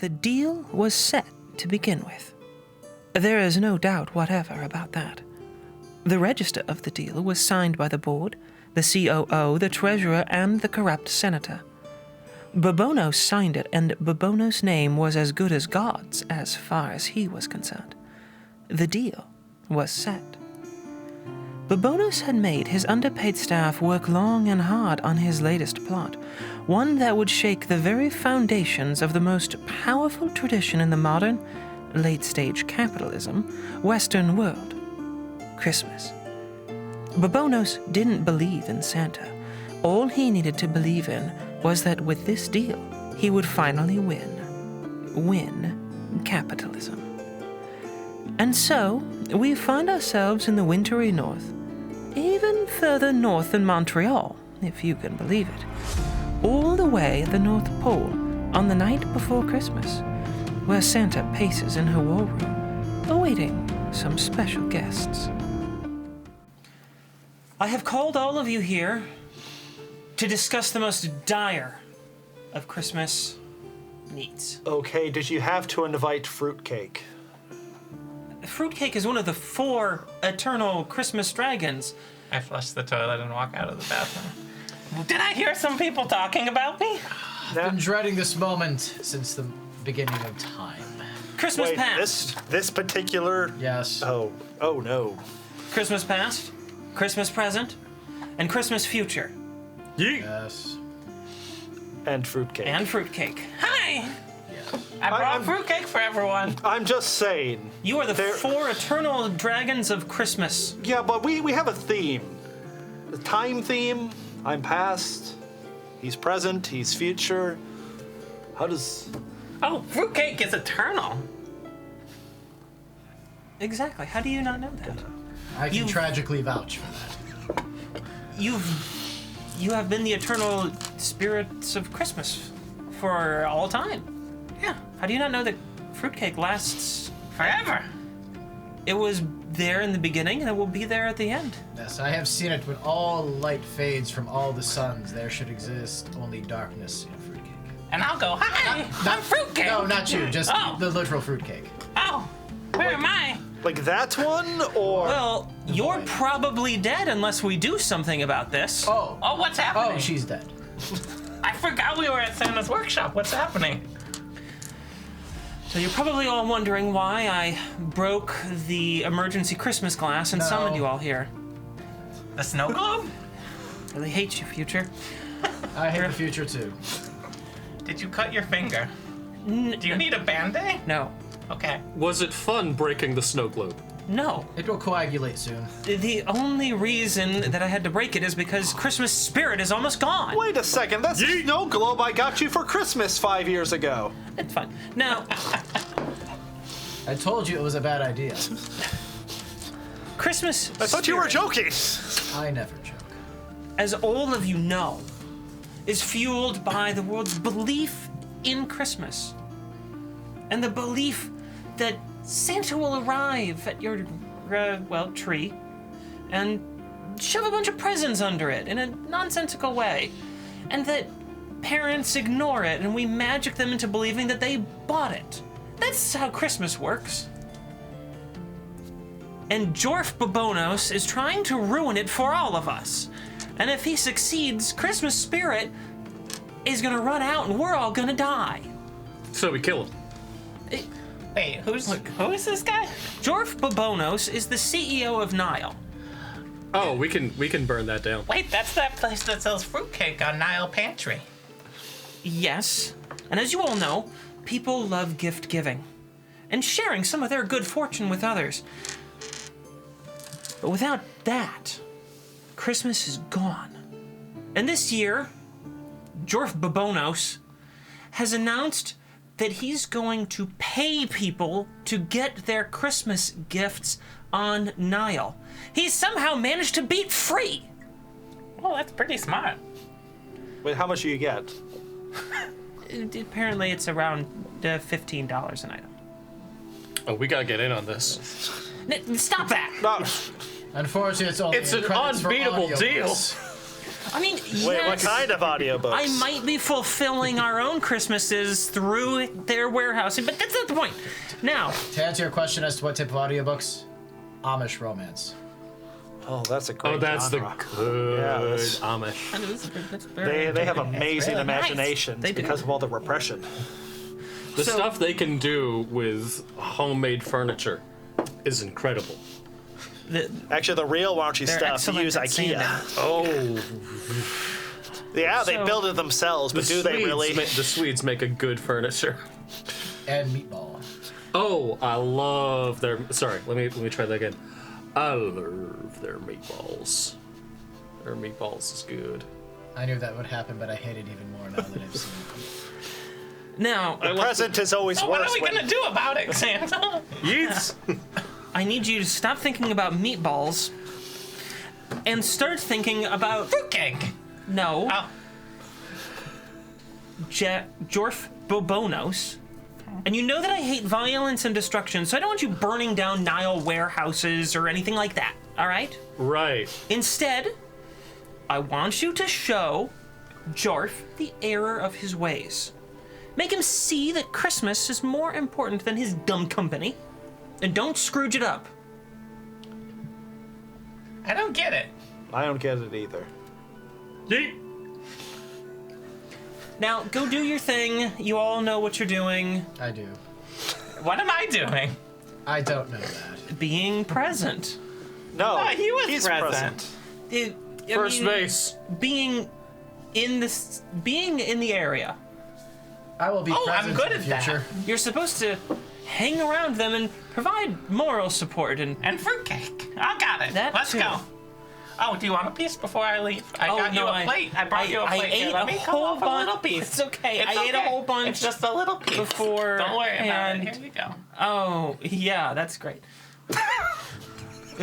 The deal was set to begin with. There is no doubt whatever about that. The register of the deal was signed by the board, the COO, the treasurer, and the corrupt senator. Babonos signed it, and Babonos' name was as good as God's as far as he was concerned. The deal was set. Babonos had made his underpaid staff work long and hard on his latest plot, one that would shake the very foundations of the most powerful tradition in the modern, late-stage capitalism, Western world: Christmas. Babonos didn't believe in Santa. All he needed to believe in was that with this deal, he would finally win capitalism. And so, we find ourselves in the wintry north, even further north than Montreal, if you can believe it, all the way at the North Pole on the night before Christmas, where Santa paces in her war room, awaiting some special guests. I have called all of you here to discuss the most dire of Christmas needs. Okay, did you have to invite fruitcake? Fruitcake is one of the 4 eternal Christmas dragons. I flushed the toilet and walk out of the bathroom. Did I hear some people talking about me? I've been dreading this moment since the beginning of time. Christmas Wait, past. this particular... Yes. Oh no. Christmas past, Christmas present, and Christmas future. Yes. And fruitcake. And fruitcake. Hi! Yes. I brought fruitcake for everyone. I'm just saying. You are the 4 eternal dragons of Christmas. Yeah, but we have a theme. The time theme. I'm past. He's present. He's future. How does... Oh, fruitcake is eternal. Exactly. How do you not know that? I can You- tragically vouch for that. You have been the eternal spirits of Christmas for all time. Yeah, How do you not know that fruitcake lasts? forever. It was there in the beginning, and it will be there at the end. Yes, I have seen it. When all light fades from all the suns, there should exist only darkness in fruitcake. And I'll go, hi, I'm fruitcake. No, not you. Just Oh. the literal fruitcake. Oh, where am I? Like that one, or... Well, you're boy. probably dead unless we do something about this. Oh. Oh, what's happening? Oh, she's dead. I forgot we were at Santa's workshop. What's happening? So you're probably all wondering why I broke the emergency Christmas glass and No. summoned you all here. The snow globe? Really hate you, future. I hate the future too. Did you cut your finger? Do you need a Band-Aid? No. Okay. Was it fun breaking the snow globe? No. It will coagulate soon. The only reason that I had to break it is because Christmas spirit is almost gone. Wait a second, that's the snow globe I got you for Christmas 5 years ago. It's fine. Now, I told you it was a bad idea. Christmas I thought you were spirit, joking. I never joke. as all of you know, is fueled by the world's belief in Christmas. And the belief that Santa will arrive at your, tree and shove a bunch of presents under it in a nonsensical way. And that parents ignore it and we magic them into believing that they bought it. That's how Christmas works. And Jorf Babonos is trying to ruin it for all of us. And if he succeeds, Christmas spirit is gonna run out and we're all gonna die. So we kill him. Wait, who is this guy? Jorf Babonos is the CEO of Nile. Oh, we can burn that down. Wait, that's that place that sells fruitcake on Nile Pantry. Yes, and as you all know, people love gift giving and sharing some of their good fortune with others. But without that, Christmas is gone. And this year, Jorf Babonos has announced that he's going to pay people to get their Christmas gifts on Nile. He's somehow managed to beat free. Well, that's pretty smart. Wait, how much do you get? Apparently, it's around $15 an item. Oh, we gotta get in on this. Stop that! No. Unfortunately, it's only It's an credits for unbeatable audiobooks. deal. I mean, Wait, what yes, kind of audiobooks? I might be fulfilling our own Christmases through their warehousing, but that's not the point. Now, To answer your question as to what type of audiobooks, Amish romance. Oh, that's a great Oh, that's genre. the good Yeah, that's- Amish. that's very They have enjoyable. amazing really nice. imaginations They do. because of all the repression. The So- stuff they can do with homemade furniture is incredible. Actually, the real raunchy They're stuff, excellent they use at IKEA. sanding. Oh, Yeah, they So- build it themselves, but do they really? The Swedes make a good furniture. And meatball. Oh, I love their. Sorry, let me try that again. I love their meatballs. Their meatballs is good. I knew that would happen, but I hate it even more now that I've seen it. Now, The present is always So worse. what are we when- gonna do about it, Santa? Yeets. I need you to stop thinking about meatballs and start thinking about Fruitcake. no Oh, Jorf Bobonos. And you know that I hate violence and destruction, so I don't want you burning down Nile warehouses or anything like that. All right? Right. Instead, I want you to show Jorf the error of his ways. Make him see that Christmas is more important than his dumb company. And don't Scrooge it up. I don't get it. I don't get it either. Yeet. Now, go do your thing. You all know what you're doing. I do. What am I doing? I don't know that. Being present. No, Oh, he was he's present. I First mean, base. Being in the area. I will be Oh, present I'm good in at the that. future. You're supposed to hang around them and provide moral support and And fruitcake. I got it. That Let's too. go. Oh, do you want a piece before I leave? I Oh, got you no, a plate. I brought you a plate. I Here, ate let a me come whole off a little bunch. piece. It's okay. It's I ate a okay. whole bunch It's just a little piece. before. Don't worry about and- it. Here you go. Oh, yeah, that's great. It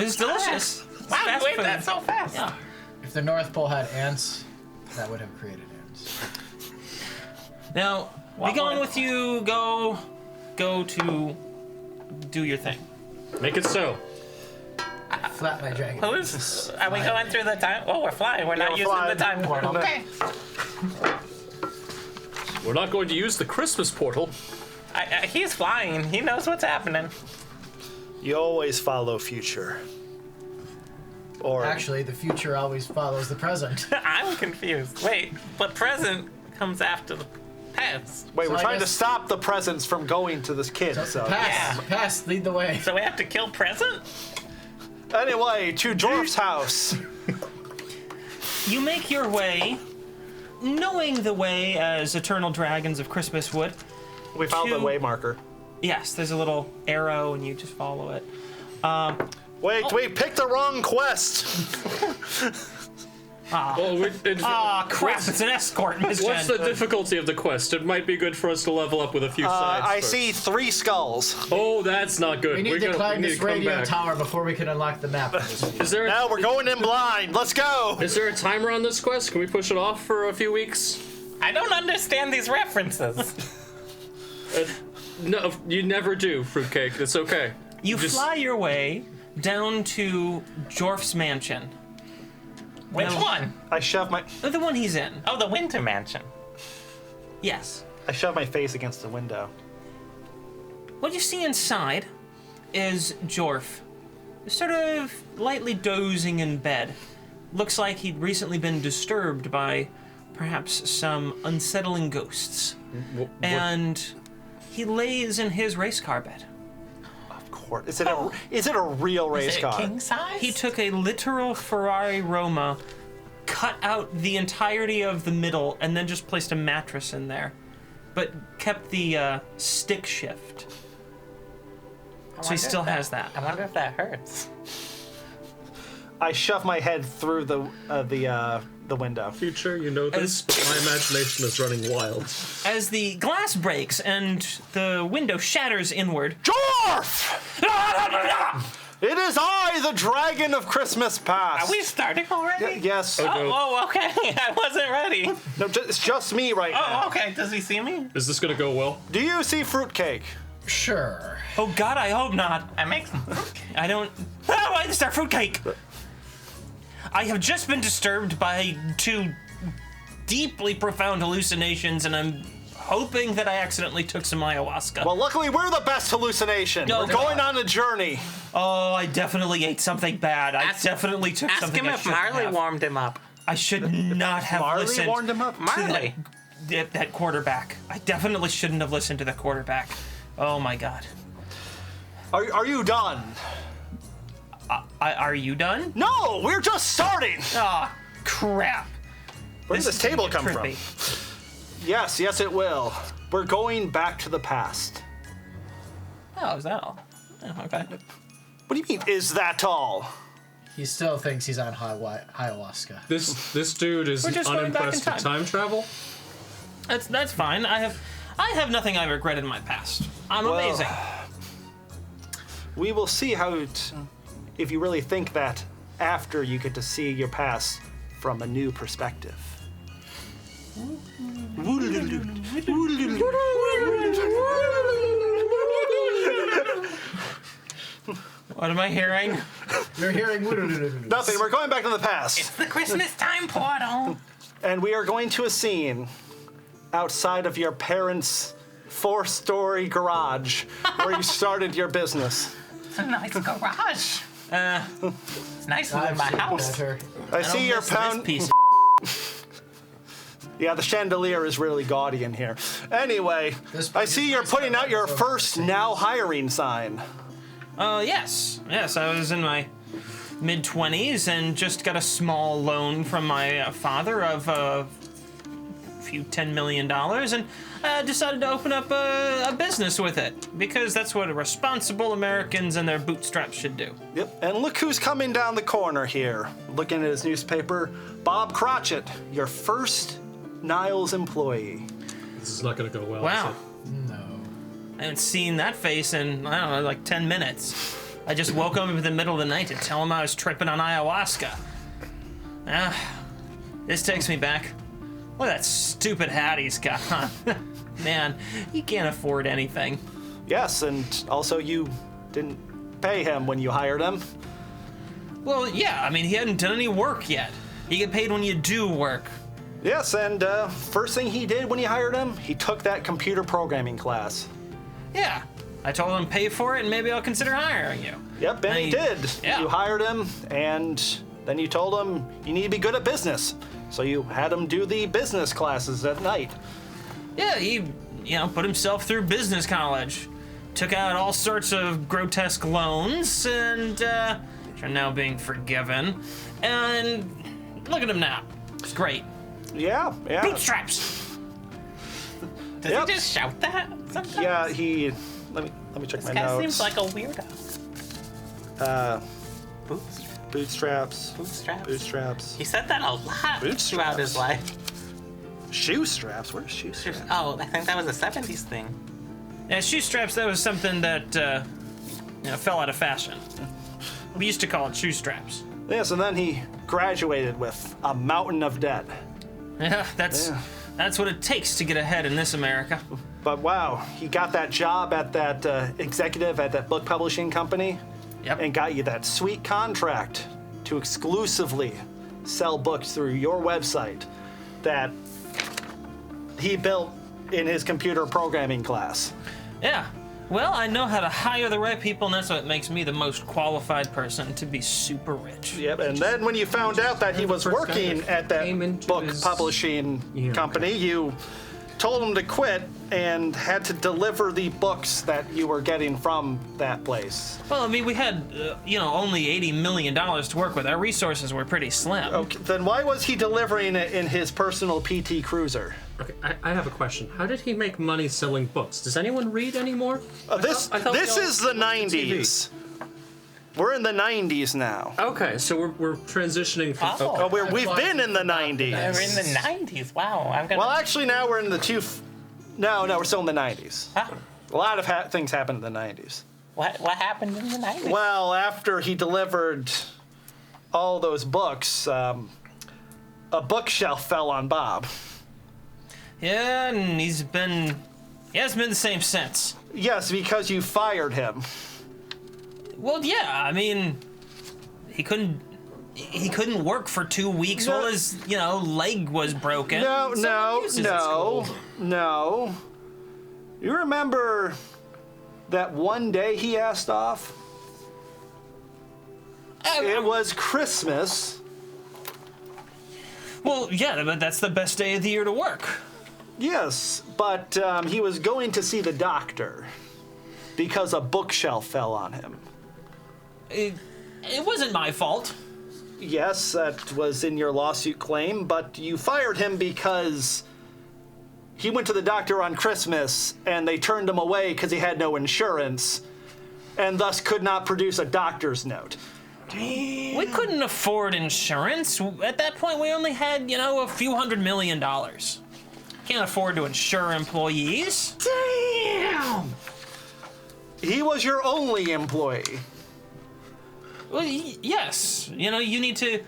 was delicious. It's Wow, fast you ate food. that so fast. Yeah. If the North Pole had ants, that would have created ants. Now, What be gone would- with you. Go to do your thing. Make it so. Flat my dragon. Who's? Are we going through the time? Oh, we're flying. We're not we're using flying. the time portal. Okay. We're not going to use the Christmas portal. He's flying. He knows what's happening. You always follow future. Or Actually, the future always follows the present. I'm confused. Wait, but present comes after the past. wait, So we're I trying to guess- stop the presents from going to this kid. So Pass, Yeah. pass, lead the way. So we have to kill present? anyway, to Dwarf's house. You make your way, knowing the way as eternal dragons of Christmas would. We found the To- way marker. Yes, there's a little arrow, and you just follow it. Wait, we picked the wrong quest. Oh, Crap! It's an escort mission. What's the difficulty of the quest? It might be good for us to level up with a few sides. I first. see 3 skulls. Oh, that's not good. We need We're to gonna- climb we need this to come radio back. tower before we can unlock the map. of this Is there a, Now we're going in blind. Let's go. is there a timer on this quest? Can we push it off for a few weeks? I don't understand these references. No, you never do, fruitcake. It's okay. You Just- fly your way down to Jorf's mansion. Which No. one? I shove my The one he's in. Oh, the Winter Mansion. Yes. face against the window. What you see inside is Jorf, sort of lightly dozing in bed. Looks like he'd recently been disturbed by perhaps some unsettling ghosts. And he lays in his race car bed. Of course. Is it a real race Is it car? king size? He took a literal Ferrari Roma, cut out the entirety of the middle, and then just placed a mattress in there, but kept the stick shift. So he still has that. I wonder if that hurts. I shove my head through the window. Future, you know this, but my imagination is running wild. As the glass breaks and the window shatters inward, Dwarf! It is I, the dragon of Christmas past. Are we starting already? Yes. Oh, okay. I wasn't ready. No, it's just me right now. Oh, okay. Does he see me? Is this gonna go well? Do you see fruitcake? Sure. oh God, I hope not. I make some. I don't. Oh, I start fruitcake. I have just been disturbed by 2 deeply profound hallucinations, and I'm hoping that I accidentally took some ayahuasca. Well, luckily we're the best hallucination. No, We're going on a journey. Oh, I definitely ate something bad. I definitely took Ask something him I if shouldn't Marley have. warmed him up. I should not have Marley listened warmed him up. Marley. to that quarterback. I definitely shouldn't have listened to the quarterback. Oh my God. Are you done? Are you done? No, we're just starting. Ah, crap. Where did this is table gonna come get from? Yes, it will. We're going back to the past. Oh, is that all? Oh, okay. What do you mean, is that all? He still thinks he's on ayahuasca. This dude is We're just going back in unimpressed with time. time travel. That's fine. I have nothing I regret in my past. I'm Well, amazing. We will see if you really think that after you get to see your past from a new perspective. What am I hearing? You're hearing Nothing, we're going back to the past. The Christmas time portal. And we are going to a scene outside of your parents' 4-story garage where you started your business. It's a nice garage. It's nicer than my house. I see your This pound. piece. Yeah, the chandelier is really gaudy in here. Anyway, This I place see is you're nice putting though, out your it's over first the now same. hiring sign. Yes. I was in my mid-20s and just got a small loan from my father of a few $10 million and decided to open up a business with it because that's what responsible Americans and their bootstraps should do. Yep, and look who's coming down the corner here. Looking at his newspaper, Bob Cratchit, your first Niles employee. This is not gonna go well. Wow. No. I haven't seen that face in, I don't know, like 10 minutes. I just woke up in the middle of the night to tell him I was tripping on ayahuasca. This takes me back. Look at that stupid hat he's got on. Man, he can't afford anything. Yes, and also you didn't pay him when you hired him. Well, yeah, I mean, he hadn't done any work yet. You get paid when you do work. Yes, and first thing he did when you hired him, he took that computer programming class. Yeah, I told him pay for it and maybe I'll consider hiring you. Yep, and he I- did. yeah. You hired him, and then you told him you need to be good at business. So you had him do the business classes at night. Yeah, he, put himself through business college. Took out all sorts of grotesque loans and, which are now being forgiven. And look at him now. It's great. Yeah. Bootstraps! Does Yep. he just shout that sometimes? Yeah, he. Let me check This my guy notes. seems like a weirdo. Boots? Bootstraps. Bootstraps? He said that a lot throughout his life. Shoe straps. Where's shoe straps? Oh, I think that was a 70s thing. Yeah, shoe straps, that was something that, fell out of fashion. We used to call it shoe straps. Yes, and then he graduated with a mountain of debt. Yeah, that's what it takes to get ahead in this America. But wow, he got that job at that executive at that book publishing company. Yep. And got you that sweet contract to exclusively sell books through your website that he built in his computer programming class. Yeah. Well, I know how to hire the right people, and that's what makes me the most qualified person to be super rich. Yep, and then when you found out that he was First guy working that at that came into book his- publishing company, you told him to quit and had to deliver the books that you were getting from that place. Well, I mean, we had, only $80 million to work with. Our resources were pretty slim. Okay, then why was he delivering it in his personal PT Cruiser? Okay, I have a question. How did he make money selling books? Does anyone read anymore? This I thought this we all is the watched TV. 90s. We're in the 90s now. Okay, so we're transitioning from. Oh. Okay. Oh, we've been in the 90s. We're in the 90s. Wow. I'm gonna. Well, actually, now we're in the No, we're still in the 90s. Huh? A lot of things happened in the 90s. What happened in the 90s? Well, after he delivered all those books, a bookshelf fell on Bob. Yeah, and he hasn't been the same since. Yes, because you fired him. Well, yeah, I mean, he couldn't he couldn't work for 2 weeks No. while his, leg was broken. Someone uses it school. No. You remember that one day he asked off? It was Christmas. Well, yeah, but that's the best day of the year to work. Yes, but he was going to see the doctor because a bookshelf fell on him. It wasn't my fault. Yes, that was in your lawsuit claim, but you fired him because he went to the doctor on Christmas and they turned him away because he had no insurance and thus could not produce a doctor's note. We couldn't afford insurance. At that point, we only had, a few $100 million. Can't afford to insure employees. Damn! He was your only employee. Well, yes. You need to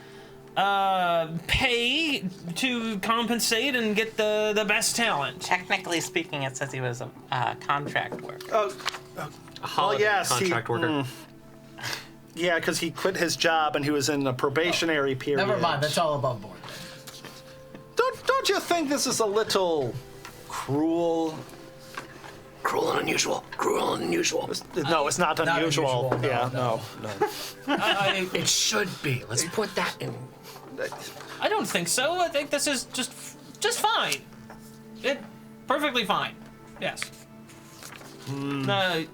pay to compensate and get the best talent. Technically speaking, it says he was a contract worker. Holiday contract worker. Yeah, because he quit his job and he was in a probationary period. Never mind, that's all above board. Don't you think this is a little cruel? Cruel and unusual. Cruel and unusual. No, it's not unusual. unusual, Yeah, no. It should be. Let's put that in. I don't think so. I think this is just fine. Perfectly fine. Yes. I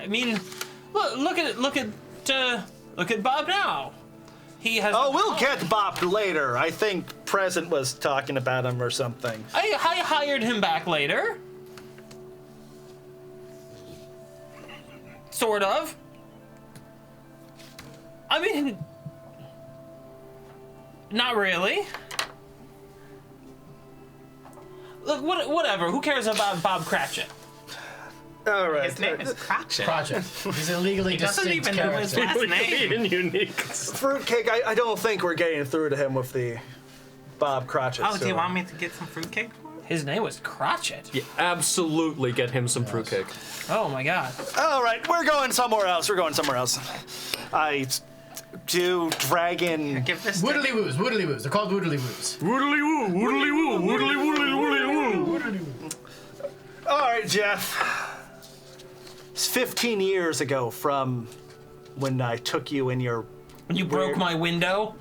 mean, look at Bob now. He has. Oh, we'll get Bob later. I think Present was talking about him or something. I hired him back later. Sort of. I mean, not really. Look, whatever. Who cares about Bob Cratchit? All right. His name is Cratchit. Project. He's a legally He doesn't distinct even know his character. last name. Unique. Fruitcake, I don't think we're getting through to him with the Bob Cratchit Oh, do story. you want me to get some fruitcake for him? His name was Cratchit. Yeah, absolutely get him some fruitcake. Oh my God. All right, we're going somewhere else. I do dragon. Give this Woodly woos. They're called woodly woos. Woodly woo, woodly woo, woodly woodly woo. All right, Jeff. It's 15 years ago from when I took you in your. When you broke my window.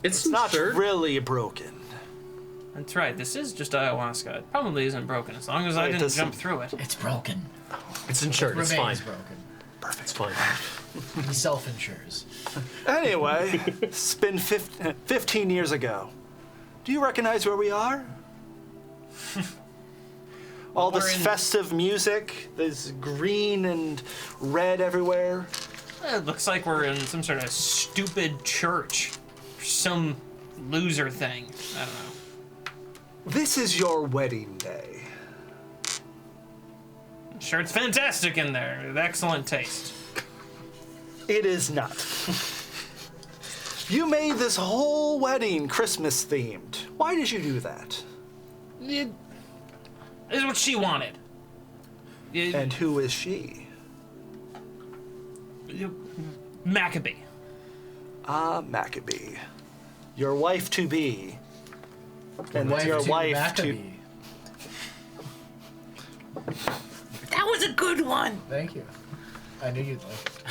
It's Not insured. really broken. That's right. This is just ayahuasca. It probably isn't broken as long as I Wait, didn't this- jump through it. It's broken. It's insured. It's fine. Remains broken. It's fine. He self-insures. Anyway, it's been 15 years ago. Do you recognize where we are? All this We're in- festive music, there's green and red everywhere. It looks like we're in some sort of stupid church. Some loser thing. I don't know. This is your wedding day. I'm sure it's fantastic in there. With excellent taste. It is not. You made this whole wedding Christmas themed. Why did you do that? This is what she wanted. And who is she? Maccabee. Maccabee. Your wife to be. And Wife your to wife Maccabee. That was a good one. Thank you. I knew you'd like it.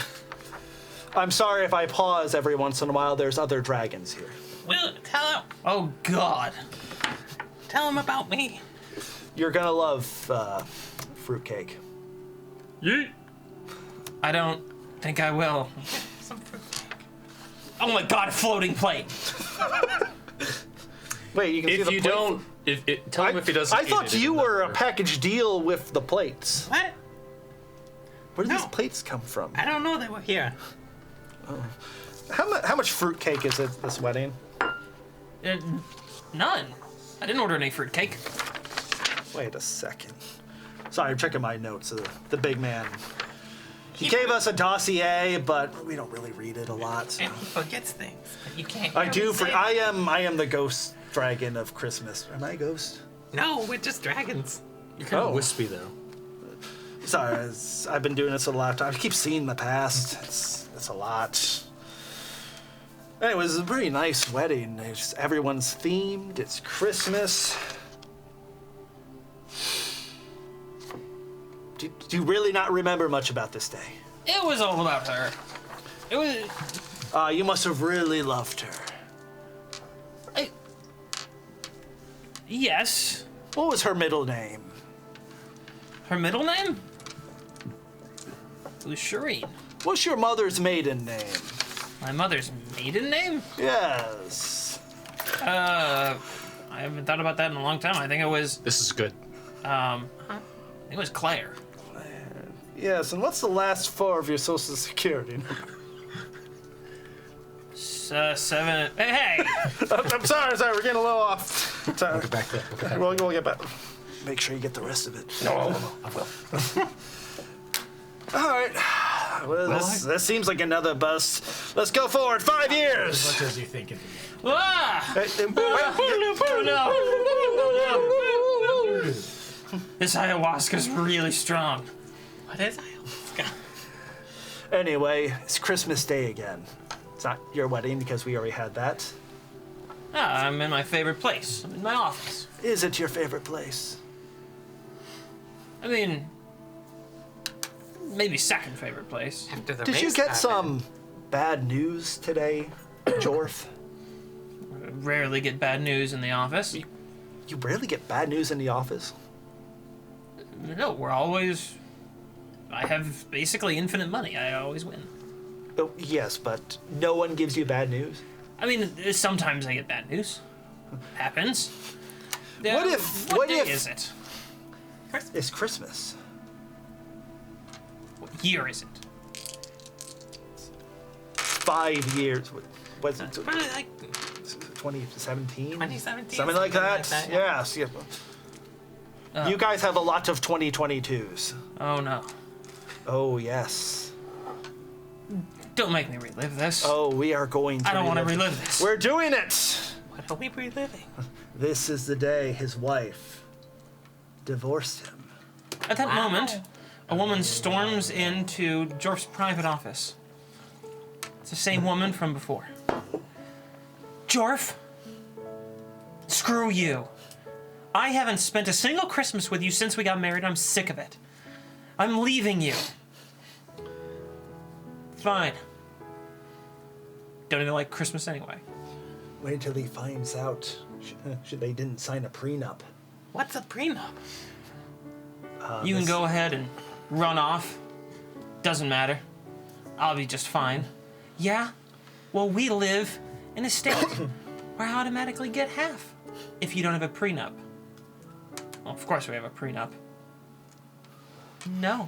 I'm sorry if I pause every once in a while. There's other dragons here. Will, tell Oh God. him about me. You're gonna love fruitcake. Yeet. I don't think I will. Some fruitcake. Oh my God, a floating plate. Wait, you can see If the you plate? don't, tell him if he doesn't. I eat thought it, you it'll were a never- package deal with the plates. What? Where did these No. plates come from? I don't know they were here. How much fruitcake is it this wedding? None. I didn't order any fruitcake. Wait a second. Sorry, I'm checking my notes. The big man. He gave us a dossier, but we don't really read it a lot. So. And he forgets things. But you can't. I hear do. him say I am the ghost dragon of Christmas. Am I a ghost? it. No, we're just dragons. You're kind Oh. of wispy though. Sorry, I've been doing this a lot. I keep seeing the past. It's a lot. It was a pretty nice wedding. Everyone's themed. It's Christmas. Do you really not remember much about this day? It was all about her. It was. You must have really loved her. Yes. What was her middle name? Her middle name? It was Shireen. What's your mother's maiden name? My mother's maiden name? Yes. I haven't thought about that in a long time. I think it was. This is good. I think it was Claire. Yes, and what's the last four of your social security number? 7. Hey! I'm sorry, we're getting a little off. Sorry. We'll get back to that. We'll get back. Make sure you get the rest of it. No, I will. All right. Well, this seems like another bust. Let's go forward 5 As years. much as you think it. Ah! This ayahuasca's really strong. What is ayahuasca? Anyway, it's Christmas Day again. It's not your wedding because we already had that. I'm in my favorite place. I'm in my office. Is it your favorite place? I mean, maybe second favorite place. After the Did you race get happened. some bad news today, Jorf? Rarely get bad news in the office. You rarely get bad news in the office. No, we're always. I have basically infinite money. I always win. Oh, yes, but no one gives you bad news. I mean, sometimes I get bad news. Happens. What if- What what day if- is it? It's Christmas. What year is it? 5 years. Was it Probably like 2017? 2017. Something like that? yeah. Yes. Yeah. You guys have a lot of 2022s. Oh no! Oh, yes. Don't make me relive this. Oh, we are going to I don't want to relive it. relive this. We're doing it! What are we reliving? This is the day his wife divorced him. At that Wow. moment, a woman storms into Jorf's private office. It's the same woman from before. Jorf, screw you. I haven't spent a single Christmas with you since we got married. I'm sick of it. I'm leaving you. Fine. Don't even like Christmas anyway. Wait until he finds out they didn't sign a prenup. What's a prenup? You can go ahead and run off. Doesn't matter. I'll be just fine. Yeah? Well, we live in a state where I automatically get half if you don't have a prenup. Well, of course we have a prenup. No.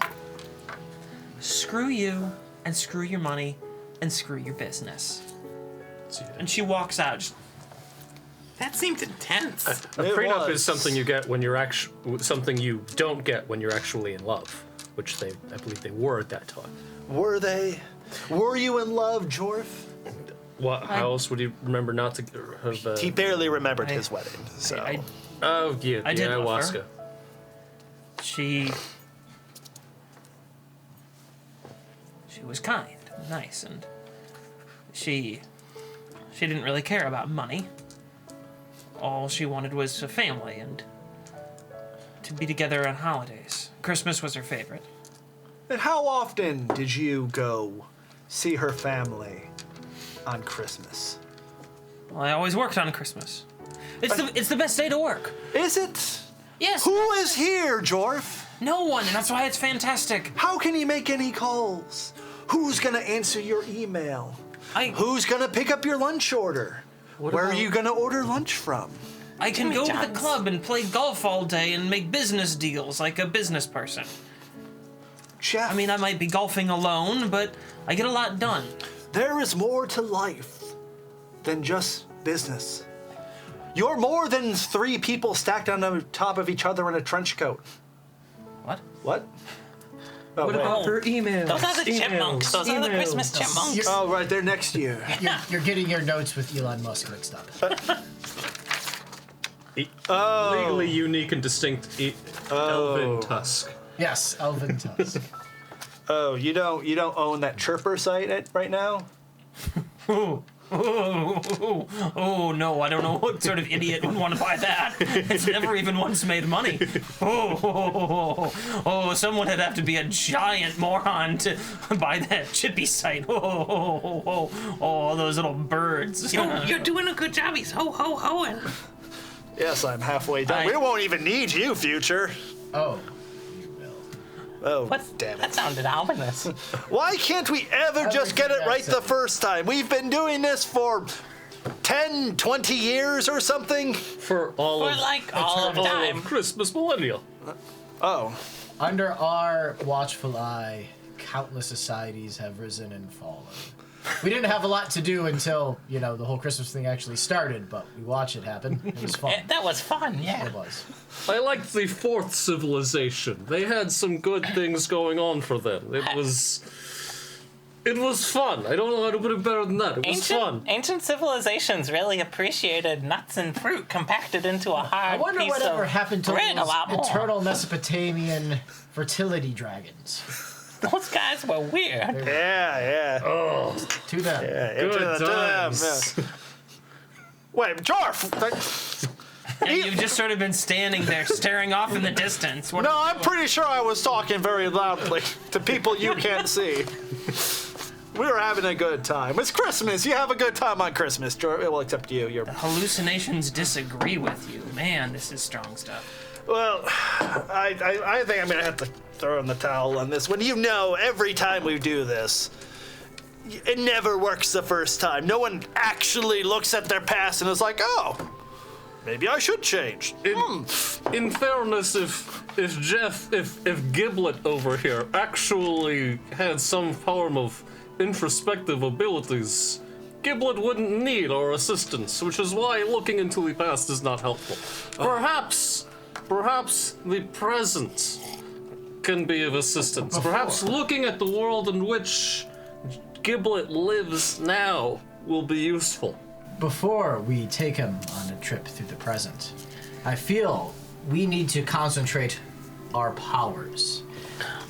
Screw you, and screw your money, and screw your business. And she walks out. Just, That seems intense. A It prenup was. is something you get when you're something you don't get when you're actually in love, which I believe they were at that time. Were they? Were you in love, Jorf? What? How else would you remember not to have? He barely remembered his wedding, so. I Oh yeah, I the did love ayahuasca. her. She was kind and nice, and she didn't really care about money. All she wanted was a family and to be together on holidays. Christmas was her favorite. And how often did you go see her family on Christmas? Well, I always worked on Christmas. It's the best day to work. Is it? Yes. Who is here, Jorf? No one, and that's why it's fantastic. How can you make any calls? Who's gonna answer your email? Who's gonna pick up your lunch order? Where are you gonna order lunch from? I can go to the John's. club and play golf all day and make business deals like a business person. Jeff, I mean, I might be golfing alone, but I get a lot done. there is more to life than just business. You're more than 3 people stacked on the top of each other in a trench coat. What? What? Oh, What wait. about her emails? Those are the chipmunks. Those are the Emails. Christmas chipmunks. Oh, right, they're next year. You're getting your notes with Elon Musk mixed up. Legally unique and distinct elven tusk. Yes, Elvin Tusk. Oh, you don't own that chirper site right now? Ooh. Oh no, I don't know what sort of idiot would want to buy that. It's never even once made money. Someone would have to be a giant moron to buy that chippy site. Oh, those little birds. You're doing a good job. He's ho-ho-hoing. Yes, I'm halfway done. We won't even need you, future. Oh, you will. Oh, What? damn That it. sounded ominous. Why can't we ever just get it Everything right I've said. the first time? We've been doing this for 10, 20 years or something. For all For of like all of time. Christmas millennial. Oh. Under our watchful eye, countless societies have risen and fallen. We didn't have a lot to do until, the whole Christmas thing actually started, but we watched it happen. It was fun. That was fun, yeah. It was. I liked the fourth civilization. They had some good things going on for them. It was fun. I don't know how to put it better than that. It was fun. Ancient civilizations really appreciated nuts and fruit compacted into a hard I wonder piece whatever of happened to bread a those lot more. eternal Mesopotamian fertility dragons. Those guys were weird. Yeah. To them. Yeah, Good to them, times. yeah. Wait, Jarf! Yeah, you've just sort of been standing there staring off in the distance. What No, I'm pretty sure I was talking very loudly to people you can't see. We were having a good time. It's Christmas. You have a good time on Christmas, Jarf. Well, except you. You're... hallucinations disagree with you. Man, this is strong stuff. Well, I think I'm going to have to throw in the towel on this one. Every time we do this, it never works the first time. No one actually looks at their past and is like, oh, maybe I should change. In fairness, if Giblet over here actually had some form of introspective abilities, Giblet wouldn't need our assistance, which is why looking into the past is not helpful. Perhaps the present can be of assistance. Perhaps looking at the world in which Giblet lives now will be useful. Before we take him on a trip through the present, I feel we need to concentrate our powers.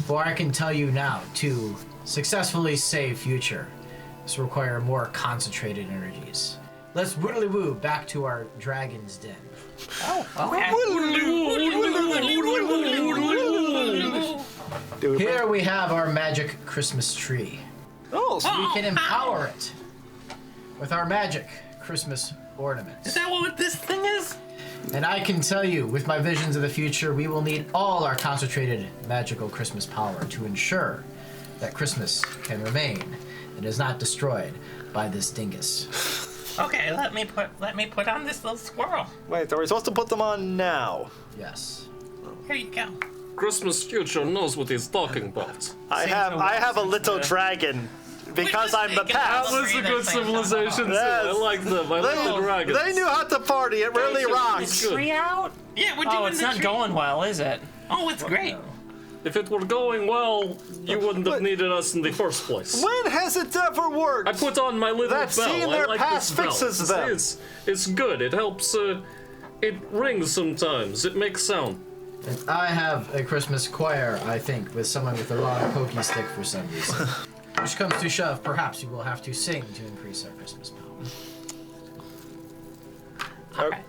For I can tell you now, to successfully save future, this will require more concentrated energies. Let's woodly-woo back to our dragon's den. Here we have our magic Christmas tree. Oh, so We can empower it with our magic Christmas ornaments. Is that what this thing is? And I can tell you, with my visions of the future, we will need all our concentrated magical Christmas power to ensure that Christmas can remain and is not destroyed by this dingus. Okay, let me put on this little squirrel. wait, are we supposed to put them on now? Yes. Here you go. Christmas future knows what he's talking about. I have a little dragon because Wait, I'm the let's past. make it That was a good civilization too. Yes. I like them. I like the dragons. They knew how to party. It really rocks. Good. Tree out? Yeah, we're doing Oh, it's the not tree. going well, is it? Oh, it's great. If it were going well, you wouldn't have needed us in the first place. When has it ever worked? I put on my little That bell. seeing I their like past this bell. fixes them. It's good. It helps. It rings sometimes. It makes sound. And I have a Christmas choir, I think, with someone with a long pokey stick for some reason. Which comes to shove, perhaps you will have to sing to increase our Christmas power.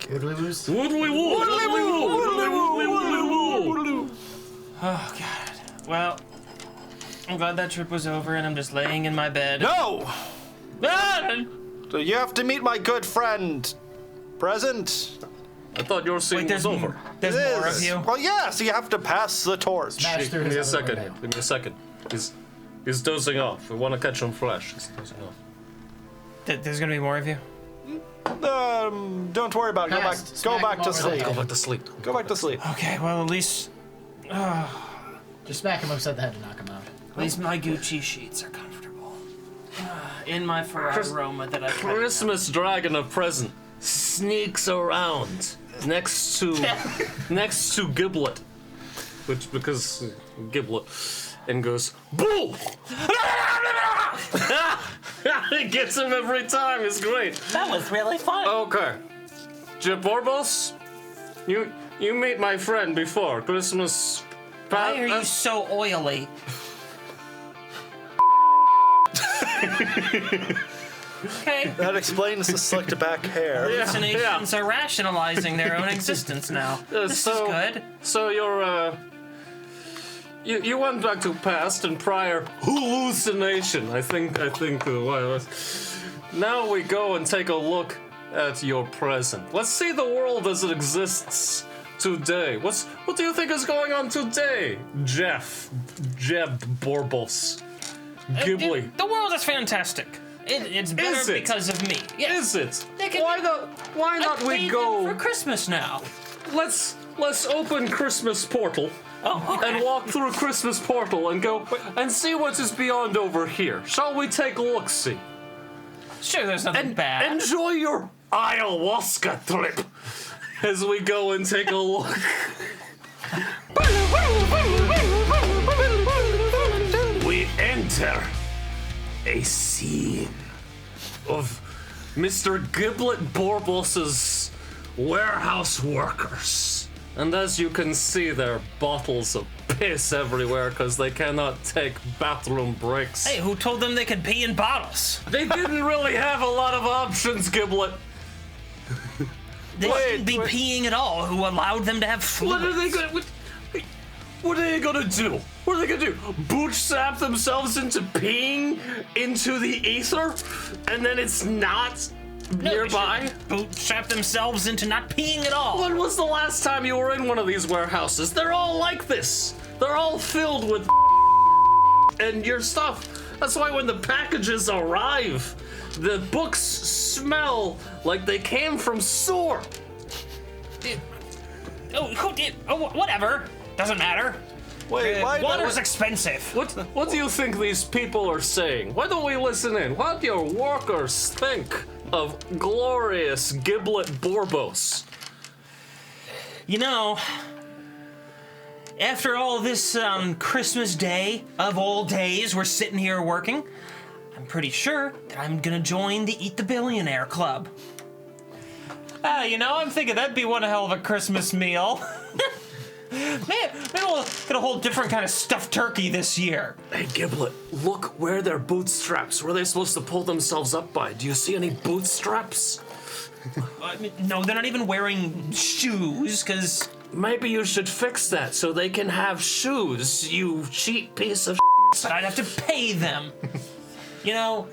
Woodly-woos? Woodly woo. Woodly woo. Woodly woo. Woodly woo. Oh, God. Well, I'm glad that trip was over and I'm just laying in my bed. No! Ah! So you have to meet my good friend. Present? I thought your scene Wait, was over. There's It more is. of you? Well, yeah, so you have to pass the torch. Smash through Give me a his other second. window. Give me a second. He's dozing off. We want to catch him fresh. He's dozing off. There's gonna be more of you? Don't worry about it. Past. Go Smack back him to over the sleep. head. Go back to sleep. Go back to sleep. Okay, well, at least Just smack him upside the head to knock him out. my Gucci sheets are comfortable. In my Ferrari Roma that I cut. Christmas dragon of present sneaks around next to Giblet, which because Giblet, and goes boo. It gets him every time. It's great. That was really fun. Okay, Jip Orbos, you meet my friend before Christmas. Why are you so oily? Okay. That explains the slicked back hair. Hallucinations are rationalizing their own existence now. This is good. So you went back to past and prior hallucination. I think now we go and take a look at your present. Let's see the world as it exists today. What do you think is going on today, Jeb Borbos, Ghibli? The world is fantastic. It's better because of me. Yes. Is it? Why not we go for Christmas now? Let's open Christmas portal. Oh, okay. And walk through Christmas portal and go and see what is beyond over here. Shall we take a look-see? Sure, there's nothing bad. Enjoy your ayahuasca trip as we go and take a look. We enter a scene of Mr. Giblet Borbos's warehouse workers. And as you can see, there are bottles of piss everywhere because they cannot take bathroom breaks. Hey, who told them they could pee in bottles? They didn't really have a lot of options, Giblet. They shouldn't be peeing at all. Who allowed them to have fluids? What are they gonna do? What are they gonna do? Bootstrap themselves into peeing into the ether, and then it's not nearby? Bootstrap themselves into not peeing at all. When was the last time you were in one of these warehouses? They're all like this. They're all filled with and your stuff. That's why when the packages arrive, the books smell like they came from sewer. Whatever. Doesn't matter. Wait, water's expensive. What do you think these people are saying? Why don't we listen in? What do your workers think of glorious Giblet Borbos? You know, after all this Christmas Day of all days, we're sitting here working. I'm pretty sure that I'm gonna join the Eat the Billionaire Club. I'm thinking that'd be one hell of a Christmas meal. Maybe we'll get a whole different kind of stuffed turkey this year. Hey, Giblet, look where their bootstraps. Where are they supposed to pull themselves up by? Do you see any bootstraps? No, they're not even wearing shoes, because... Maybe you should fix that so they can have shoes, you cheap piece of But I'd have to pay them.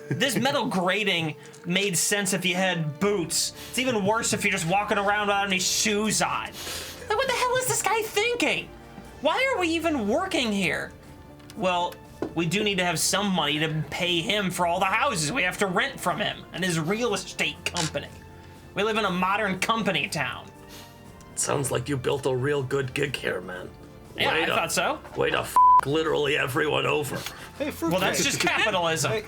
This metal grating made sense if you had boots. It's even worse if you're just walking around without any shoes on. What the hell is this guy thinking? Why are we even working here? Well, we do need to have some money to pay him for all the houses we have to rent from him and his real estate company. We live in a modern company town. Sounds like you built a real good gig here, man. Yeah, I thought so. Way to literally everyone over. Hey, fruitcake. Well, that's just capitalism.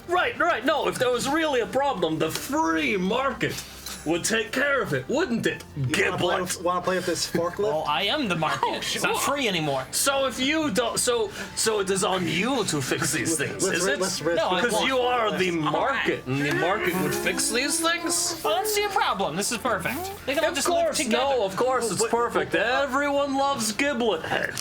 Right. No, if there was really a problem, the free market would take care of it, wouldn't it? Giblet. Want to play with this forklift? Well, I am the market. It's not free anymore. So if you don't, so it is on you to fix these things, is it? No, because you are the market, and the market would fix these things. Well, I don't see a problem. This is perfect. They can all Of just live course, together. no, of course it's perfect. Everyone loves Giblet Head.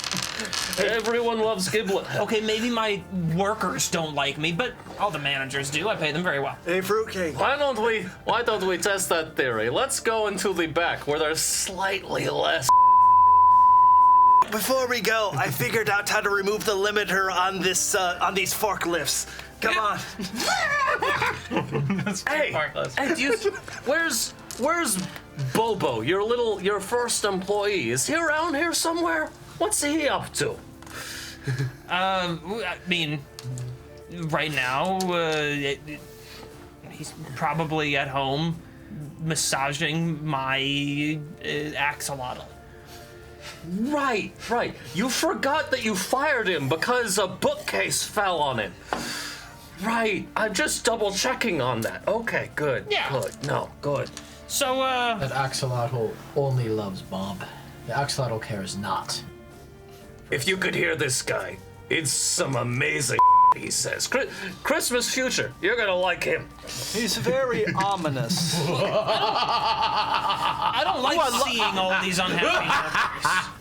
Everyone loves Giblet Head. Okay, maybe my workers don't like me, but all the managers do. I pay them very well. Hey, fruitcake. Why don't we test that theory? Let's go into the back where there's slightly less. Before we go, I figured out how to remove the limiter on this on these forklifts. Come on. Hey, where's Bobo? Your first employee. Is he around here somewhere? What's he up to? I mean, right now, he's probably at home massaging my axolotl. Right. You forgot that you fired him because a bookcase fell on him. Right. I'm just double checking on that. Okay, good. Yeah. Good. No, good. So, That axolotl only loves Bob. The axolotl cares not. If you could hear this guy, it's some amazing he says. Christmas future, you're gonna like him. He's very ominous. I don't like seeing all these unhappy workers.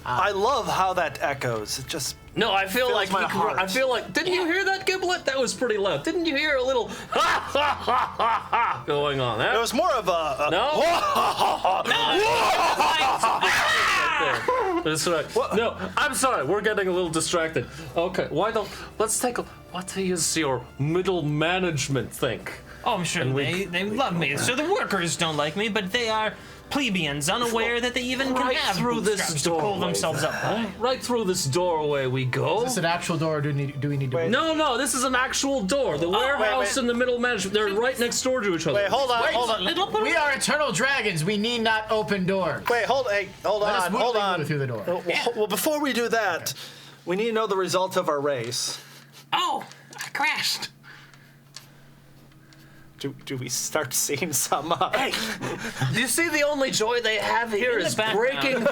I love how that echoes. It just No, I feel like my heart. Didn't you hear that, Giblet? That was pretty loud. Didn't you hear a little ha ha ha ha ha going on? It was more of a No. That's right. No, I'm sorry. We're getting a little distracted. Okay, let's take a. What does your middle management think? Oh, I'm sure they love me. So the workers don't like me, but they are plebeians, unaware that they even can Right have through this bootstraps to pull doorway, themselves up by. Right through this doorway we go. Is this an actual door, or do we need to? Wait. No, this is an actual door. The warehouse wait. and the middle management, they're right next door to each other. Wait, hold on. We are eternal dragons. We need not open doors. Wait, hold Let us on. smoothly move through the door. Well, before we do that, we need to know the result of our race. Oh, I crashed. Do we start seeing some? Hey, do you see the only joy they have here In the is background. breaking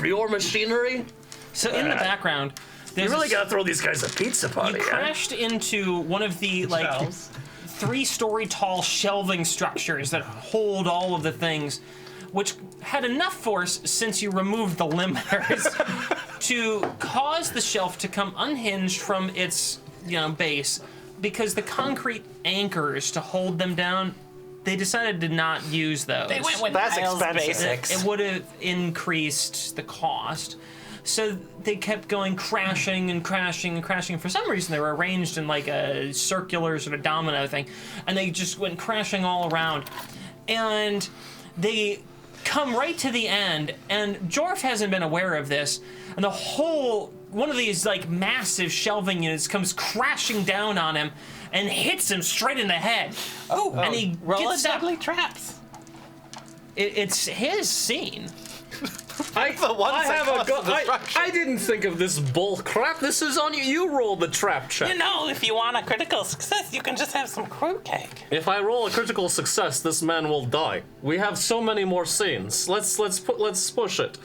your machinery? So in the background, You there's really gotta throw these guys a pizza you party, eh? crashed into one of the like Charles. 3-story tall shelving structures that hold all of the things, which had enough force since you removed the limiters to cause the shelf to come unhinged from its base, because the concrete anchors to hold them down, they decided to not use those. They went with That's Kyle's expensive. basics. It would have increased the cost. So they kept going crashing and crashing and crashing. For some reason, they were arranged in like a circular sort of domino thing, and they just went crashing all around. And they come right to the end, and Jorf hasn't been aware of this, and the whole one of these like massive shelving units comes crashing down on him and hits him straight in the head. Oh, and he roll gets a up. deadly traps. It's his scene. I have a go. destruction. I didn't think of this bull crap. This is on you. You roll the trap check. You know, if you want a critical success, you can just have some fruitcake. If I roll a critical success, this man will die. We have so many more scenes. Let's push it.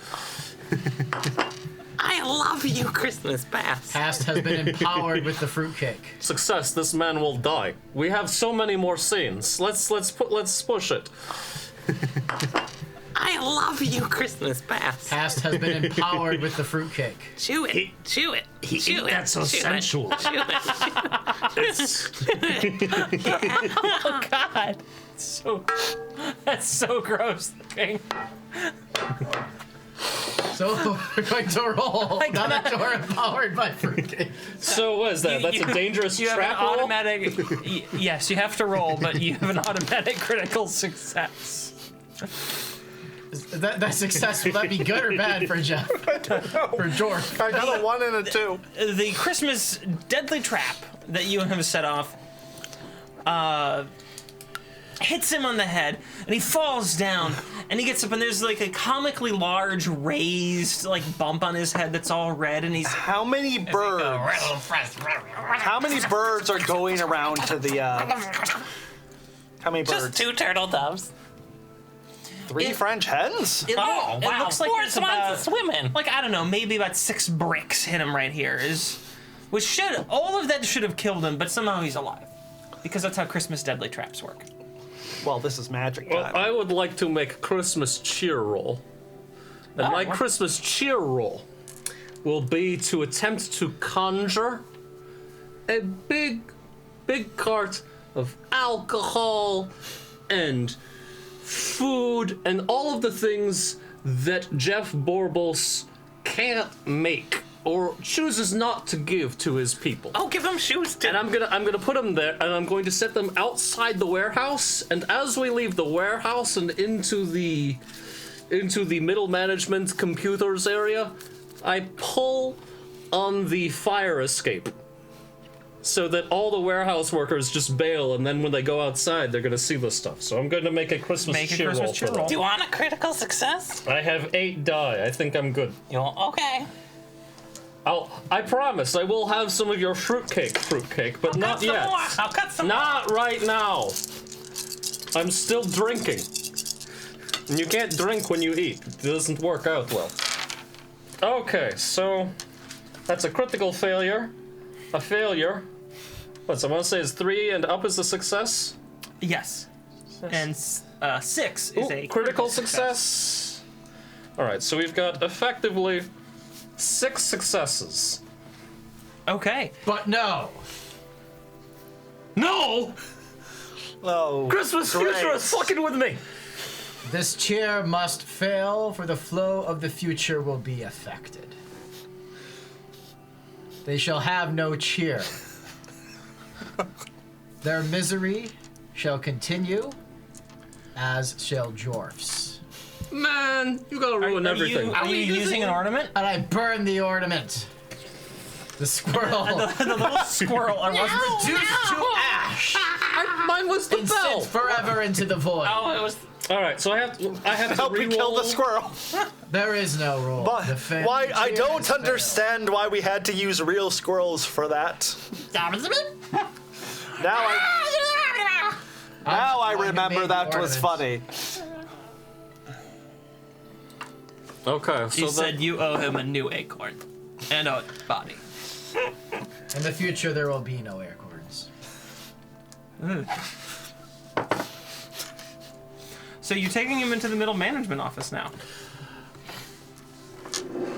I love you, Christmas Pass. Past has been empowered with the fruitcake. Success, this man will die. We have so many more scenes. Let's push it. I love you, Christmas Pass. Past has been empowered with the fruitcake. Chew it, chew it, chew it. That's so chew sensual. It, chew it. Oh God, that's so gross looking. So we're going to roll another door empowered by fruitcake. So what is that? That's a dangerous You have trap an roll? automatic. Yes, you have to roll, but you have an automatic critical success. That success, will that be good or bad for Jeff? For George? I got a 1 and a 2. The Christmas deadly trap that you have set off hits him on the head, and he falls down, and he gets up, and there's like a comically large raised like bump on his head that's all red, and he's How many birds? How many birds are going around to the? How many birds? Just 2 turtle doves. 3 French hens? it Oh, wow. looks like 4 there's swans about, swimming. like I don't know, maybe about 6 bricks hit him right here, which should all of that should have killed him, but somehow he's alive, because that's how Christmas deadly traps work. Well, this is magic Well, time. I would like to make a Christmas cheer roll. And my Christmas cheer roll will be to attempt to conjure a big cart of alcohol and food and all of the things that Jeff Borbos can't make or chooses not to give to his people. Oh, give him shoes too. And I'm gonna put them there, and I'm going to set them outside the warehouse. And as we leave the warehouse and into the middle management computers area, I pull on the fire escape, so that all the warehouse workers just bail, and then when they go outside, they're gonna see this stuff. So I'm going to make a Christmas cheer roll for them. Do you want a critical success? I have 8 die. I think I'm good. Okay. I promise I will have some of your fruitcake, but not Cut some yet. more. I'll cut some more. Not right now. I'm still drinking. And you can't drink when you eat. It doesn't work out well. Okay, so that's a critical failure. A failure. What, so I want to say is 3 and up is a success? Yes, and 6 is Ooh, a critical success. Alright, so we've got effectively 6 successes. Okay. But no. No! Oh, Christmas great. future is fucking with me! This cheer must fail, for the flow of the future will be affected. They shall have no cheer. Their misery shall continue, as shall dwarfs. Man, you gotta ruin everything. Are you using an ornament? And I burn the ornament. The squirrel The little squirrel. reduced to ash Mine was the and bell. sits forever into the void. Oh, it was. All right, so I have to Help me kill re-roll. the squirrel. There is no rule. But The family why? I cheer don't has failed. understand why we had to use real squirrels for that. Now I I remember made that the was ornaments. funny. Okay, He so said you owe him a new acorn and a body. In the future, there will be no acorns. So you're taking him into the middle management office now.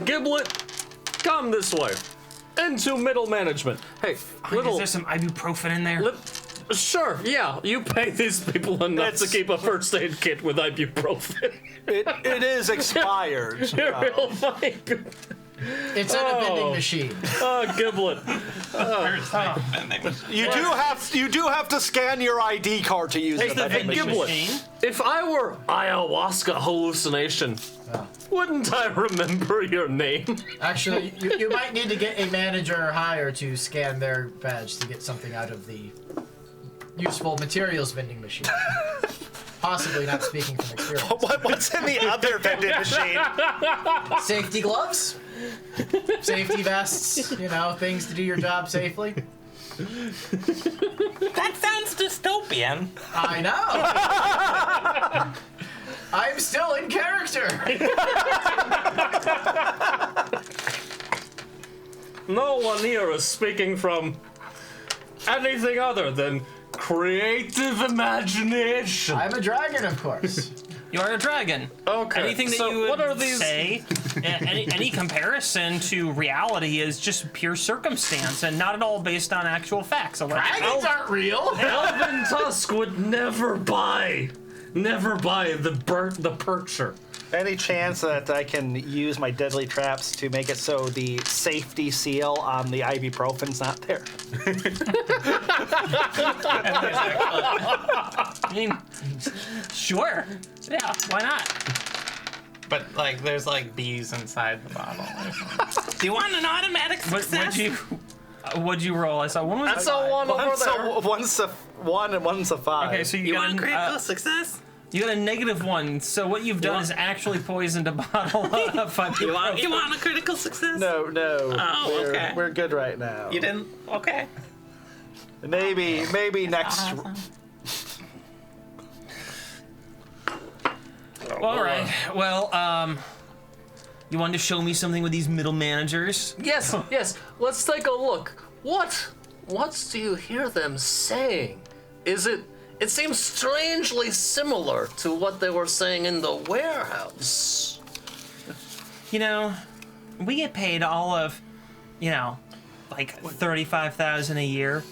Giblet, come this way. Into middle management. Hey, Is little... there some ibuprofen in there? Sure, yeah, you pay these people enough to It's- keep a first aid kit with ibuprofen. It is expired. You're real funny. It's in a vending machine. Oh, Giblet. You do have to scan your ID card to use There's the the vending vending machine. Giblet. machine. If I were ayahuasca hallucination, wouldn't I remember your name? Actually, you might need to get a manager or hire to scan their badge to get something out of the useful materials vending machine. Possibly not speaking from experience. What's in the other vending machine? Safety gloves, safety vests, things to do your job safely. That sounds dystopian. I know. I'm still in character. No one here is speaking from anything other than creative imagination. I'm a dragon, of course. You are a dragon. Okay, Anything that so you would what are these- say, any comparison to reality is just pure circumstance and not at all based on actual facts. So Dragons aren't real. Elvin Tusk would never buy the percher. Any chance that I can use my deadly traps to make it so the safety seal on the ibuprofen's not there? I mean, sure. Yeah, why not? But like, there's like bees inside the bottle. Do you want an automatic success? What'd you roll? I saw one was. I saw one over there. One's a 1 and one's a 5. Okay, so You got want critical a, success? you got a -1. So what you've done is actually poisoned a bottle of ibuprofen. You want a critical success? No. Oh, okay. We're good right now. You didn't? Okay. Maybe next. All right. Well, you wanted to show me something with these middle managers? Yes, let's take a look. What do you hear them saying? It seems strangely similar to what they were saying in the warehouse. We get paid all of, like $35,000 a year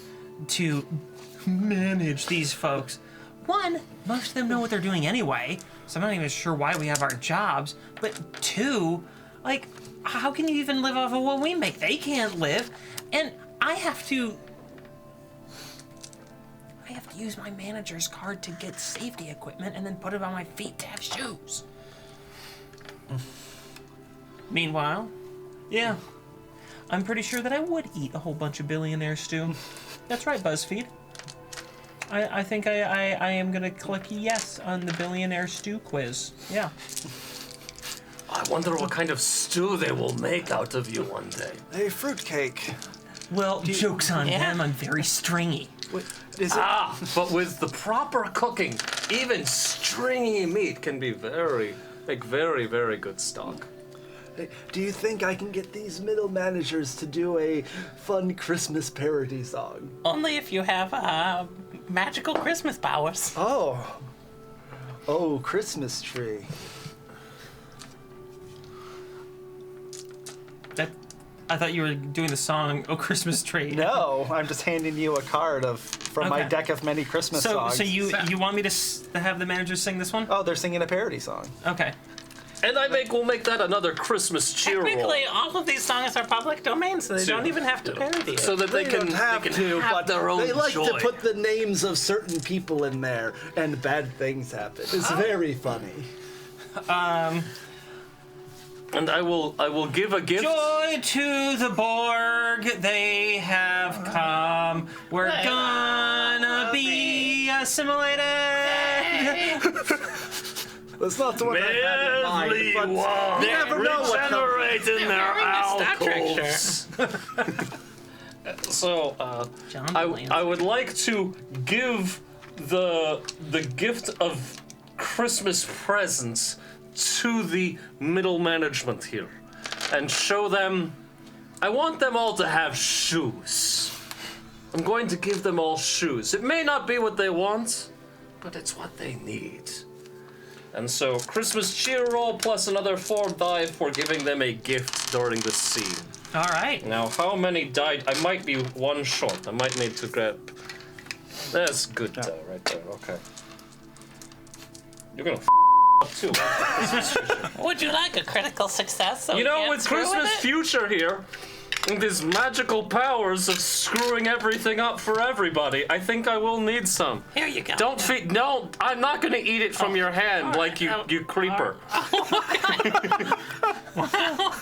to manage these folks. One, most of them know what they're doing anyway, so I'm not even sure why we have our jobs. But two, like, how can you even live off of what we make? They can't live, and I have to use my manager's card to get safety equipment and then put it on my feet to have shoes. Meanwhile, yeah, I'm pretty sure that I would eat a whole bunch of billionaire stew. That's right, BuzzFeed. I think I am gonna click yes on the billionaire stew quiz. Yeah. I wonder what kind of stew they will make out of you one day. Hey, fruitcake. Well, joke's on them. I'm very stringy. Wait, is it? But with the proper cooking, even stringy meat can be very, very good stock. Hey, do you think I can get these middle managers to do a fun Christmas parody song? Only if you have magical Christmas powers. Oh, Christmas tree. I thought you were doing the song "Oh Christmas Tree." No, I'm just handing you a card from my Okay. deck of many Christmas songs. So you want me to have the manager sing this one? Oh, they're singing a parody song. Okay. And we'll make that another Christmas cheer roll. Technically, all of these songs are public domain, so they don't even have to parody it. So that they can have have their own they like joy. to put the names of certain people in there, and bad things happen. It's very funny. And I will give a gift. Joy to the Borg, they have come. We're gonna be assimilated. That's not the one I had in mind, but you never know what comes. Regenerate in their Star Trek alcoves. So, John I Mulaney. would like to give the gift of Christmas presents to the middle management here, and show them. I want them all to have shoes. I'm going to give them all shoes. It may not be what they want, but it's what they need. And so, Christmas cheer roll plus another 4 die for giving them a gift during the scene. All right. Now, how many died? I might be 1 short. I might need to grab. That's good die right there. Okay. You're gonna up too. Would you like a critical success? So You know, can't with screw Christmas it? Future here, and these magical powers of screwing everything up for everybody, I think I will need some. Here you go. Don't feed. No, I'm not gonna eat it from your hand like you creeper. Not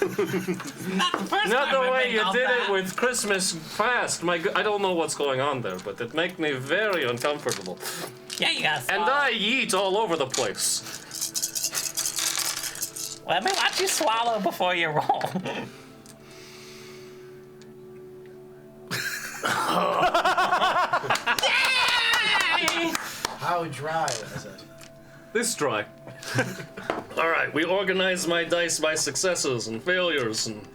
the first Not time the I've way been you called did that. it with Christmas Past. I don't know what's going on there, but it makes me very uncomfortable. Yeah, you got And I eat all over the place. Let me watch you swallow before you roll. How dry was it? This dry. All right, we organize my dice by successes and failures, and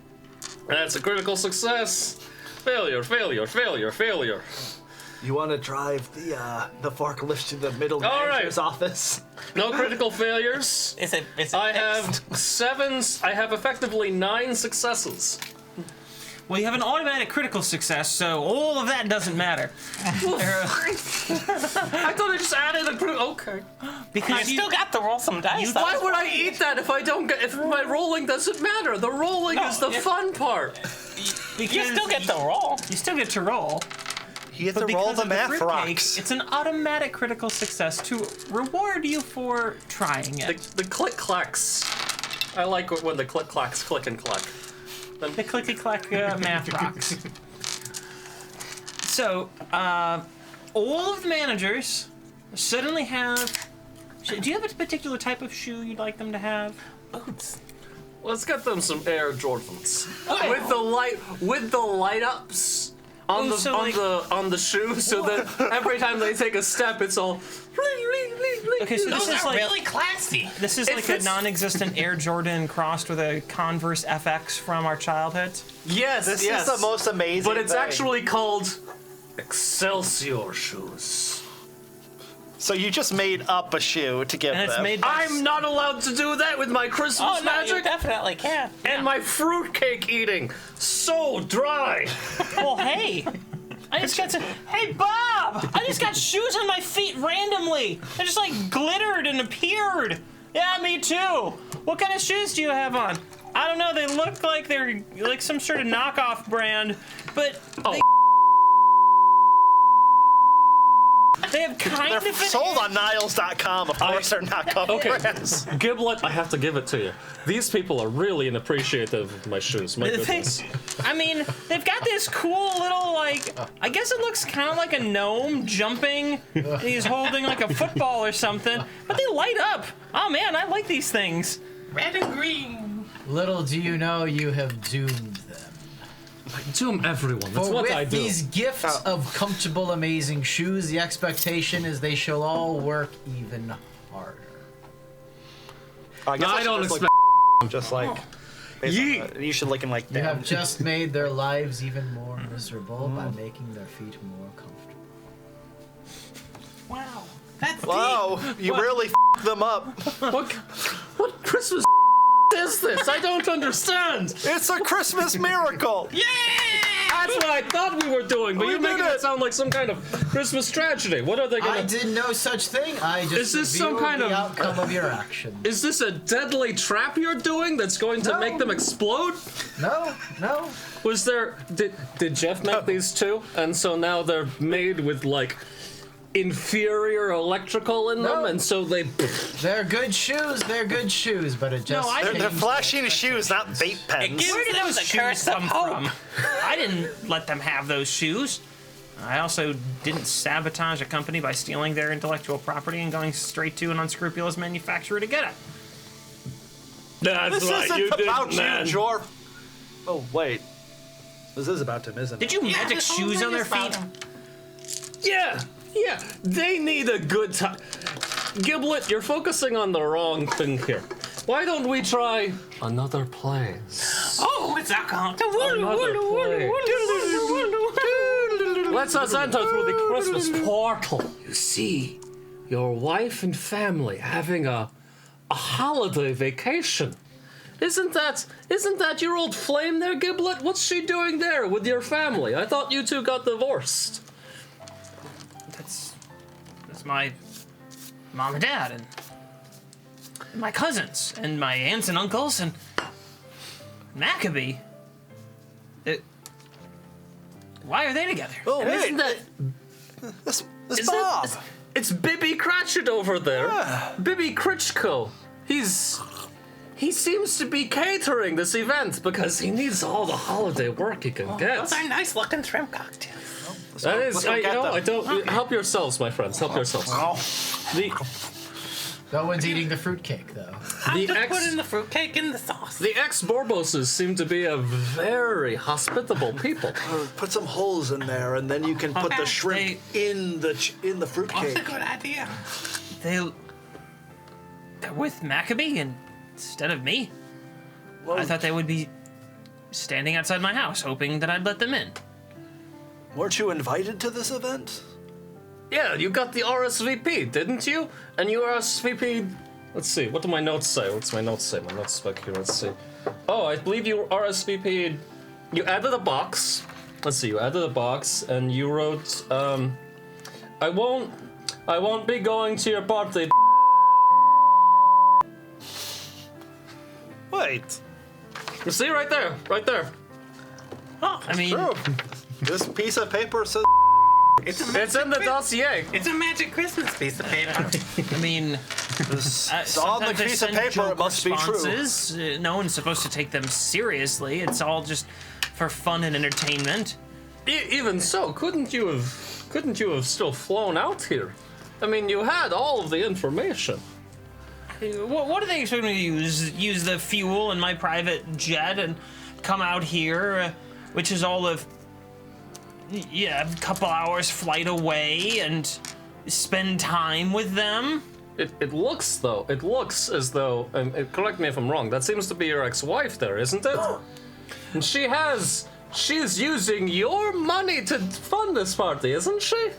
that's a critical success. Failure, failure, failure, failure. You want to drive the forklift to the middle All right. manager's office? No critical failures. Is it I fixed? have I have effectively 9 successes. Well, you have an automatic critical success, so all of that doesn't matter. I thought I just added a critical. Okay. Because You still got to roll some dice. though. Why would I eat that if I don't get? If my rolling doesn't matter? The rolling is the fun part. You still get to roll. You still get to roll. You have But to roll because the of math fruitcake, rocks. it's an automatic critical success to reward you for trying it. The click clacks. I like it when the click clacks click and clack. The clicky clack math rocks. So, all of the managers suddenly have. Do you have a particular type of shoe you'd like them to have? Boots. Let's get them some Air Jordans Okay. with the light ups on Oh, the so on the shoe, so that every time they take a step, it's all. Okay, so Those this is are like really classy. this is It like a fits- non-existent Air Jordan crossed with a Converse FX from our childhoods. Yes, This yes. is the most amazing But it's thing. actually called Excelsior shoes. So you just made up a shoe to give And it's them. made by I'm not allowed to do that with my Christmas Oh, no, you magic definitely can. and my fruitcake eating. So dry. Well, hey, I just got some. Hey, Bob! I just got shoes on my feet randomly. They just like glittered and appeared. Yeah, me too. What kind of shoes do you have on? I don't know. They look like they're like some sort of knockoff brand, but they have kind They're of an sold on Niles.com. Of course, they're not covered. Okay, Giblet, I have to give it to you. These people are really appreciative of my shoes. My goodness. I mean, they've got this cool little, like, I guess it looks kind of like a gnome jumping. And he's holding like a football or something, but they light up. Oh man, I like these things. Red and green. Little do you know, you have doomed them. I doom everyone. That's For what with I do. these gifts of comfortable, amazing shoes, the expectation is they shall all work even harder. I guess I don't should just expect. look just like. You should look in like You them. have just made their lives even more miserable by making their feet more comfortable. Wow. That's deep. Wow, you really them up. What Christmas is this? I don't understand. It's a Christmas miracle. That's what I thought we were doing, but you're making it sound like some kind of Christmas tragedy. What are they gonna... I did no such thing. I just Is this some revealed kind the of- outcome of your action. Is this a deadly trap you're doing that's going to No. make them explode? No. Was there... Did Jeff make these too? And so now they're made with, like, inferior electrical in them, No. and so they... They're good shoes, but it just... They're flashing shoes, not vape pens. gives Where did them those the shoes curse of come hope. from? I didn't let them have those shoes. I also didn't sabotage a company by stealing their intellectual property and going straight to an unscrupulous manufacturer to get it. That's This isn't about you, Jor. Oh, wait. This is about him, isn't it? Did you magic this whole shoes thing on their is about feet? him. Yeah, they need a good time. Giblet, you're focusing on the wrong thing here. Why don't we try another place? Oh, it's alcohol. Another place. Let's us enter through the Christmas portal. You see, your wife and family having a holiday vacation. Isn't that your old flame there, Giblet? What's she doing there with your family? I thought you two got divorced. That's my mom and dad and my cousins and my aunts and uncles and Maccabee. Why are they together? Oh, And wait. isn't that This is Bob. it's Bibby Cratchit over there. Bibby Critchko. He seems to be catering this event because he needs all the holiday work he can get. Those are nice looking shrimp cocktails. That is, Let's go I get them. don't. Help yourselves, my friends. Help yourselves. The No one's eating the fruitcake, though. I'm The just ex- putting the fruitcake in the sauce. the ex-Borboses seem to be a very hospitable people. Put some holes in there, and then you can put the shrimp in the That's a fruitcake. good idea. They're with Maccabee instead of me. I thought they would be standing outside my house, hoping that I'd let them in. Weren't you invited to this event? Yeah, you got the RSVP, didn't you? And you RSVP. Let's see. What do my notes say? What's my notes say? My notes back here. Let's see. Oh, I believe you RSVP'd. You added a box. Let's see. You added a box, and you wrote, I won't be going to your party. Wait. You see, right there, right there. I mean, True. This piece of paper says. It's a It's in the dossier. It's a magic Christmas piece of paper. I mean, It's on the sometimes I piece of send paper. joke It must be true. responses. No one's supposed to take them seriously. It's all just for fun and entertainment. Even so, couldn't you have still flown out here? I mean, you had all of the information. What are they expecting me to use? Use the fuel in my private jet and come out here, which is all of, a couple hours flight away, and spend time with them? It looks as though, correct me if I'm wrong, that seems to be your ex-wife there, isn't it? And she's using your money to fund this party, isn't she?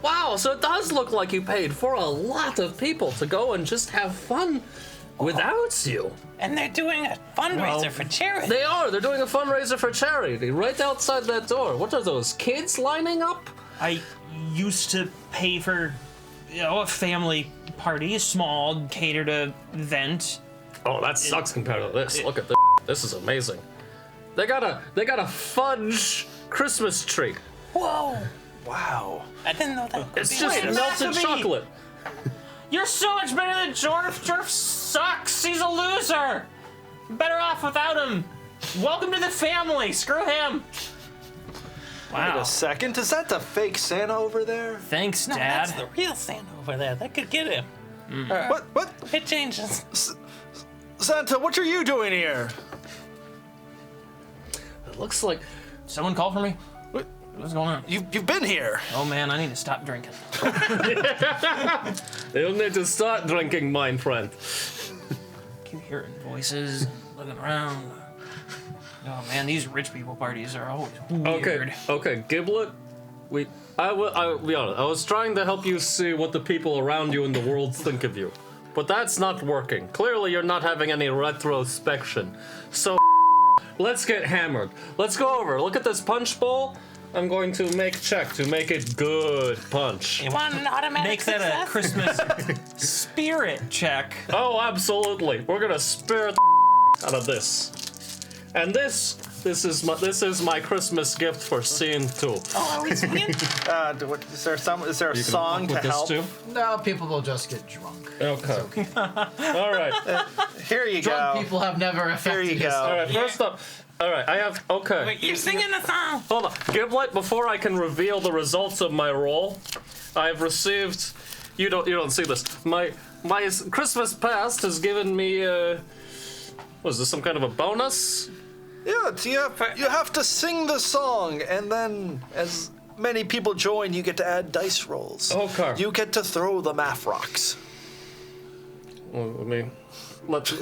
Wow, so it does look like you paid for a lot of people to go and just have fun without you. And they're doing a fundraiser for charity. They're doing a fundraiser for charity right outside that door. What are those, kids lining up? I used to pay for, a family party, a small catered event. Oh, that sucks compared to this. Look at this. This is amazing. They got a fudge Christmas tree. Whoa! Wow. I didn't know that. It's just Wait, melted Maccabee! chocolate. You're so much better than Jorf. Jorf sucks. He's a loser. Better off without him. Welcome to the family. Screw him. Wait Wow. a second. Is that the fake Santa over there? Thanks, No, Dad. that's the real Santa over there. That could get him. What? It changes. Santa, what are you doing here? It looks like Someone call for me? What? What's going on? You've been here. Oh man, I need to stop drinking. you'll need to start drinking, my friend. Keep hearing voices, looking around. Oh man, these rich people parties are always weird. Okay, Giblet. I will be honest. I was trying to help you see what the people around you in the world think of you. but that's not working. Clearly, you're not having any retrospection. So, let's get hammered. Let's go over. Look at this punch bowl. I'm going to make check to make it good punch. You want an automatic Make that a success? Christmas spirit check. Oh, absolutely. We're gonna spirit out of this. And this is my Christmas gift for scene 2. Oh, are we singing? Is there a song to With this help? too? No, people will just get drunk. Okay. All right. Here you Drunk go. people have never affected Here you his- go. All right. First up. All right. I have. Okay. Wait, you're singing a song. Hold on. Giblet, before I can reveal the results of my roll, I've received. You don't see this. My Christmas past has given me. Was this some kind of a bonus? Yeah, you have to sing the song, and then as many people join, you get to add dice rolls. Okay. You get to throw the math rocks. Well,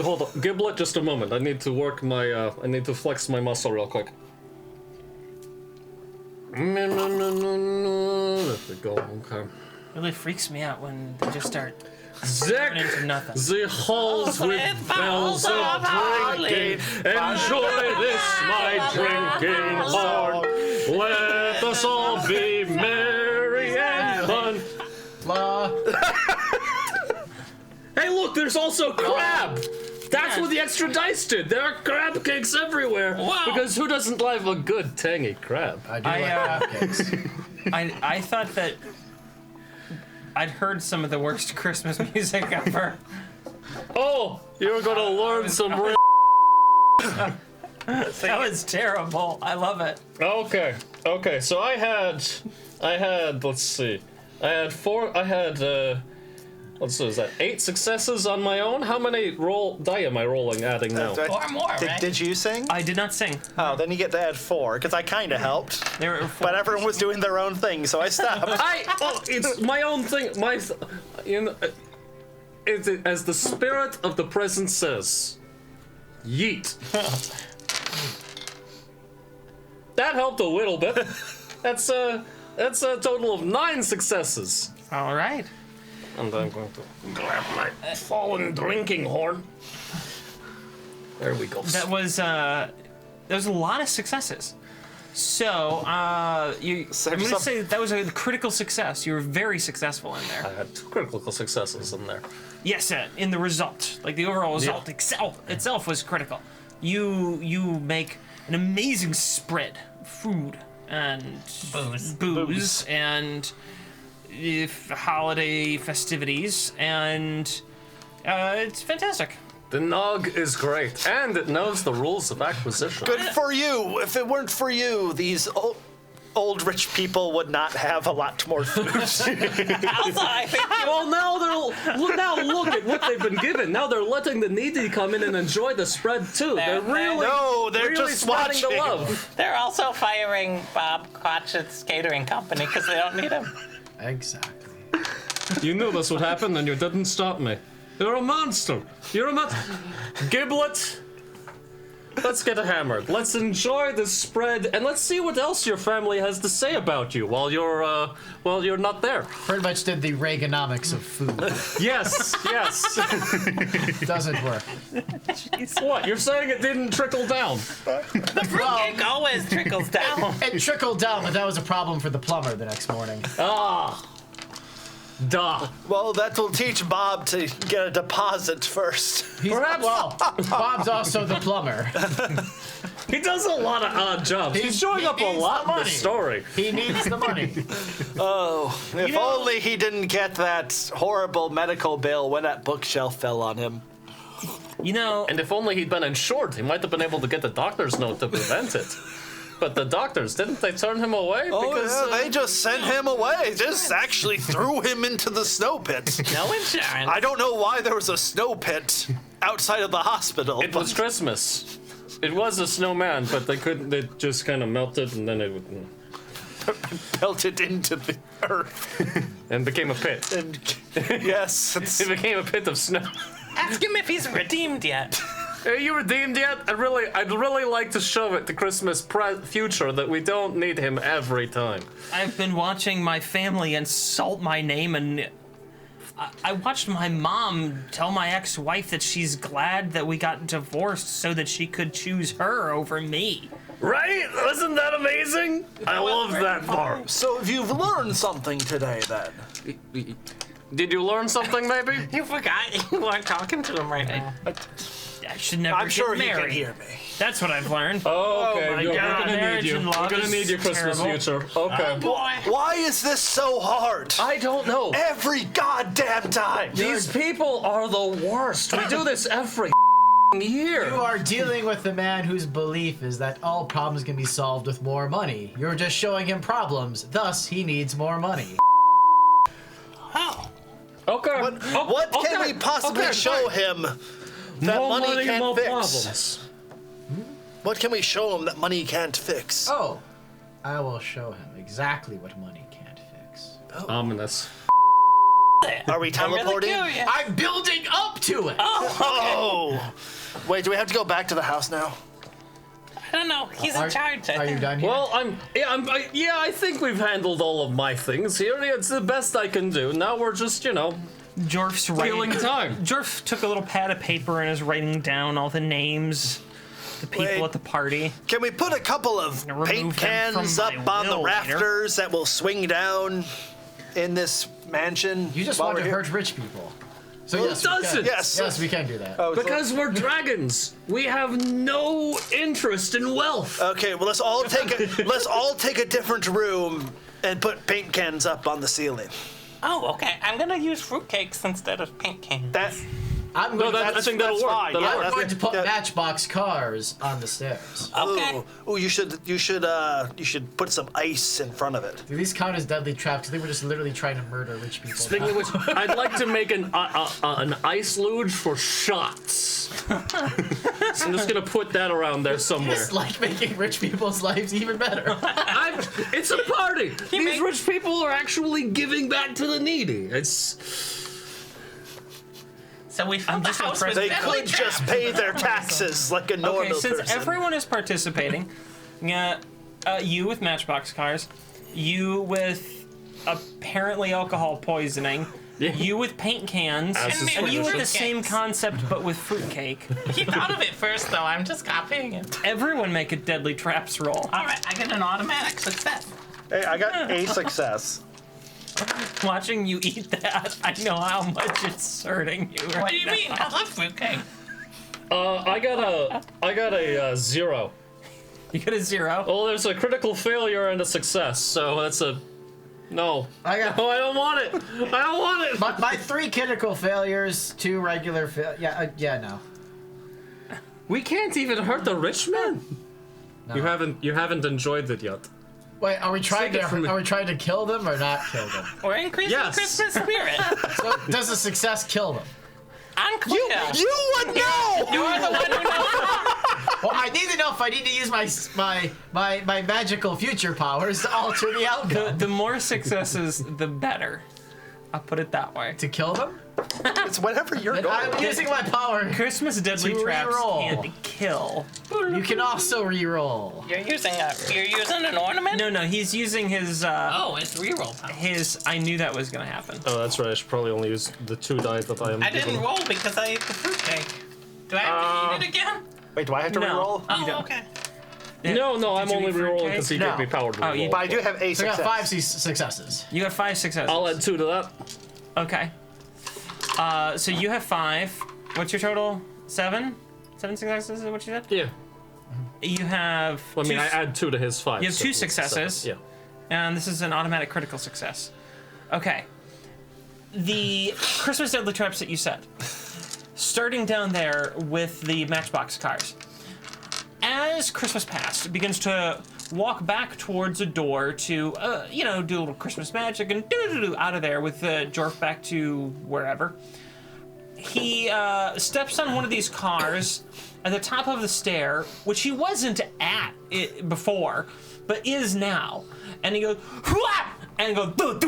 hold on. Giblet, just a moment. I need to work my. I need to flex my muscle real quick. There we go. Okay. Really freaks me out when they just start Zick turning into nothing. the halls with bells of drinking. Enjoy this, my drinking heart. Let us all be merry and fun. La. Hey, look, there's also crab. That's what the extra dice did. There are crab cakes everywhere. Wow. Because who doesn't love a good tangy crab? I do like cupcakes. I thought that I'd heard some of the worst Christmas music ever. Oh, you're gonna learn some real. That was terrible. I love it. Okay. So I had. Let's see. Let's see, is that 8 successes on my own? How many die am I rolling, adding now? Or more, right? Did you sing? I did not sing. Oh, then you get to add 4, because I kind of helped. There were 4. But everyone was doing their own thing, so I stopped. It's my own thing. As the spirit of the present says, yeet. That helped a little bit. That's a total of 9 successes. All right. And I'm going to grab my fallen drinking horn. There we go. That was a lot of successes. So I'm going to say that was a critical success. You were very successful in there. I had 2 critical successes in there. Yes, in the result, like the overall result itself was critical. You make an amazing spread, food and booze and holiday festivities, and it's fantastic. The nog is great, and it knows the rules of acquisition. Good for you. If it weren't for you, these old rich people would not have a lot more food. Also, I think Well, now look at what they've been given. Now they're letting the needy come in and enjoy the spread too. They're really, No, they're really just spreading the watching. love. they're also firing Bob Cratchit's catering company because they don't need him. Exactly. You knew this would happen, and you didn't stop me. You're a monster. You're a monster. Giblet. Let's get hammered. Let's enjoy this spread, and let's see what else your family has to say about you while you're not there. Pretty much did the Reaganomics of food. Yes. Doesn't work. What? You're saying it didn't trickle down? Fruitcake always trickles down. It trickled down, but that was a problem for the plumber the next morning. Duh. Well, that will teach Bob to get a deposit first. Well, Bob's also the plumber. He does a lot of odd jobs. He's showing up a needs lot the in the money. story. He needs the money. If only he didn't get that horrible medical bill when that bookshelf fell on him. You know, And if only he'd been insured, he might have been able to get the doctor's note to prevent it. But the doctors, didn't they turn him away? They just sent him away. Just actually threw him into the snow pit. No insurance. I don't know why there was a snow pit outside of the hospital. It was Christmas. It was a snowman, but they couldn't. They just kind of melted, and then it would, melted into the earth. and became a pit. And yes, It became a pit of snow. Ask him if he's redeemed yet. Are you redeemed yet? I'd really like to show it to Christmas future that we don't need him every time. I've been watching my family insult my name and I watched my mom tell my ex-wife that she's glad that we got divorced so that she could choose her over me. Right? Isn't that amazing? I love that part. So you've learned something today, then? Did you learn something, maybe? You forgot you weren't talking to him right now. I should never I'm sure get he married. can hear me. That's what I've learned. Oh, okay. my We're God, gonna need marriage you. and We're love gonna is need your Christmas terrible. future. Okay. Boy. Why is this so hard? I don't know. Every goddamn time. These people are the worst. We do this every year. You are dealing with the man whose belief is that all problems can be solved with more money. You're just showing him problems, thus he needs more money. Oh. Okay. What can we possibly show him that More money can't more fix? problems. What can we show him that money can't fix? Oh, I will show him exactly what money can't fix. Ominous. Are we I'm really teleporting? curious. I'm building up to it! Oh! Wait, do we have to go back to the house now? I don't know. He's in charge. I Are you think. done here? Well, I think we've handled all of my things here. It's the best I can do. Now we're just, Jorf's killing writing. time. Jorf took a little pad of paper and is writing down all the names, the people Wait. at the party. Can we put a couple of Remove paint them from cans my up on the will, rafters that will swing down in this mansion? you just while want to we're here? hurt rich people. So Who yes, we doesn't? can. Yes. Yes, we can do that. Oh, so- Because we're dragons. We have no interest in wealth. Okay, well let's all take a different room and put paint cans up on the ceiling. Oh, okay. I'm gonna use fruitcakes instead of paint cans. That I'm No, going, I think that'll work. fine. That'll Yeah, work. I'm going to put yeah. Matchbox cars on the stairs. Okay. Ooh, you should put some ice in front of it. Do these count as deadly traps? They were just literally trying to murder rich people. Speaking of which, I'd like to make an ice luge for shots. So I'm just gonna put that around there somewhere. It's like making rich people's lives even better. It's a party. These make- rich people are actually giving back to the needy. It's So we filled the just house with impressed. They deadly could just traps. pay their taxes like a normal Okay, since person. everyone is participating, you with matchbox cars, you with apparently alcohol poisoning, you with paint cans, As is and you with the fruitcakes. same concept but with fruitcake. He thought of it first, though. I'm just copying him. Everyone make a deadly traps roll. All right, I get an automatic success. Hey, I got a success. Watching you eat that, I know how much it's hurting you right What do you now. mean? I love fruitcake. I got a 0. You get a 0. Well, there's a critical failure and a success, so that's a no. I got Oh, I don't want it. I don't want it. my 3 critical failures, 2 regular no. We can't even hurt the rich man. No. You haven't enjoyed it yet. Wait, are we trying Take it from me. to kill them or not kill them? We're increasing Yes. Christmas spirit. So does a success kill them? Unclear. You would know. You're the one who knows. Well, I need to know if I need to use my magical future powers to alter the outcome. The more successes, the better. I'll put it that way. To kill them? It's whatever you're Then going. I'm using my power. Christmas deadly To traps reroll. can't kill. You can also re-roll. You're using an ornament? No, he's using his Oh, it's reroll power. I knew that was gonna happen. Oh, that's right. I should probably only use the 2 die that I am. I didn't given. roll because I ate the fruitcake. Do I have to eat it again? Wait, do I have to No. reroll? Oh, don't. okay. No, I'm you only eat rerolling fruitcake? because he No. gave me power to Oh, you- reroll. But I do have a So I success. got 5 successes. You got 5 successes. I'll add 2 to that. Okay. So you have 5. What's your total? 7? 7 successes is what you said? Yeah. You have. Well, I mean, two- I add 2 to his 5. You have so 2 it's successes. 7. And this is an automatic critical success. Okay. The Christmas deadly traps that you set. Starting down there with the matchbox cars. As Christmas passed, it begins to walk back towards a door to, do a little Christmas magic and do out of there with Jorf back to wherever. He steps on one of these cars at the top of the stair, which he wasn't at it before, but is now. And he goes, "Hwah!" and goes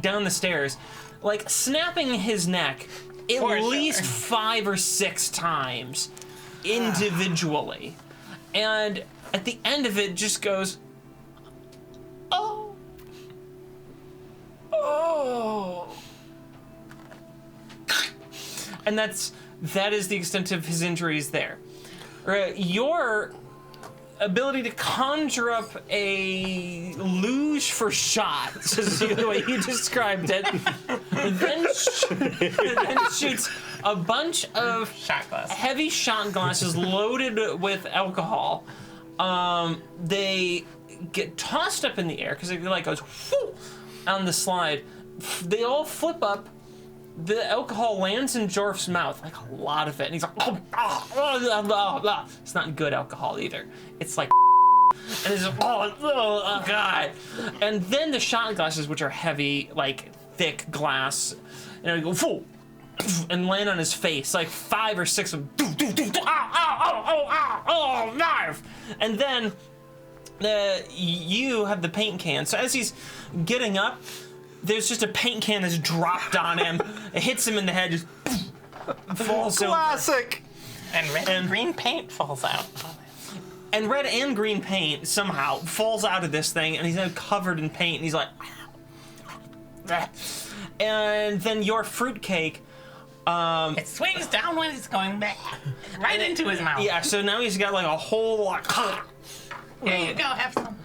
down the stairs, like snapping his neck at For least sure. 5 or 6 times individually. And at the end of it just goes, oh. And that is the extent of his injuries there. Your ability to conjure up a luge for shots, is the way you described it, then shoots a bunch of Shot glass. heavy shot glasses loaded with alcohol. They get tossed up in the air because it like goes whoo, on the slide. They all flip up. The alcohol lands in Jorf's mouth, like a lot of it, and he's like, it's not good alcohol either. It's like, and he's like, oh god. And then the shot glasses, which are heavy, like thick glass, and they go whoo, and land on his face, like 5 or 6 of them. Oh, knife! And then you have the paint can. So as he's getting up, there's just a paint can that's dropped on him. It hits him in the head, just falls over. Classic. And red and green paint falls out. And red and green paint somehow falls out of this thing, and he's now covered in paint, and he's like, and then your fruitcake. It swings down when it's going back, right into his mouth. Yeah, so now he's got like a whole like. Here you go, have some.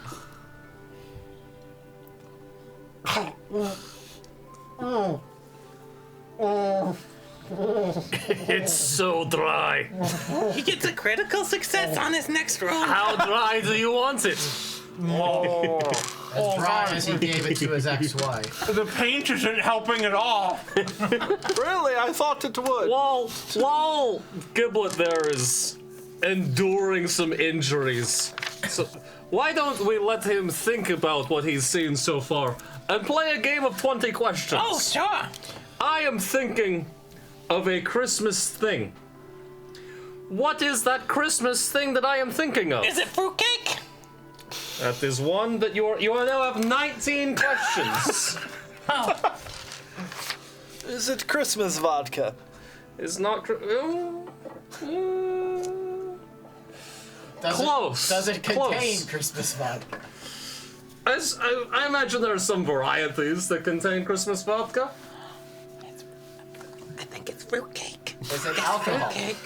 It's so dry. He gets a critical success on his next roll. How dry do you want it? As dry as he gave it to his ex-wife. The paint isn't helping at all. Really? I thought it would. While Giblet there is enduring some injuries, so why don't we let him think about what he's seen so far and play a game of 20 questions? Oh, sure. I am thinking of a Christmas thing. What is that Christmas thing that I am thinking of? Is it fruitcake? That is one that you now have 19 questions. Oh, Is it Christmas vodka? It's not. Does Close. Does it contain Close. Christmas vodka? I imagine there are some varieties that contain Christmas vodka. I think it's fruitcake. Is it alcohol? Fruitcake.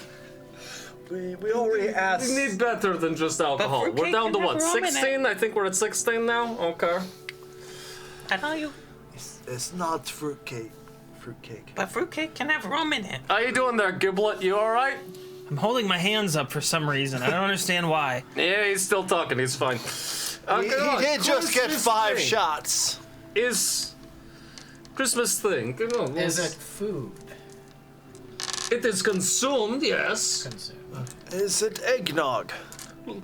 We already asked. We need better than just alcohol. fruitcake We're down to can what, have rum in it. 16? I think we're at 16 now? Okay. I know you, It's not fruitcake. Fruitcake. but fruitcake can have rum in it. How you doing there, Giblet? You alright? I'm holding my hands up for some reason. I don't understand why. Yeah, he's still talking. He's fine. He did just get 5 shots. Is Christmas thing. Come on, Is it food? It is consumed, yes. Consumed. Is it eggnog?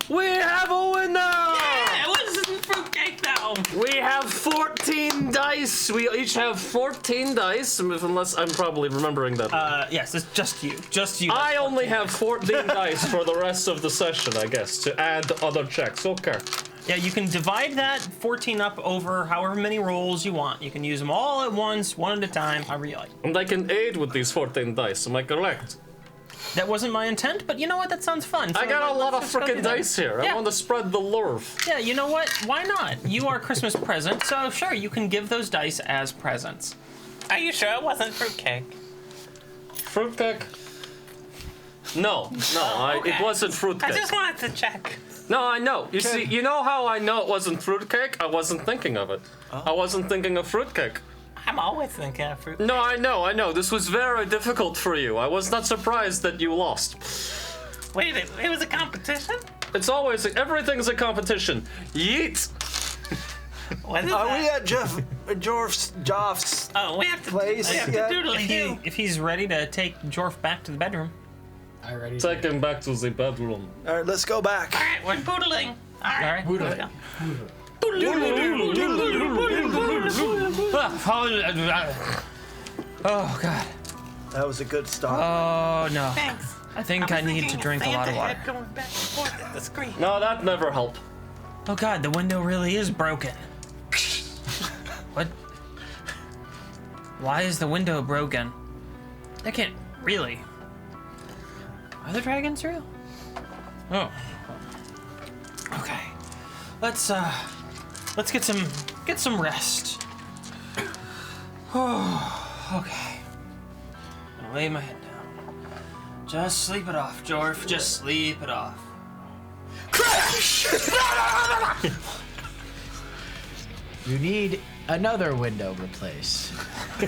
We have a winner! Yeah, it wasn't fruitcake though. We have 14 dice. We each have 14 dice, unless I'm probably remembering that. Yes, it's just you. Just you. I only have 14 dice for the rest of the session, I guess, to add other checks. Okay. Yeah, you can divide that 14 up over however many rolls you want. You can use them all at once, one at a time, however you like. And I can aid with these 14 dice, am I correct? That wasn't my intent, but you know what? That sounds fun. I got a lot of let's just go do frickin' that. dice here. I Yeah. want to spread the love. Yeah, you know what? Why not? You are a Christmas present, so sure, you can give those dice as presents. Are you sure it wasn't fruitcake? Fruitcake? No, okay. it wasn't fruitcake. I just wanted to check. No, I know. You see, you know how I know it wasn't fruitcake? I wasn't thinking of it. I wasn't thinking of fruitcake. I'm always thinking of fruit. No, I know. This was very difficult for you. I was not surprised that you lost. Wait, it was a competition? It's always, everything's a competition. Yeet! What is Are that? we at Joff's? Oh, we have to, Place, we have yeah. to doodly do. If he's ready to take Jorf back to the bedroom. I already Take him back to the bedroom. All right, let's go back. All right, we're poodling. All right. All right. Oh, God. That was a good start. Oh, no. Thanks. I think I need to drink a lot of water. Going back and forth at the screen. No, that never helped. Oh, God, the window really is broken. What? Why is the window broken? That can't really. Are the dragons real? Oh. Okay. Let's get some rest. Oh, okay. I'll lay my head down. Just sleep it off, Jorf. Just sleep it off. Crash! You need another window replaced. I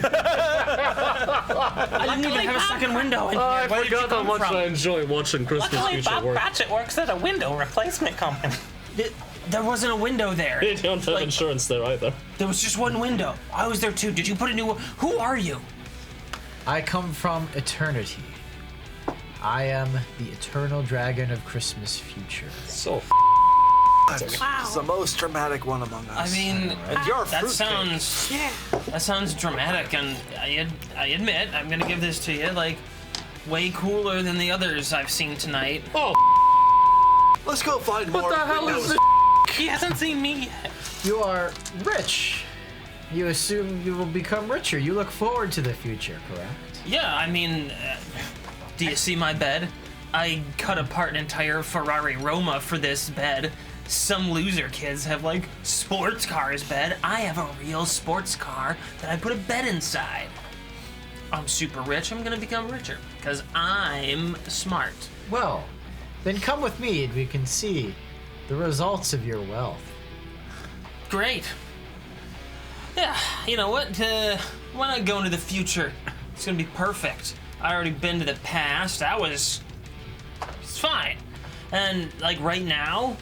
didn't even have a second window in here. I Where did you forgot how come much from? I enjoy watching Christmas Luckily, Future Bob work. Cratchit works at a window replacement company. There wasn't a window there. They don't have Like- insurance there either. There was just one window. I was there too. Did you put a new one? Who are you? I come from eternity. I am the eternal dragon of Christmas future. So It's the most dramatic one among us. I mean, And you're a that fruitcake. sounds dramatic, and I admit I'm gonna give this to you. Like, way cooler than the others I've seen tonight. Let's go find more. what the hell is windows. this? He hasn't seen me yet. You are rich. You assume you will become richer. You look forward to the future, correct? Yeah, I mean, do you see my bed? I cut apart an entire Ferrari Roma for this bed. Some loser kids have like sports cars bed. I have a real sports car that I put a bed inside. I'm super rich. I'm gonna become richer because I'm smart. Well, then come with me and we can see the results of your wealth. Great. Yeah, you know what? Why not go into the future? It's gonna be perfect. I already been to the past. It's fine. And like right now,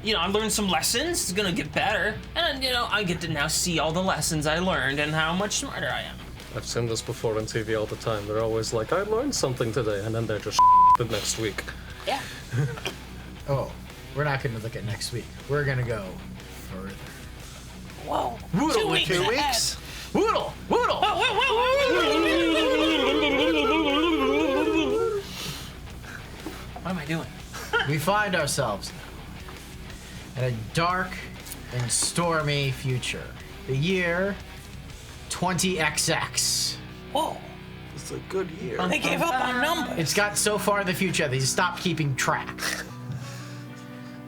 you know, I learned some lessons. It's gonna get better. And you know, I get to now see all the lessons I learned and how much smarter I am. I've seen this before on TV all the time. They're always like, I learned something today, and then they're just the next week. Yeah. Oh, we're not going to look at next week. We're going to go further. Whoa. Woodle 2 with weeks 2 ahead. weeks? Woodle! Woodle! Whoa, whoa, whoa. What am I doing? We find ourselves in a dark and stormy future. The year 20XX. Whoa. It's a good year. They gave up on numbers. It's got so far in the future they stopped keeping track.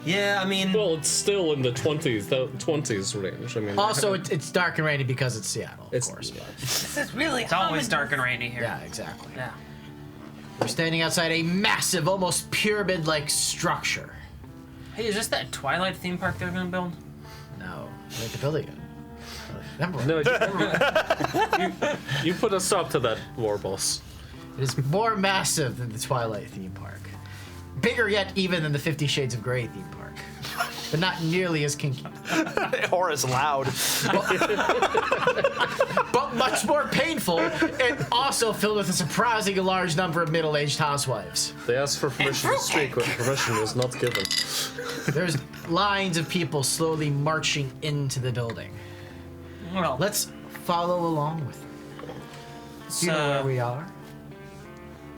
Yeah, I mean, Well, it's still in the 20s range. I mean, Also, it's dark and rainy because it's Seattle, of it's course. This is really it's always dark and rainy here. Yeah, exactly. Yeah. We're standing outside a massive, almost pyramid-like structure. Hey, is this that Twilight theme park they're gonna build? No, we have to build it again. Remember, no, you put a stop to that, war boss. it is more massive than the Twilight theme park. Bigger yet even than the 50 Shades of Grey theme park. But not nearly as kinky. Or as loud. But much more painful, and also filled with a surprisingly large number of middle-aged housewives. They asked for permission to speak, but permission was not given. There's lines of people slowly marching into the building. Well, Let's follow along with them. Do you know where we are?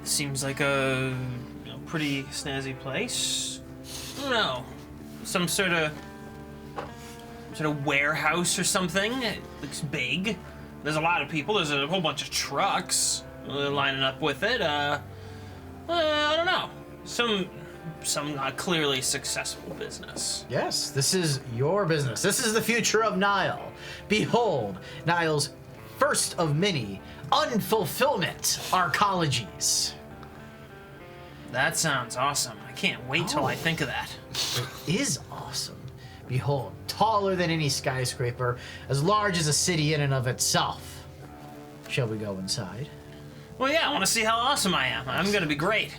Seems like a pretty snazzy place. I don't know, some sort of warehouse or something. It looks big. There's a lot of people. There's a whole bunch of trucks lining up with it. I don't know. Some clearly successful business. Yes, this is your business. This is the future of Nile. Behold, Nile's first of many unfulfillment arcologies. That sounds awesome. I can't wait till I think of that. Is awesome. Behold, taller than any skyscraper, as large as a city in and of itself. Shall we go inside? Well, yeah, I want to see how awesome I am. I'm gonna be great.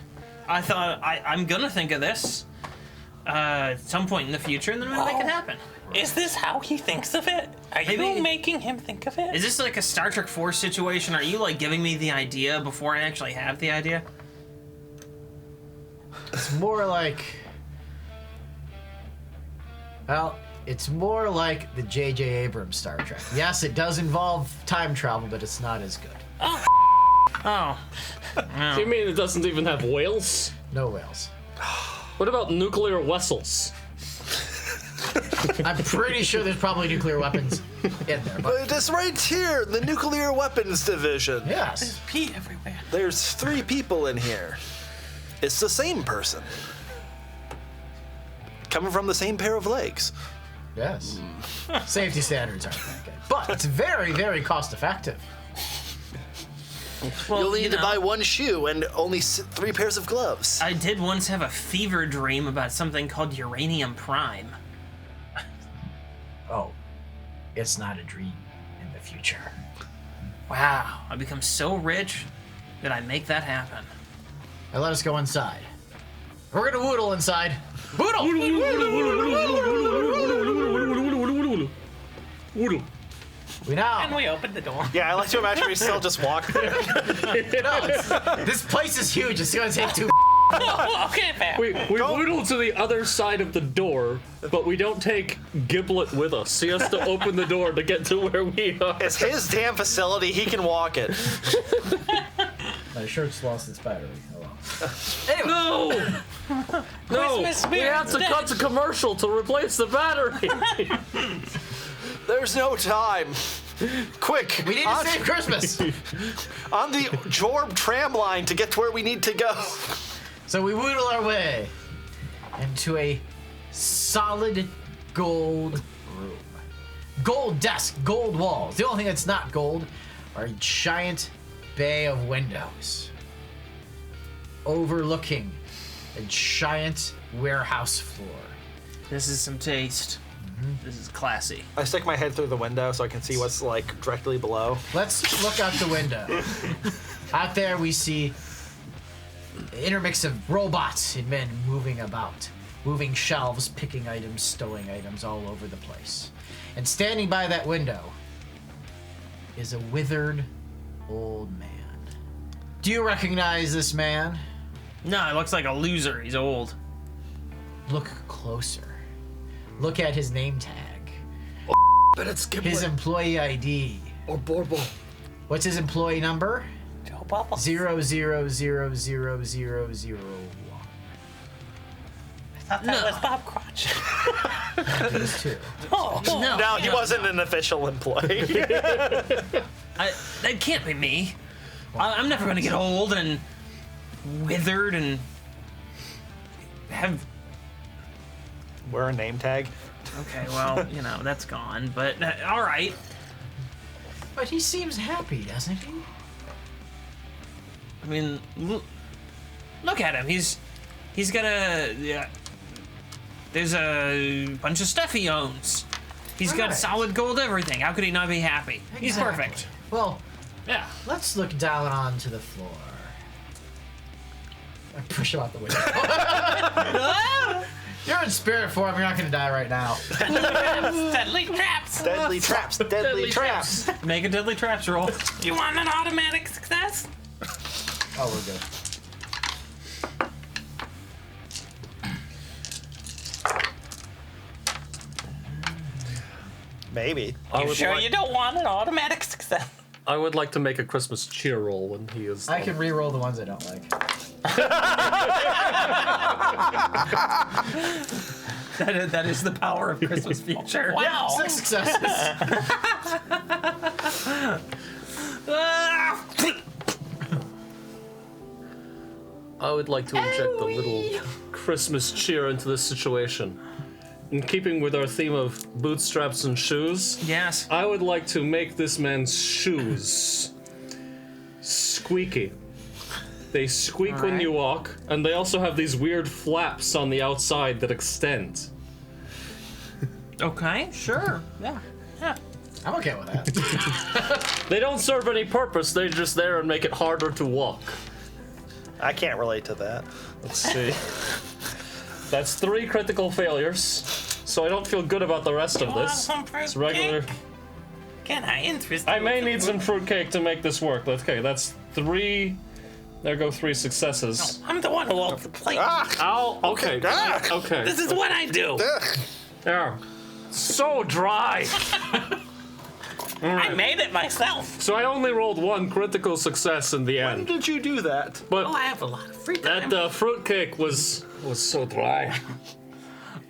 I thought I'm gonna think of this at some point in the future, and then I'm gonna make it happen. Is this how he thinks of it? Are Maybe- you making him think of it? Is this like a Star Trek 4 situation? Are you like giving me the idea before I actually have the idea? It's more like... Well, it's more like the J.J. Abrams Star Trek. Yes, it does involve time travel, but it's not as good. Oh, Do you mean it doesn't even have whales? No whales. What about nuclear vessels? I'm pretty sure there's probably nuclear weapons in there, but... But it's right here, the nuclear weapons division. Yes. Pee everywhere. There's 3 people in here. It's the same person. Coming from the same pair of legs. Yes. Safety standards aren't that good. But it's very, very cost effective. Well, You'll you need to know, buy one shoe and only 3 pairs of gloves. I did once have a fever dream about something called uranium prime. Oh, it's not a dream in the future. Wow, I become so rich that I make that happen. Now let us go inside. We're gonna woodle inside. Woodle! We now. And we opened the door. Yeah, I like to imagine we still just walk there. This place is huge. It's gonna take 2. Oh, okay, fair. We whittle to the other side of the door, but we don't take Giblet with us. He has to open the door to get to where we are. It's his damn facility. He can walk it. My shirt's lost its battery. Oh well. No! No! Christmas We have to spirit's cut to commercial to replace the battery. There's no time. Quick, We need to save Christmas. on the Jorb tram line to get to where we need to go. So we woodle our way into a solid gold room. Gold desk, gold walls. The only thing that's not gold are a giant bay of windows overlooking a giant warehouse floor. This is some taste. This is classy. I stick my head through the window so I can see what's like directly below. Let's look out the window. Out there we see an intermix of robots and men moving about, moving shelves, picking items, stowing items all over the place. And standing by that window is a withered old man. Do you recognize this man? No, it looks like a loser. He's old. Look closer. Look at his name tag. But it's His employee ID. or Borbo. What's his employee number? Joe Bubble. 00000001. I thought that was Bob Crotch. Those two. Oh, No, Now, he wasn't an official employee. That can't be me. I'm never going to get old and withered and have. Wear a name tag. Okay, well, that's gone. But all right. But he seems happy, doesn't he? I mean, look at him. He's got there's a bunch of stuff he owns. He's got Right. solid gold everything. How could he not be happy? He's Exactly. perfect. Well, Yeah. let's look down onto the floor. I push him out the window. You're in spirit form. You're not going to die right now. deadly traps. Deadly traps. Deadly traps. Make a deadly traps roll. You want an automatic success? Oh, we're good. Maybe. You sure you don't want an automatic success? I would like to make a Christmas cheer roll when he is. I can re-roll the ones I don't like. That is the power of Christmas future. Wow. 6 successes. I would like to inject a little Christmas cheer into this situation. In keeping with our theme of bootstraps and shoes, Yes. I would like to make this man's shoes squeaky. They squeak when Alright. you walk, and they also have these weird flaps on the outside that extend. Okay. Sure. Yeah. I'm okay with that. They don't serve any purpose, they're just there and make it harder to walk. I can't relate to that. Let's see. That's 3 critical failures, so I don't feel good about the rest of Want this. some It's regular. fruitcake? Can I interest I you may in need some fruitcake to make this work. Okay, that's 3. There go 3 successes. I'm the one who holds the plate. Ow! Okay. Okay. This is what I do. There. So dry. I made it myself. So I only rolled 1 critical success in the When end, did you do that? but Oh, I have a lot of free time. that fruitcake was so dry.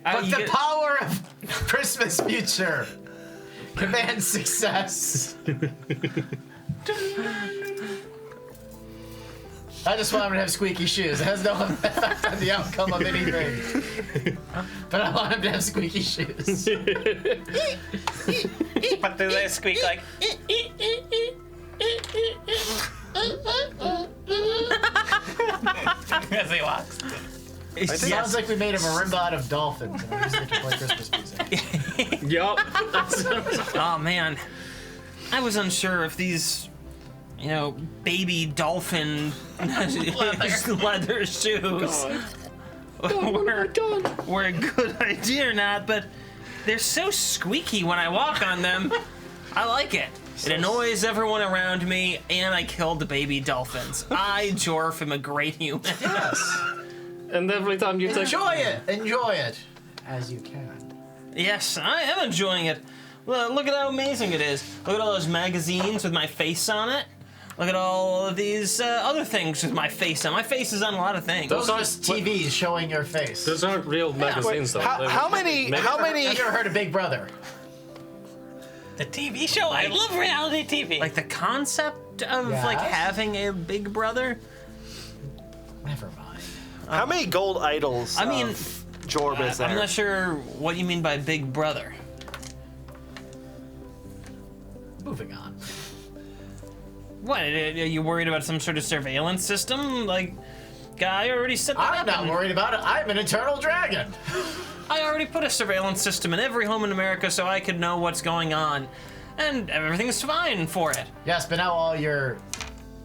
But You the get- power of Christmas future commands success. I just want him to have squeaky shoes. It has no effect on the outcome of anything. But I want him to have squeaky shoes. But do they squeak like? as he walks. It sounds like we made a marimba out of dolphins and we're using it to play Christmas music. Yup. Oh man, I was unsure if these, baby dolphin leather shoes were a good idea or not, but they're so squeaky when I walk on them. I like it. It annoys everyone around me, and I killed the baby dolphins. I, Jorf, am a great human. Yes. And every time you take... Enjoy it as you can. Yes, I am enjoying it. Look at how amazing it is. Look at all those magazines with my face on it. Look at all of these other things with my face on. My face is on a lot of things. Those are just TVs showing your face. Those aren't real magazines, though. How many? Have you ever heard of Big Brother? The TV show. I love reality TV. Like the concept of Yes. having a big brother. Never mind. How many gold idols? I mean, Jorb is there. I'm not sure what you mean by big brother. Moving on. What? Are you worried about some sort of surveillance system? Like, guy already set that I'm up. not and- worried about it. I'm an eternal dragon. I already put a surveillance system in every home in America so I could know what's going on, and everything's fine for it. Yes, but now all your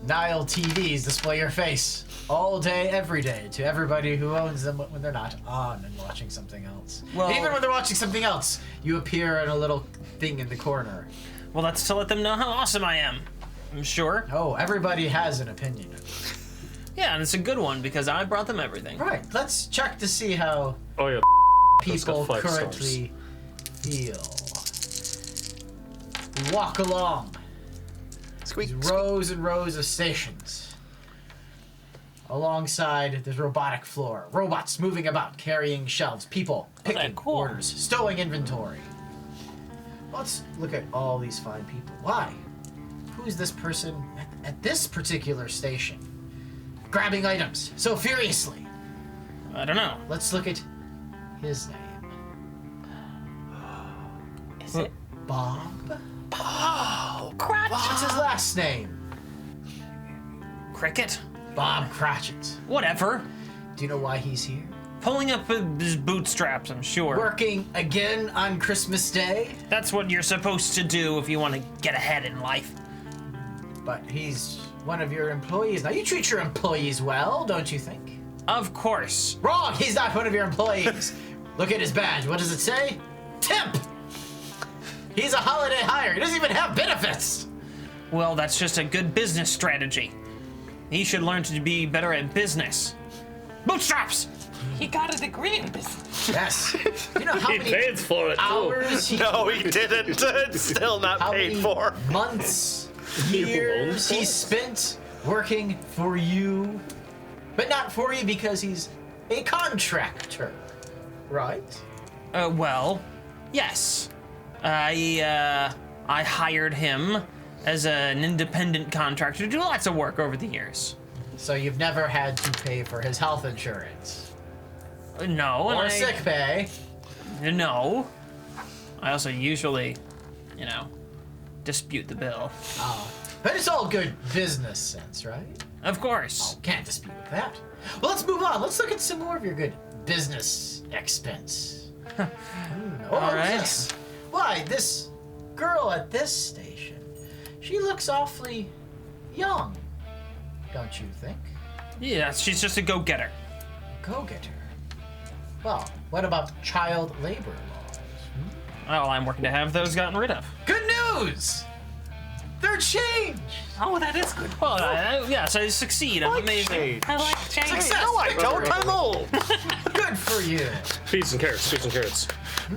Nile TVs display your face all day, every day, to everybody who owns them when they're not on and watching something else. Well- Even when they're watching something else, you appear in a little thing in the corner. Well, that's to let them know how awesome I am. I'm sure. Oh, everybody has an opinion. Yeah, and it's a good one because I brought them everything. Right, let's check to see how Oh, yeah. people got 5 currently feel. We walk along Squeak. these rows and rows of stations. Alongside this robotic floor, robots moving about, carrying shelves, people picking cool. orders, stowing inventory. Let's look at all these fine people. Why? Who's this person at this particular station? Grabbing items so furiously. I don't know. Let's look at his name. Is it Bob? Crotch? What's his last name? Cricket? Bob Cratchit. Whatever. Do you know why he's here? Pulling up his bootstraps, I'm sure. Working again on Christmas Day? That's what you're supposed to do if you want to get ahead in life. But he's one of your employees. Now, you treat your employees well, don't you think? Of course. Wrong! He's not one of your employees. Look at his badge. What does it say? Temp! He's a holiday hire. He doesn't even have benefits. Well, that's just a good business strategy. He should learn to be better at business. Bootstraps! He got a degree in business. Yes. You know how He many paid for it, too. hours he No, he didn't. It's still not how paid many for. months, You years owned he it? spent working for you, but not for you because he's a contractor, right? Well, yes. I hired him as an independent contractor to do lots of work over the years. So you've never had to pay for his health insurance No, or and sick pay. No. I also usually, dispute the bill. But it's all good business sense, right? Of course. Can't dispute with that. Well, let's move on. Let's look at some more of your good business expense. All right. This? Why, this girl at this station, she looks awfully young, don't you think? Yeah, she's just a go-getter. Go-getter. Well, what about child labor laws? Well, I'm working to have those gotten rid of. Good news! They're changed! Oh, that is good. Well, yes, I succeed. I'm amazing. I like change. Success! No, I don't. I'm old. Good for you! Peas and carrots, peas and carrots.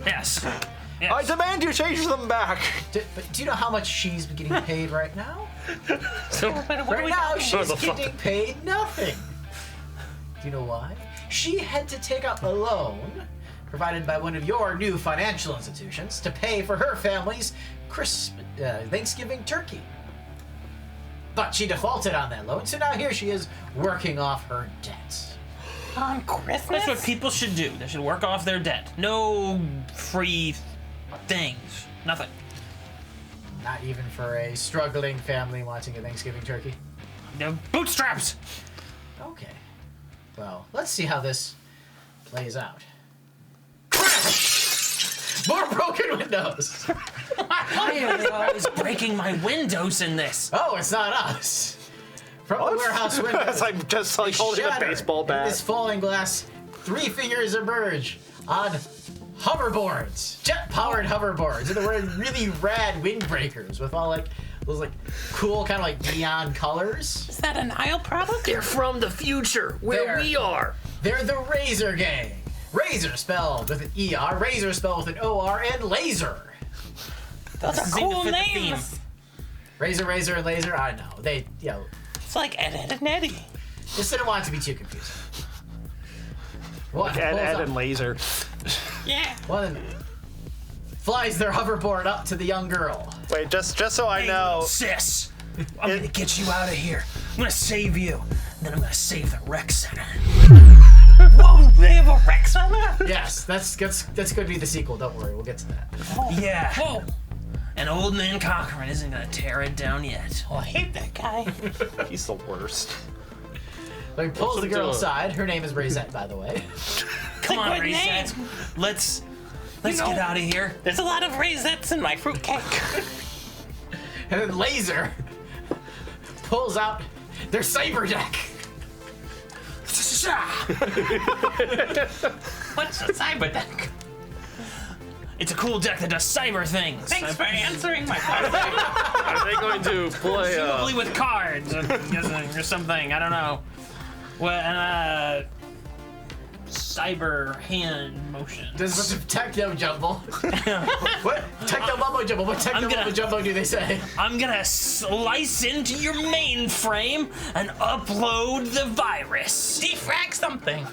Yes. I Yes. demand you change them back. But do you know how much she's getting paid right now? But what are Right we now, talking she's the fuck? getting paid nothing. Do you know why? She had to take out a loan provided by one of your new financial institutions to pay for her family's Thanksgiving turkey. But she defaulted on that loan, so now here she is working off her debt. on Christmas? That's what people should do. They should work off their debt. No free things. Nothing. Not even for a struggling family wanting a Thanksgiving turkey. The bootstraps. Okay. Well, let's see how this plays out. More broken windows! Why are they always breaking my windows in this? Oh, it's not us. From the warehouse windows. As I'm just like holding a shatter. baseball In bat. this falling glass, 3 figures emerge on hoverboards, jet-powered hoverboards, and they were really rad windbreakers with all like those like cool kind of like neon colors. Is that an Nile product? They're from the future, where There. we are. They're the Razor Gang. Razor spelled with an ER, Razor spelled with an OR, and Laser. Those are Seem to cool fit the theme. names. Razor, Razor, and Laser. I know they, It's like Ed, Ed, and Eddie. just didn't want it to be too confusing. One Ed, pulls Ed, up- and Laser. Yeah. one flies their hoverboard up to the young girl. Wait, just so I know. Sis, I'm gonna get you out of here. I'm gonna save you. And then I'm gonna save the rec center. Whoa, they have a rec center? Yes, that's going to be the sequel. Don't worry, we'll get to that. Yeah. Whoa. And old man Cochran isn't gonna tear it down yet. Oh, I hate that guy. He's the worst. So he pulls the What's girl up, aside. Her name is Rosette, by the way. Come on, good name. Reset. Let's get out of here. There's a lot of raisins in my fruitcake. And then Laser pulls out their cyber deck. What's a cyber deck? It's a cool deck that does cyber things. Thanks for answering my question. Are they going to play? Probably with cards or something. I don't know. Well, cyber hand motion. There's a bunch of techno jumble. What? Techno mumbo jumbo. What techno gonna- mumbo jumbo do they say? I'm gonna slice into your mainframe and upload the virus. Defrag something.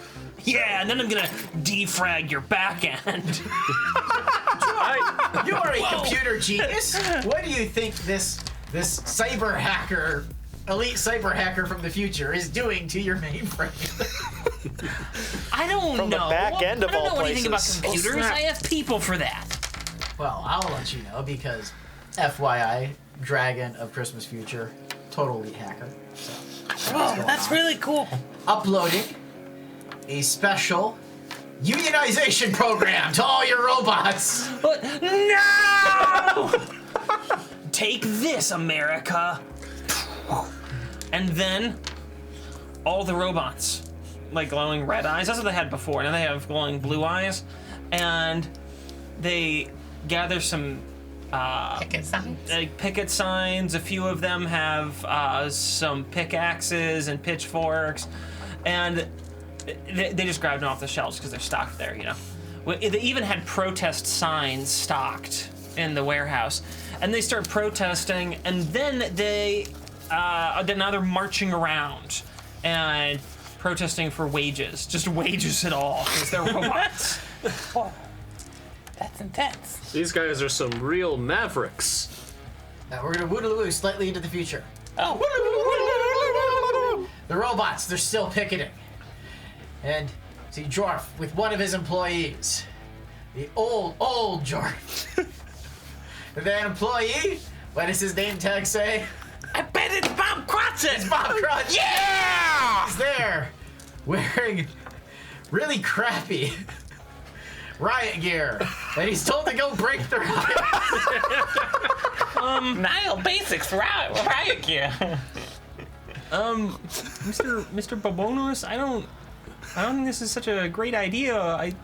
Yeah, and then I'm gonna defrag your back end. You are a computer genius. What do you think this cyber hacker, elite cyber hacker from the future, is doing to your mainframe? I don't From the know. back end of I don't all know anything about places. computers. Oh, snap. I have people for that. Well, I'll let you know because, FYI, Dragon of Christmas Future, total elite hacker. So, Whoa, that's really cool. uploading a special unionization program to all your robots. But no! Take this, America. And then all the robots, like glowing red eyes. That's what they had before. Now they have glowing blue eyes, and they gather some Picket signs. picket signs. A few of them have some pickaxes and pitchforks, and they just grabbed them off the shelves because they're stocked there, you know. They even had protest signs stocked in the warehouse, and they start protesting, and then now they're marching around and protesting for wages, just wages at all, because they're robots. Whoa. That's intense. These guys are some real mavericks. Now we're gonna woodaloo slightly into the future. Oh. The robots, they're still picketing. And see Jorf with one of his employees. The old Jorf. And that employee, what does his name tag say? I bet it's Bob Cratchit. Bob Crunch. Yeah! He's there wearing really crappy riot gear. And he's told to go break the riot. Nile Basics riot gear. Mr. Bobonos, I don't think this is such a great idea. I'm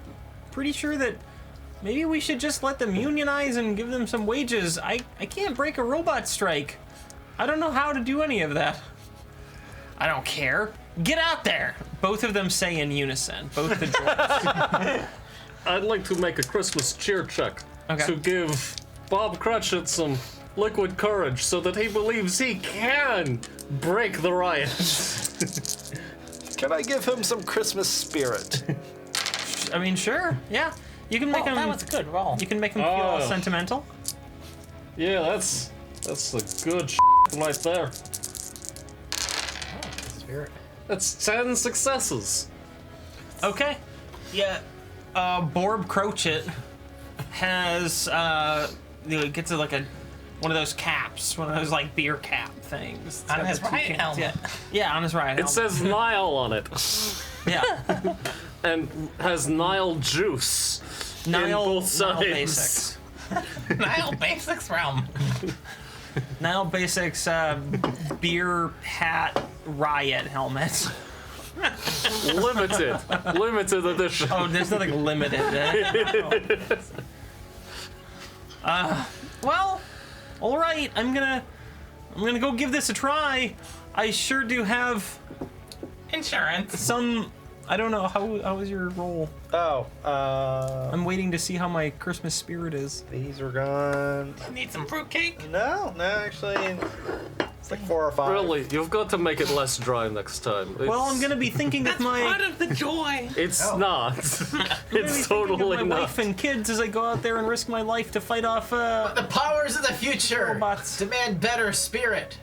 pretty sure that maybe we should just let them unionize and give them some wages. I can't break a robot strike. I don't know how to do any of that. I don't care. Get out there! Both of them say in unison. Both the dwarves. I'd like to make a Christmas cheer check Okay. to give Bob Cratchit some liquid courage so that he believes he can break the riot. Can I give him some Christmas spirit? I mean, sure. Yeah. You can make Oh, them. that was a good roll. You can make them feel all Oh. sentimental. Yeah, that's the good right there. Spirit. That's 10 successes. Okay. Yeah. Borb Crochet has gets like one of those caps, one of those like beer cap things. It's On got his the two riot cans. helmet. Yeah, on his riot It helmet. says Nile on it. Yeah. and has Nile juice in both sides. Nile Basics. Nile Basics realm. Nile Basics beer hat riot helmet. Limited edition. Oh, there's nothing limited. Well, all right. I'm gonna go give this a try. I sure do have Insurance. some. I don't know how was your roll. Oh, I'm waiting to see how my Christmas spirit is. these are gone. Need some fruitcake? No, actually, it's like 4 or 5. Really, you've got to make it less dry next time. Well, I'm gonna be thinking of That's part my. of the joy. It's not. It's Totally totally my not. wife and kids as I go out there and risk my life to fight off. The powers of the future Robots. demand better spirit.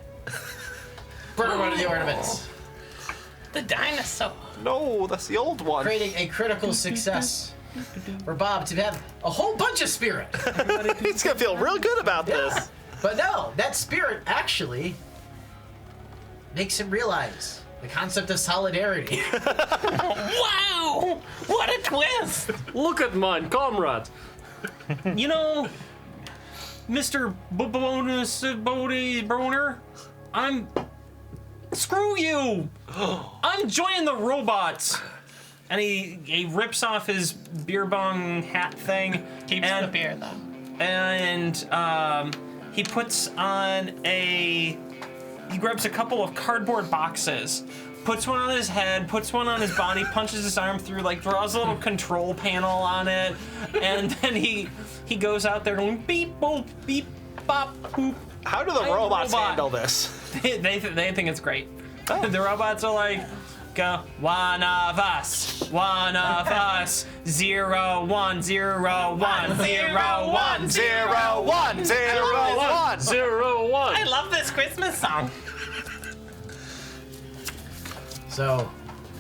Burn one of the ornaments. The dinosaur. No, that's the old one. Creating a critical success for Bob to have a whole bunch of spirit. He's gonna feel real good about this. But no, that spirit actually makes him realize the concept of solidarity. Wow! What a twist! Look at mine, comrade. You know, Mr. Bonus Bodie Boner, screw you! I'm joining the robots! And he rips off his beer bong hat thing. Keeps and, the beer though. And he puts on he grabs a couple of cardboard boxes, puts one on his head, puts one on his body, punches his arm through, like draws a little control panel on it, and then he goes out there going beep boop beep bop boop. How do the I am a robots robot. handle this? They think it's great. The robots are like, go one of us, 0 1 0 1 0 1 0 1 0 1 0-1. I love this Christmas song. So,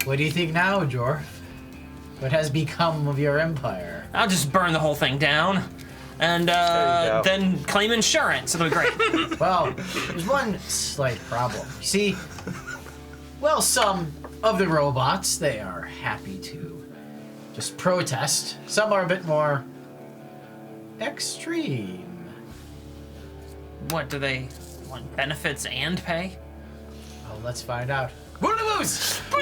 what do you think now, Jorf? What has become of your empire? I'll just burn the whole thing down, and go. then claim insurance. It'll be great. Well, there's one slight problem. You see, well, some of the robots, they are happy to just protest. Some are a bit more extreme. What do they want? Benefits and pay? Well, let's find out. Woodley-woos! So,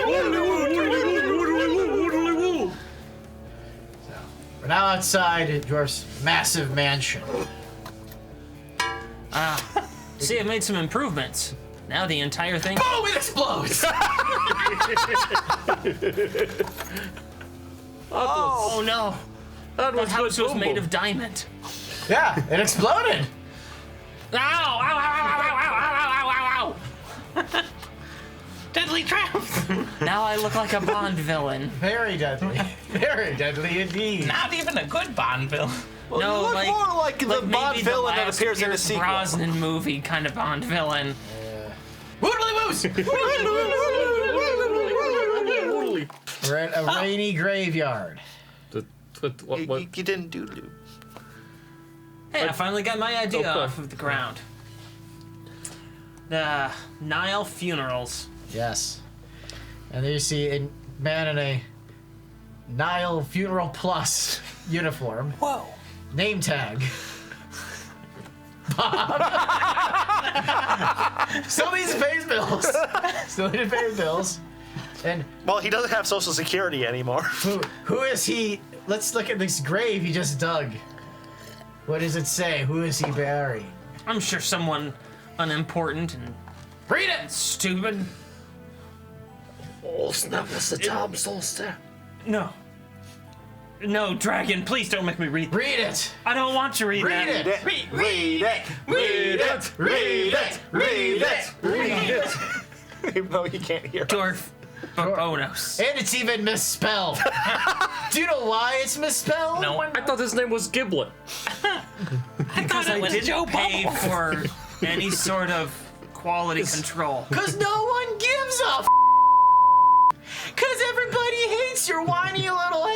we're now outside Dwarf's massive mansion. See, I've made some improvements. Now the entire thing. Boom! It explodes! Oh no! That That was house good was made combo. of diamond. Yeah, it exploded! Ow! Ow! Ow! Ow! Ow! Ow! Ow! Ow! Deadly traps. Now I look like a Bond villain. Very deadly. Very deadly indeed. Not even a good Bond villain. Well, No, you look like- more like the Like Bond maybe villain the that last appears in the Pierce sequel. Brosnan movie kind of Bond villain. Woodley-woos! We're at a rainy graveyard. What? You didn't do. Hey, I finally got my idea Okay. off of the ground. The Nile funerals. Yes. And there you see a man in a Nile Funeral Plus uniform. Whoa. Name tag. Bob. Still needs to pay his bills. Still needs to pay his bills. And Well, he doesn't have Social Security anymore. who is he? Let's look at this grave he just dug. What does it say? Who is he burying? I'm sure someone unimportant and Read it! stupid. Oh, snap, that's the Tom Solster. No. No, Dragon, please don't make me read. Read it! I don't want to read Read that. it! Read it! Read it! Read it! Read it! Read it! Even though you can't hear. Dwarf Bonos. And it's even misspelled. Do you know why it's misspelled? No one. I thought his name was Giblet. I thought it I was didn't Joe pay Bubble. for any sort of quality control. Cause no one gives a Cause everybody hates your whiny little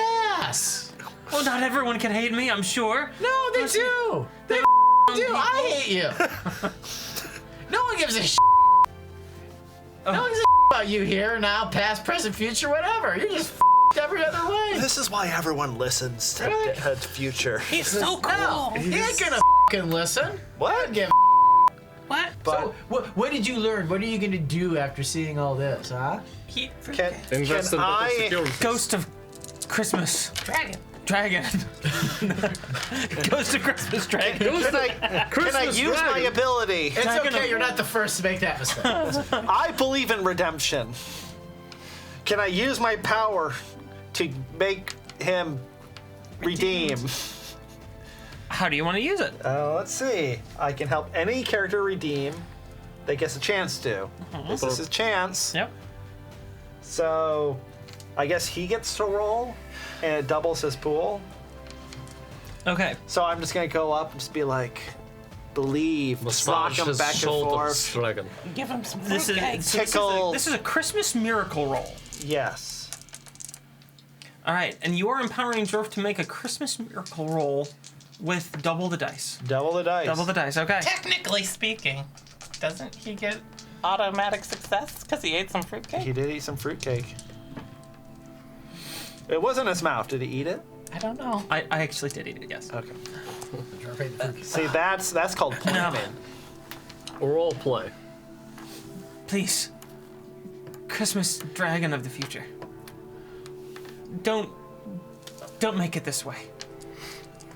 ass. Well, not everyone can hate me, I'm sure. No, they do. They do. I hate you. No one gives a No one's about you here now, past, present, future, whatever. You're just every other way. This is why everyone listens to Really? Oh, Future. He's so cool. No, he ain't gonna listen. What? Give What? So, what did you learn? What are you gonna do after seeing all this, huh? He Can Invest in better I? security. Ghost of Christmas dragon. Dragon. Ghost of Christmas Dragon. Can I use my ability? It's okay, you're not the first to make that mistake. I believe in redemption. Can I use my power to make him redeem? How do you want to use it? Let's see. I can help any character redeem that gets a chance to. This is his chance. Yep. So I guess he gets to roll, and it doubles his pool. Okay. So I'm just gonna go up and just be like, believe, just rock Massage him his back and shoulders, forth. dragon. Give him some This is, fruitcake. so Tickle. this is a Christmas miracle roll. Yes. All right, and you are empowering Jorf to make a Christmas miracle roll with double the dice. Double the dice. Double the dice. Okay. Technically speaking, doesn't he get automatic success because he ate some fruitcake? He did eat some fruitcake. It was in his mouth. Did he eat it? I don't know. I actually did eat it. Yes. Okay. Okay. See, that's called planning. Role play. Please, Christmas Dragon of the future. Don't make it this way.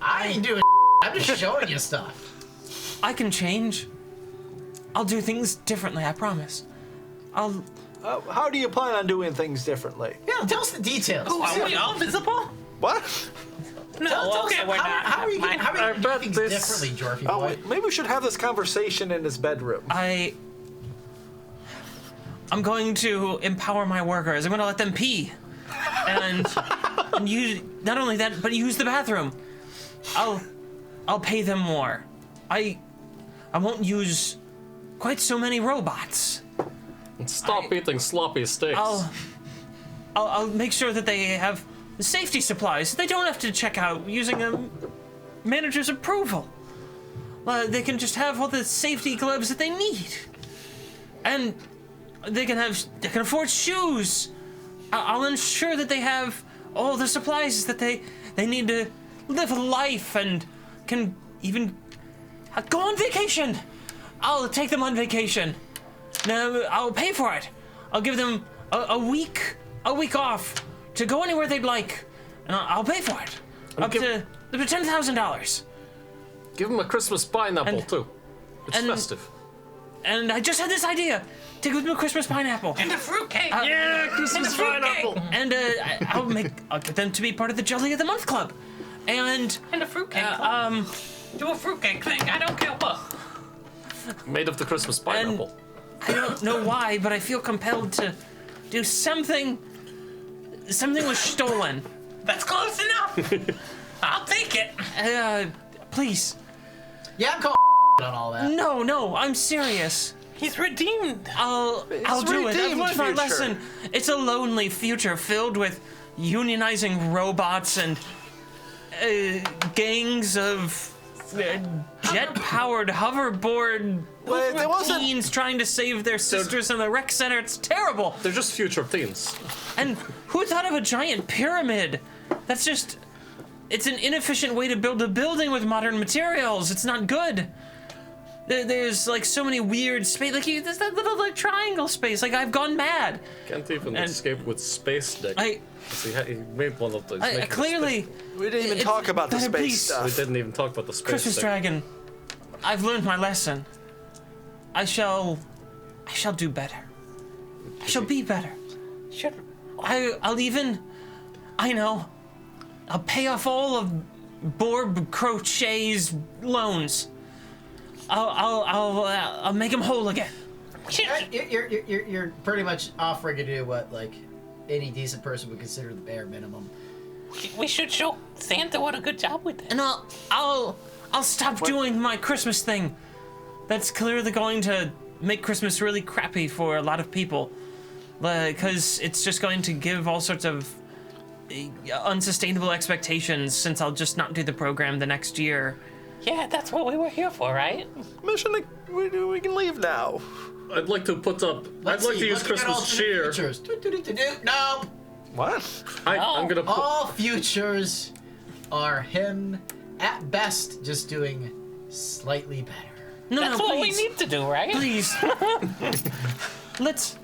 I ain't doing I'm just showing you stuff. I can change. I'll do things differently. I promise. I'll. How do you plan on doing things differently? Yeah, tell us the details. Are we all visible? What? No, Tell us okay, we're not. how are you Mine- gonna do bet things this- differently, Jorfy Oh, boy? wait, maybe we should have this conversation in his bedroom. I'm going to empower my workers. I'm going to let them pee, and use not only that, but use the bathroom. I'll pay them more. I won't use quite so many robots. And stop eating sloppy steaks. I'll make sure that they have the safety supplies. They don't have to check out using a manager's approval. They can just have all the safety gloves that they need, and they can afford shoes. I'll ensure that they have all the supplies that they need to live a life and can even go on vacation. I'll take them on vacation. Now I'll pay for it. I'll give them a week off to go anywhere they'd like, and I'll pay for it. Up to $10,000. Give him a Christmas pineapple And- too. It's and- festive. And I just had this idea. Take with me a Christmas pineapple. And a fruitcake. Yeah, Christmas pineapple. And I'll get them to be part of the Jelly of the Month Club. And And a fruitcake. Do a fruitcake thing. I don't care what. Made of the Christmas pineapple. I don't know why, but I feel compelled to do something. Something was stolen. That's close enough. I'll take it. Please. Yeah, I'm calling on all that. No, I'm serious. He's redeemed. I'll do it. I've redeemed learned my future. lesson. It's a lonely future filled with unionizing robots and gangs of jet-powered hoverboard Wait, there wasn't- teens trying to save their sisters in the rec center. It's terrible. They're just future teens. And who thought of a giant pyramid? That's just... It's an inefficient way to build a building with modern materials. It's not good. There's like so many weird space. Like there's that little like triangle space. Like I've gone mad. Can't even And- escape with space dick. I He made one of those. I making a clearly... We didn't even It's talk about the better, space please. space- We stuff. didn't even talk about the space Christmas dick. Dragon, I've learned my lesson. I shall do better. I shall be better. Should I'll even, I know, I'll pay off all of Borb Crochet's loans. I'll make him whole again. You're pretty much offering to do what like any decent person would consider the bare minimum. we should show Santa what a good job we did. And I'll stop doing my Christmas thing. That's clearly going to make Christmas really crappy for a lot of people. Because it's just going to give all sorts of unsustainable expectations since I'll just not do the program the next year. Yeah, that's what we were here for, right? Mission, we can leave now. I'd like to put up. Let's I'd like see, to use look at Christmas alternate cheer. Futures. No. What? I'm gonna put. All futures are him at best just doing slightly better. No, That's no, what please. we need to do, right? Please. let's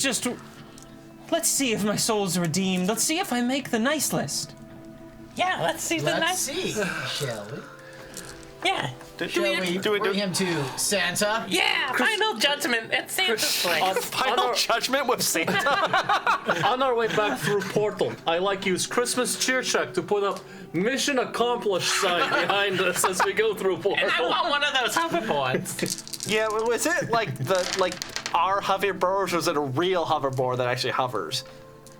just let's see if my soul's redeemed. Let's see if I make the nice list. Yeah, let's see the Let's nice. see, shall we? Yeah. Shall we bring him to Santa? Yeah, final judgment at Santa's place. Final judgment with Santa. On our way back through Portal, I like use Christmas cheer check to put up mission accomplished sign behind us as we go through Portal. And I want one of those hoverboards. Yeah, was it like our hoverboard, or was it a real hoverboard that actually hovers?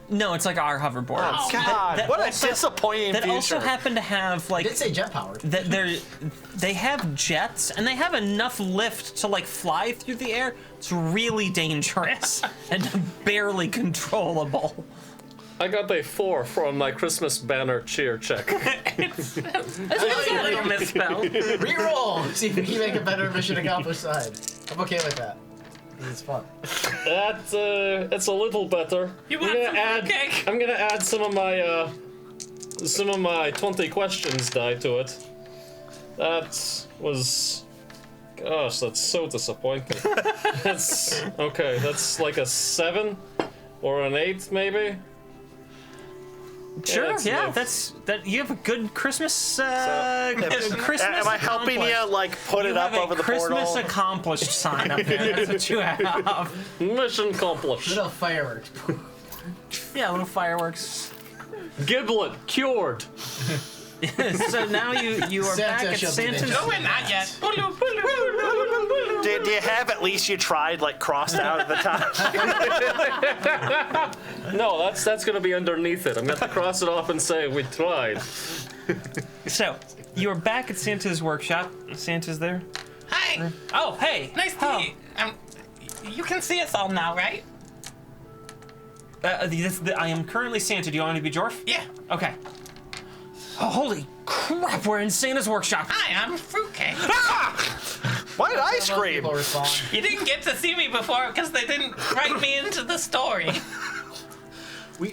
No, it's like our hoverboard. Oh, God, that what also- a disappointing That future. also happen to have I like did say jet powered. they have jets and they have enough lift to like fly through the air. It's really dangerous and barely controllable. I got a 4 from my Christmas banner cheer check. It's a little misspelled. Reroll. See if we can make a better mission accomplished side. I'm okay with that. It's fun. It's a little better. You want some fruitcake? I'm gonna add some of my 20 questions die to it. That was, gosh, that's so disappointing. That's okay. That's like a 7 or an 8 maybe. Sure, it's yeah, like- that's that. You have a good Christmas. Christmas. Am I helping you like put You it up have over a the Christmas portal? accomplished sign up there. That's what you have. Mission accomplished. Little fireworks. Yeah, little fireworks. Giblet cured. So now you are Santa back at shall be Santa's. the No, we're not yet. Do you have at least you tried like crossed out at the top? No, that's gonna be underneath it. I'm gonna have to cross it off and say we tried. So you are back at Santa's workshop. Santa's there. Hi. Oh, hey. Nice to meet you. You can see us all now, right? I am currently Santa. Do you want me to be Jorf? Yeah. Okay. Oh, holy crap! We're in Santa's workshop. Hi, I'm Fruitcake. Why did I Most scream? people respond. You didn't get to see me before because they didn't write me into the story.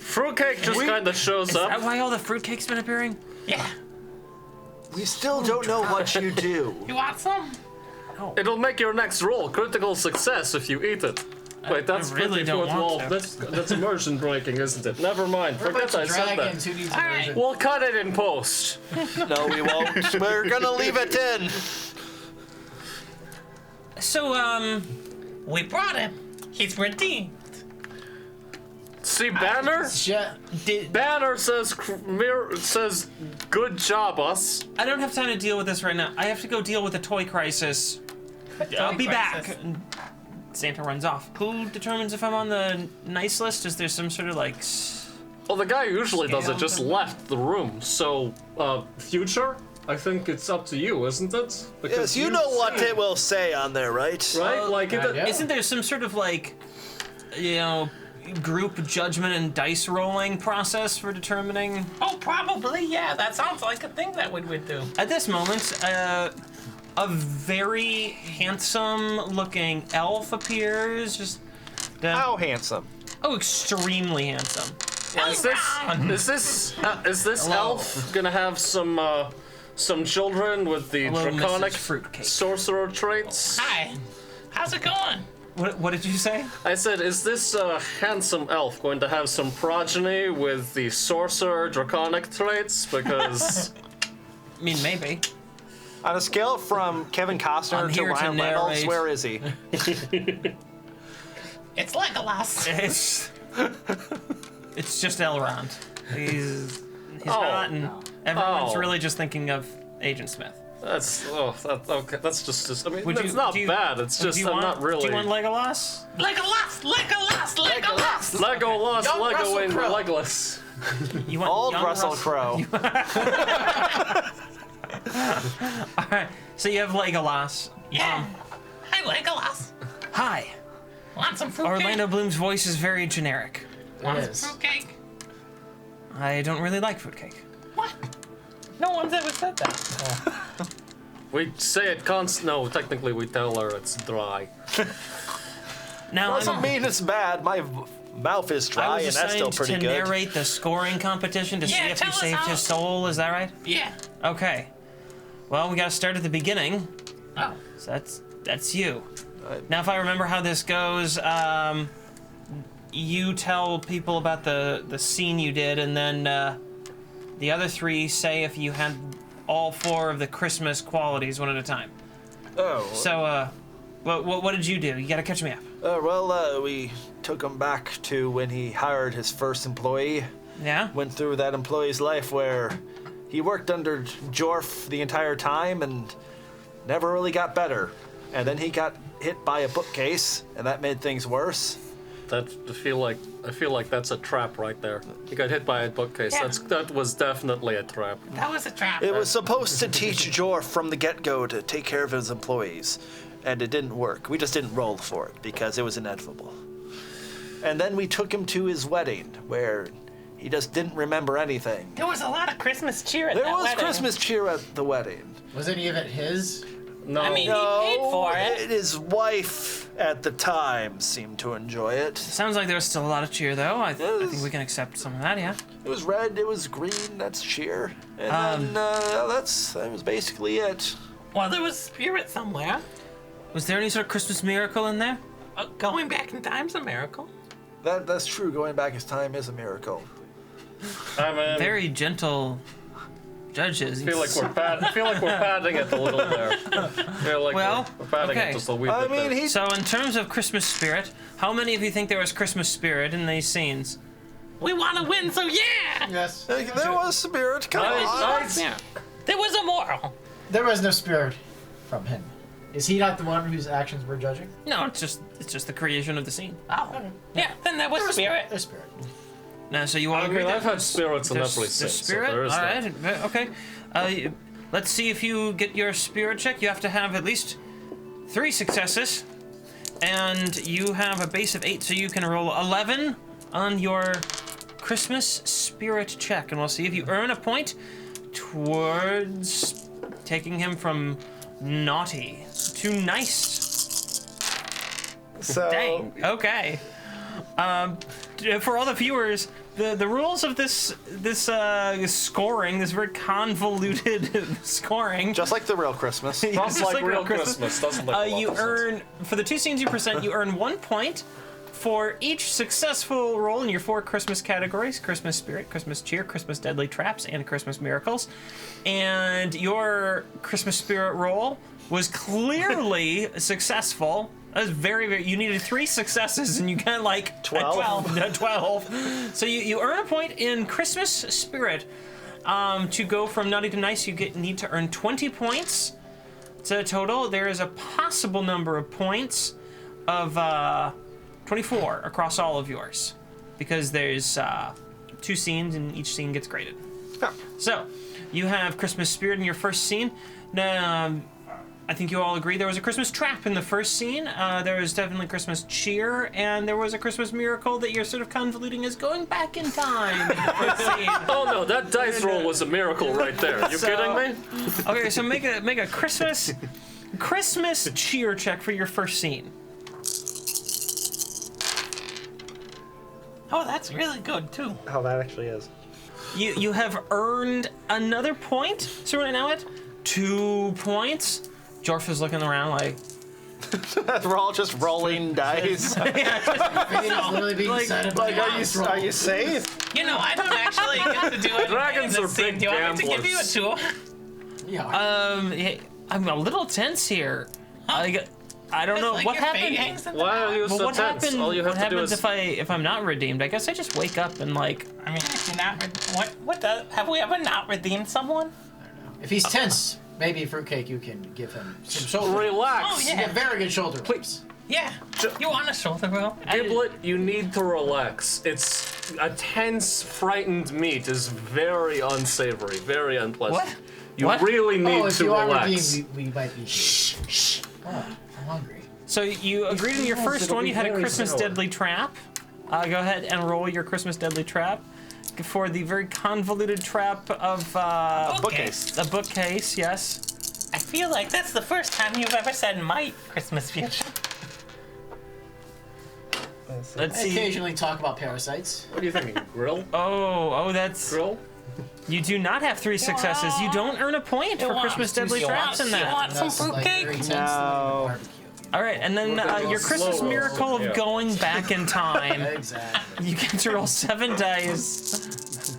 Fruitcake just kind of shows Is that up. why all the fruitcake's been appearing? Yeah. We still don't know what you do. You want some? It'll make your next roll critical success if you eat it. Wait, that's really don't fourth want wall. to. That's immersion breaking, isn't it? Never mind. We're a Forget bunch I of said that. dragons who needs All right. immersion. We'll cut it in post. No, we won't. We're gonna leave it in. So, We brought him. He's redeemed. See, Banner? Banner says says good job, us. I don't have time to deal with this right now. I have to go deal with the toy crisis. I'll be crisis? back. Santa runs off. Who determines if I'm on the nice list? Is there some sort of like? Well, the guy who usually does it just Scale. left the room. So, future? I think it's up to you, isn't it? Yes, you know what it will say on there, right? Right? Like, it, yeah. Isn't there some sort of like, group judgment and dice rolling process for determining? Oh, probably, yeah. That sounds like a thing that we would do. At this moment, a very handsome-looking elf appears. Just How handsome. extremely handsome. is this elf gonna have some children with the Hello, draconic Mrs. Fruitcake. sorcerer traits? Hi. How's it going? What did you say? I said, is this handsome elf going to have some progeny with the sorcerer draconic traits? Because I mean, maybe. On a scale from Kevin Costner I'm to here to Ryan Reynolds, narrate. where is he? It's Legolas. It's just Elrond. He's hot, and everyone's Oh. really just thinking of Agent Smith. okay. That's just. I mean, Would it's you- not do you- bad. It's just I'm not really. Do you want Legolas? Legolas! Legolas! Legolas! Legolas, Young Lego, Russell and Crowe. Legolas. You want Old young Russell Crowe. All right. So you have Legolas. Yeah. Hi, Legolas. Hi. Want some fruitcake? Orlando Bloom's voice is very generic. Want It some is. fruitcake? I don't really like fruitcake. What? No one's ever said that. We say it no, technically we tell her it's dry. Now, Doesn't mean it's bad. My mouth is I dry, was and that's still assigned pretty to good. narrate the scoring competition to see if tell you us saved how- his soul. Is that right? Yeah. Okay. Well, we got to start at the beginning. Oh. So that's you. Now, if I remember how this goes, you tell people about the scene you did, and then the other three say if you had all 4 of the Christmas qualities one at a time. Oh. So, what did you do? You got to catch me up. We took him back to when he hired his first employee. Yeah. Went through that employee's life where he worked under Jorf the entire time and never really got better. And then he got hit by a bookcase, and that made things worse. I feel like that's a trap right there. He got hit by a bookcase. Yeah. That was definitely a trap. That was a trap. It was supposed to teach Jorf from the get-go to take care of his employees, and it didn't work. We just didn't roll for it because it was inevitable. And then we took him to his wedding, where he just didn't remember anything. There was a lot of Christmas cheer at There that was wedding. Christmas cheer at the wedding. Was any of it his? No. I mean, he paid for it. His wife at the time seemed to enjoy it. Sounds like there was still a lot of cheer, though. I think we can accept some of that, yeah. It was red, it was green, that's cheer. And then that was basically it. Well, there was spirit somewhere. Was there any sort of Christmas miracle in there? Going back in time's a miracle. That's true, going back in time is a miracle. I mean, Very gentle judges. I feel like we're padding it a little there. Well, we're padding okay. it just a wee I bit mean, there. So, in terms of Christmas spirit, how many of you think there was Christmas spirit in these scenes? We want to win, so yeah! Yes. There was spirit, come on. Yeah. There was a moral. There was no spirit from him. Is he not the one whose actions we're judging? No, it's just the creation of the scene. Oh. Yeah, then there was spirit. There's spirit. Now, so you all I agree mean, that I've had spirits in there's every scene, so spirit? there is all that. right, okay. Let's see if you get your spirit check. You have to have at least 3 successes, and you have a base of 8, so you can roll 11 on your Christmas spirit check, and we'll see if you earn a point towards taking him from naughty to nice. So, Dang. Okay. For all the viewers, the rules of this scoring, this very convoluted scoring. just like the real Christmas. Just Sounds like real Christmas, doesn't like you earn, for the 2 scenes you present, you earn 1 point for each successful roll in your 4 Christmas categories: Christmas spirit, Christmas cheer, Christmas deadly traps, and Christmas miracles. And your Christmas spirit roll was clearly successful. That was very, you needed 3 successes and you got like 12. 12. So you earn a point in Christmas spirit. To go from naughty to nice, you need to earn 20 points. So total, there is a possible number of points of 24 across all of yours, because there's 2 scenes and each scene gets graded. Yeah. So you have Christmas spirit in your first scene. Now, I think you all agree there was a Christmas trap in the first scene. There was definitely Christmas cheer, and there was a Christmas miracle that you're sort of convoluting as going back in time in the first scene. Oh no, that dice roll was a miracle right there. You kidding me? Okay, so make a Christmas cheer check for your first scene. Oh, that's really good, too. How that actually is. You have earned another point, so we're now at 2 points. Jorf is looking around like, We're all just rolling dice. It's literally being said about Are you safe? You know, I don't actually get to do it. Dragons are big Do you want me to give you a gamblers. tool? Yeah. I'm a little tense here. I don't know Like what your fate happened. hangs in the Why are balance. you Well, so what tense? happened? All you have What to do happens is if I'm not redeemed? I guess I just wake up and like. I mean, if you're not, have we ever not redeemed someone? If he's tense, maybe Fruitcake, you can give him some shoulder. relax. Oh, You yeah. get very good shoulder. Please. Yeah. You want a shoulder roll? Giblet, you need to relax. It's a tense, frightened meat is very unsavory, very unpleasant. What? You What? really need If to you are relax. redeemed, we might be. Shh. Oh, I'm hungry. So you agreed in your first it'll one. be You had a very Christmas sour. deadly trap. Go ahead and roll your Christmas deadly trap for the very convoluted trap of Bookcase. a bookcase. Yes. I feel like that's the first time you've ever said "might" Christmas future. Let's I see. occasionally talk about parasites. What are you thinking? Grill? Oh, that's. Grill? You do not have 3 successes. You don't earn a point for Christmas deadly traps in You that. want some That's like fruitcake? very tense No. barbecue. All right, and then your Christmas slow miracle roll, of yeah. going back in time. Exactly. You get to roll 7 dice.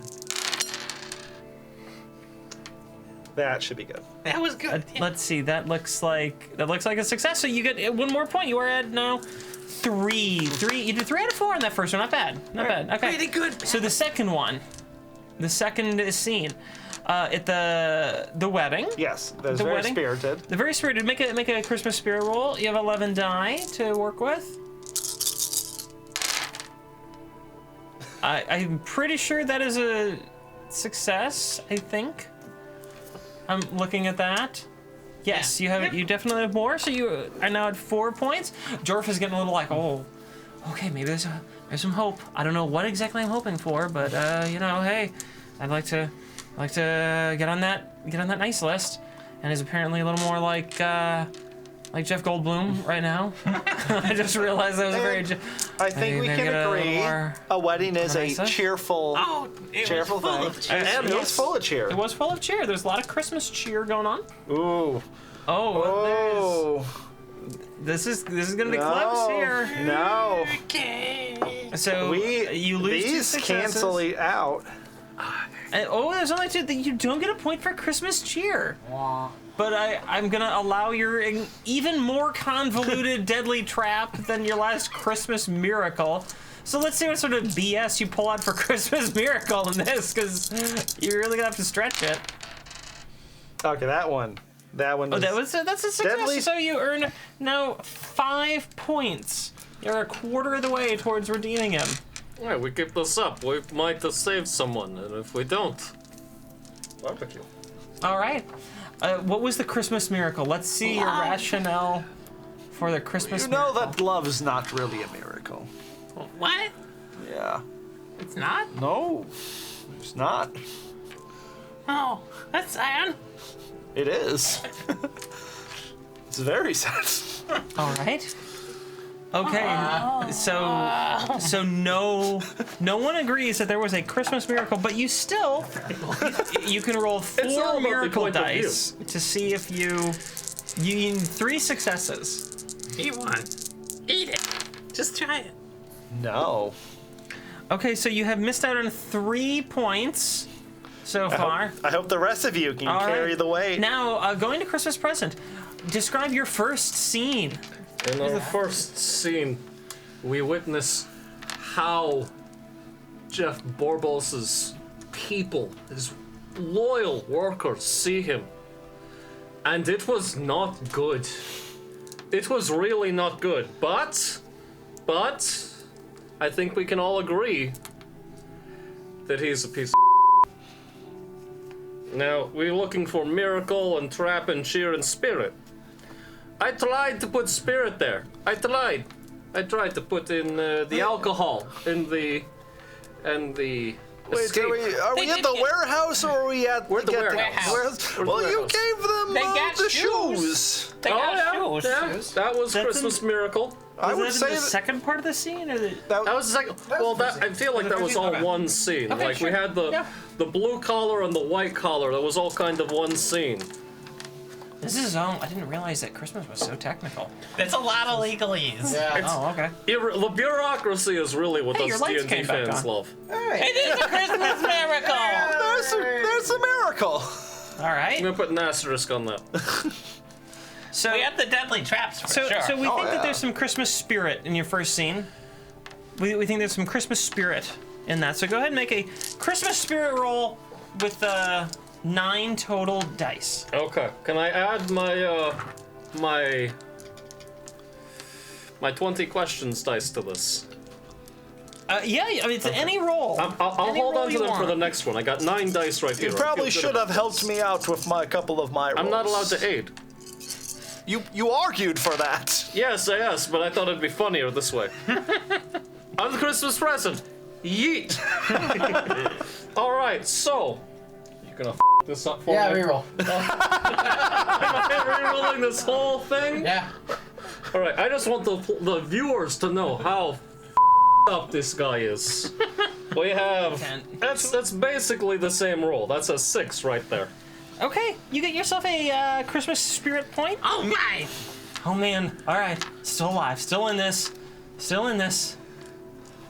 That should be good. That was good. Let's see. That looks like a success. So you get 1 more point. You are at now 3. 3. You did 3 out of 4 on that first one. Not bad. Not bad. Okay. Pretty good. So the second one, the second scene, at the wedding. Yes, that was The very wedding? spirited. The very spirited. Make a Christmas spirit roll. You have 11 die to work with. I'm pretty sure that is a success. I think. I'm looking at that. Yes, Yeah. you definitely have more. So you are now at 4 points. Jorf is getting a little like, oh, okay, maybe there's some hope. I don't know what exactly I'm hoping for, but hey, I'd like to get on that nice list. And is apparently a little more like Jeff Goldblum right now. I just realized that was a very. I think we maybe can get a little agree more a wedding is a nicer? cheerful, Oh, it cheerful was full thing. of cheer. And it was full of cheer. It was full of cheer. There's a lot of Christmas cheer going on. Ooh. Oh, Oh. this is gonna be close here. No. Okay. So you lose 2 These successes. cancel out. And, there's only 2 that you don't get a point for Christmas cheer. Wah. But I'm gonna allow your even more convoluted deadly trap than your last Christmas miracle. So let's see what sort of BS you pull out for Christmas miracle in this, because you're really gonna have to stretch it. Okay, that one. That one. Oh, that's a success. Deadly- So you earn now 5 points. You're a quarter of the way towards redeeming him. Yeah, we keep this up. We might have saved someone, and if we don't, barbecue. All right. What was the Christmas miracle? Let's see your rationale for the Christmas You know miracle. that love's not really a miracle. What? Yeah. It's not? No, it's not. Oh, that's sad. It is. It's very sad. All right. Okay. So no one agrees that there was a Christmas miracle, but you still you can roll all 4 about the miracle point of view. dice to see if you need 3 successes. Eat one. Eat it. Just try it. No. Okay, so you have missed out on 3 points so far. I hope the rest of you can All carry right. the weight. Now, going to Christmas present. Describe your first scene. In our first scene, we witness how Jeff Borbos's people, his loyal workers, see him. And it was not good. It was really not good. But, I think we can all agree that he's a piece of Now, we're looking for miracle and trap and cheer and spirit. I tried to put spirit there. I tried to put in the alcohol and the Wait, escape. are we They at did the get- warehouse or are we at We're at the warehouse. Well, We're at the you warehouse. gave them They got the shoes. shoes. They got shoes. Yeah, that was That's Christmas miracle. I would Was that say in the that, second part of the scene, or the? That was the second. Well, that I feel like that was all one scene. Okay, Like sure. we had Yeah. the blue collar and the white collar. That was all kind of one scene. This is all. I didn't realize that Christmas was so technical. There's a lot of legalese. Yeah. Oh, okay. The bureaucracy is really what Hey, your us lights D&D came back fans on. love. It is a Christmas miracle. there's a miracle. All right. I'm gonna put an asterisk on that. So We have the deadly traps for So sure. we think yeah. that there's some Christmas spirit in your first scene. We think there's some Christmas spirit in that. So go ahead and make a Christmas spirit roll with 9 total dice. Okay. Can I add my my 20 questions dice to this? Yeah, I mean, it's any roll. I'll Any hold roll on to you them for want. the next one. I got 9 dice right here. You I probably feel good should about have helped this. me out with my couple of my rolls. I'm not allowed to aid. You argued for that. Yes, but I thought it'd be funnier this way. On the Christmas present. Yeet. All right, so gonna this up for Yeah, me? reroll. Am I rerolling this whole thing? Yeah. All right, I just want the viewers to know how up this guy is. We have that's basically the same roll. That's a 6 right there. Okay, you get yourself a Christmas spirit point. Oh my! Oh man, all right, still alive, still in this, still in this.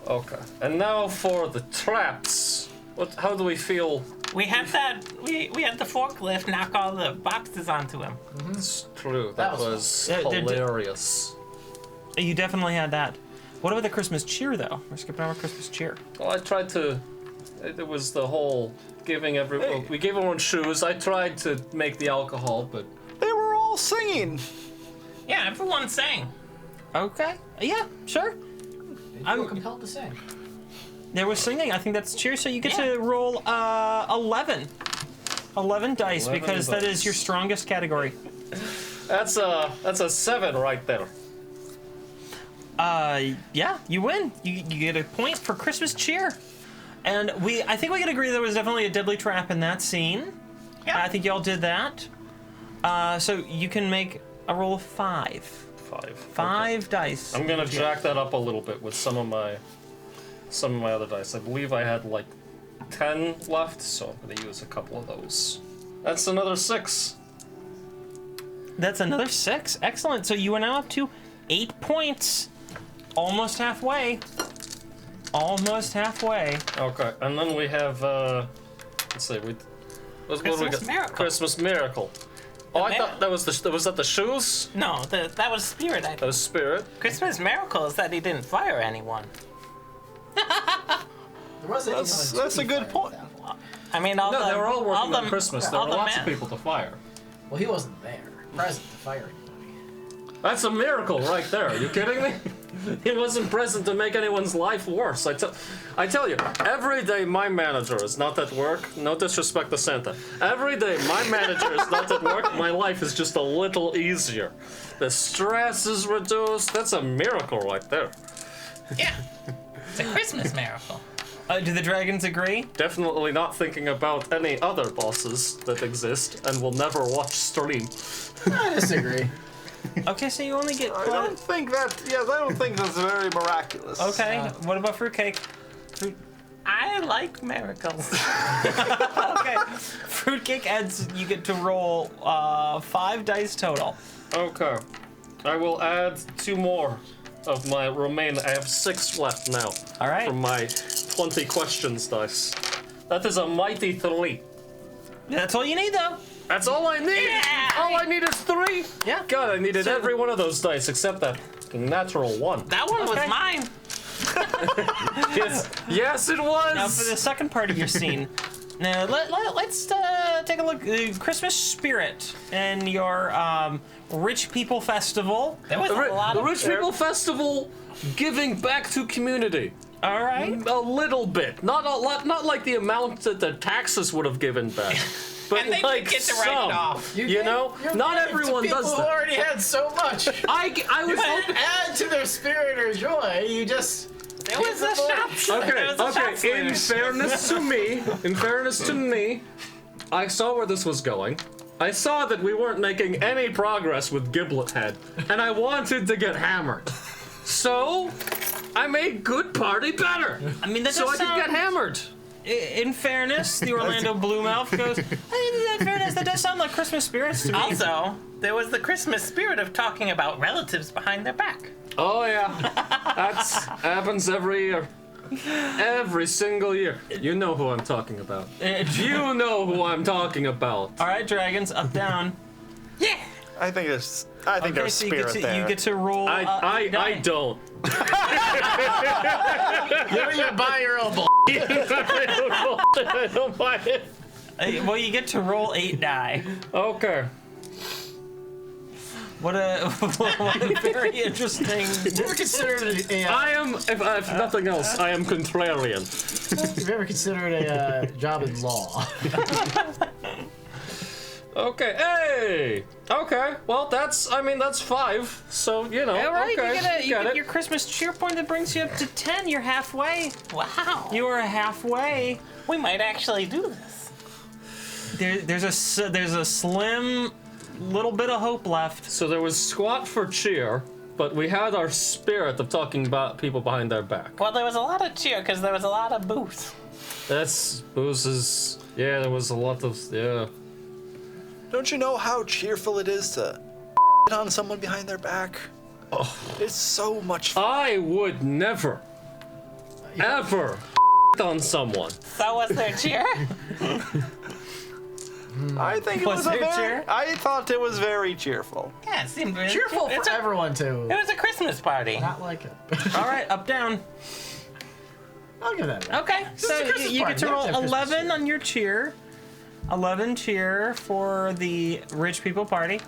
Okay, and now for the traps. How do we feel? We had that. We had the forklift knock all the boxes onto him. It's true. That was did- hilarious. You definitely had that. What about the Christmas cheer though? We're skipping over Christmas cheer. Well, I tried to. It was the whole giving well, we gave everyone shoes. I tried to make the alcohol, but They were all singing. Yeah, everyone sang. Okay, yeah, sure. I'm compelled to say. There was singing. I think that's cheer. So you get Yeah. to roll 11. 11 dice 11 because that dice. is your strongest category. that's a 7 right there. Yeah, you win. You get a point for Christmas cheer. And I think we can agree there was definitely a deadly trap in that scene. Yeah. I think y'all did that. So you can make a roll of 5. 5. 5 dice. I'm gonna jack that up a little bit with some of my other dice. I believe I had like 10 left, so I'm gonna use a couple of those. That's another 6. That's another 6. Excellent. So you are now up to 8 points. Almost halfway. Almost halfway. Okay, and then we have let's see, what do we Christmas got? Miracle. Christmas Miracle. Oh, I thought that was was that the shoes? No, that was Spirit. That was Spirit. Christmas miracle is that he didn't fire anyone. There wasn't That's a good point. I mean, all No, the they were all working on the- Christmas. There all were the lots of men- people to fire. Well, he wasn't there, present to fire anybody. That's a miracle right there. Are you kidding me? He wasn't present to make anyone's life worse. I tell you, every day my manager is not at work. No disrespect to Santa. Every day my manager is not at work. My life is just a little easier. The stress is reduced. That's a miracle right there. Yeah, it's a Christmas miracle. Do the dragons agree? Definitely not thinking about any other bosses that exist and will never watch stream. I disagree. Okay, so you only get... I don't think that. Yes, I don't think that's very miraculous. Okay, what about fruitcake? I like miracles. Okay, fruitcake adds, you get to roll 5 dice total. Okay. I will add 2 more of my remain. I have 6 left now. All right. From my 20 questions dice. That is a mighty 3. That's all you need, though. That's all I need. Yeah. All I need is 3. Yeah. God, I needed So- every one of those dice except that natural 1. That one Okay. was mine. Yes, it was. Now for the second part of your scene. Now let's take a look. Christmas spirit and your rich people festival. There was a lot The of Rich People Festival giving back to community. All right. A little bit, not a lot, not like the amount that the taxes would have given back, but And they like did get to write it some. off. You know, not everyone does People who that. already had so much. I was You hoping. didn't add to their spirit or joy. You just. There was a shop. Okay, There was a shop okay. In fairness to me, I saw where this was going. I saw that we weren't making any progress with Giblet Head, and I wanted to get hammered. So, I made Good Party better. I mean, that So I does could sound. get hammered. In fairness, the Orlando Bluemouth goes. In fairness, that does sound like Christmas spirits to me. Also, there was the Christmas spirit of talking about relatives behind their back. Oh yeah, that happens every year. Every single year. You know who I'm talking about. You know who I'm talking about. All right, dragons, up down. Yeah. I think there's Okay, so you get to roll. I die. don't. You buy your own bull. I don't buy it. Well, you get to roll 8 die. Okay. What a very interesting. You ever considered a? I am, if nothing else, I am contrarian. Have you ever considered a job in law? Okay, hey! Okay, well, that's 5, so, you know, All right, okay, you got get it. your Christmas cheer point that brings you up to 10. You're halfway. Wow. You are halfway. We might actually do this. there's a slim little bit of hope left. So there was squat for cheer, but we had our spirit of talking about people behind our back. Well, there was a lot of cheer because there was a lot of booze. That's boozes. Yeah, there was a lot of Don't you know how cheerful it is to on someone behind their back? Oh, it's so much fun. I would never, ever on someone. So was there cheer? I think it Was was a there very. cheer? I thought it was very cheerful. Yeah, it seemed really Cheerful It's for a- everyone It to was a Christmas party. not like it. All right, up, down. I'll give that. Okay, so is a Christmas you get party. to We roll have to have Christmas 11 cheer. on your cheer. 11 cheer for the rich people party.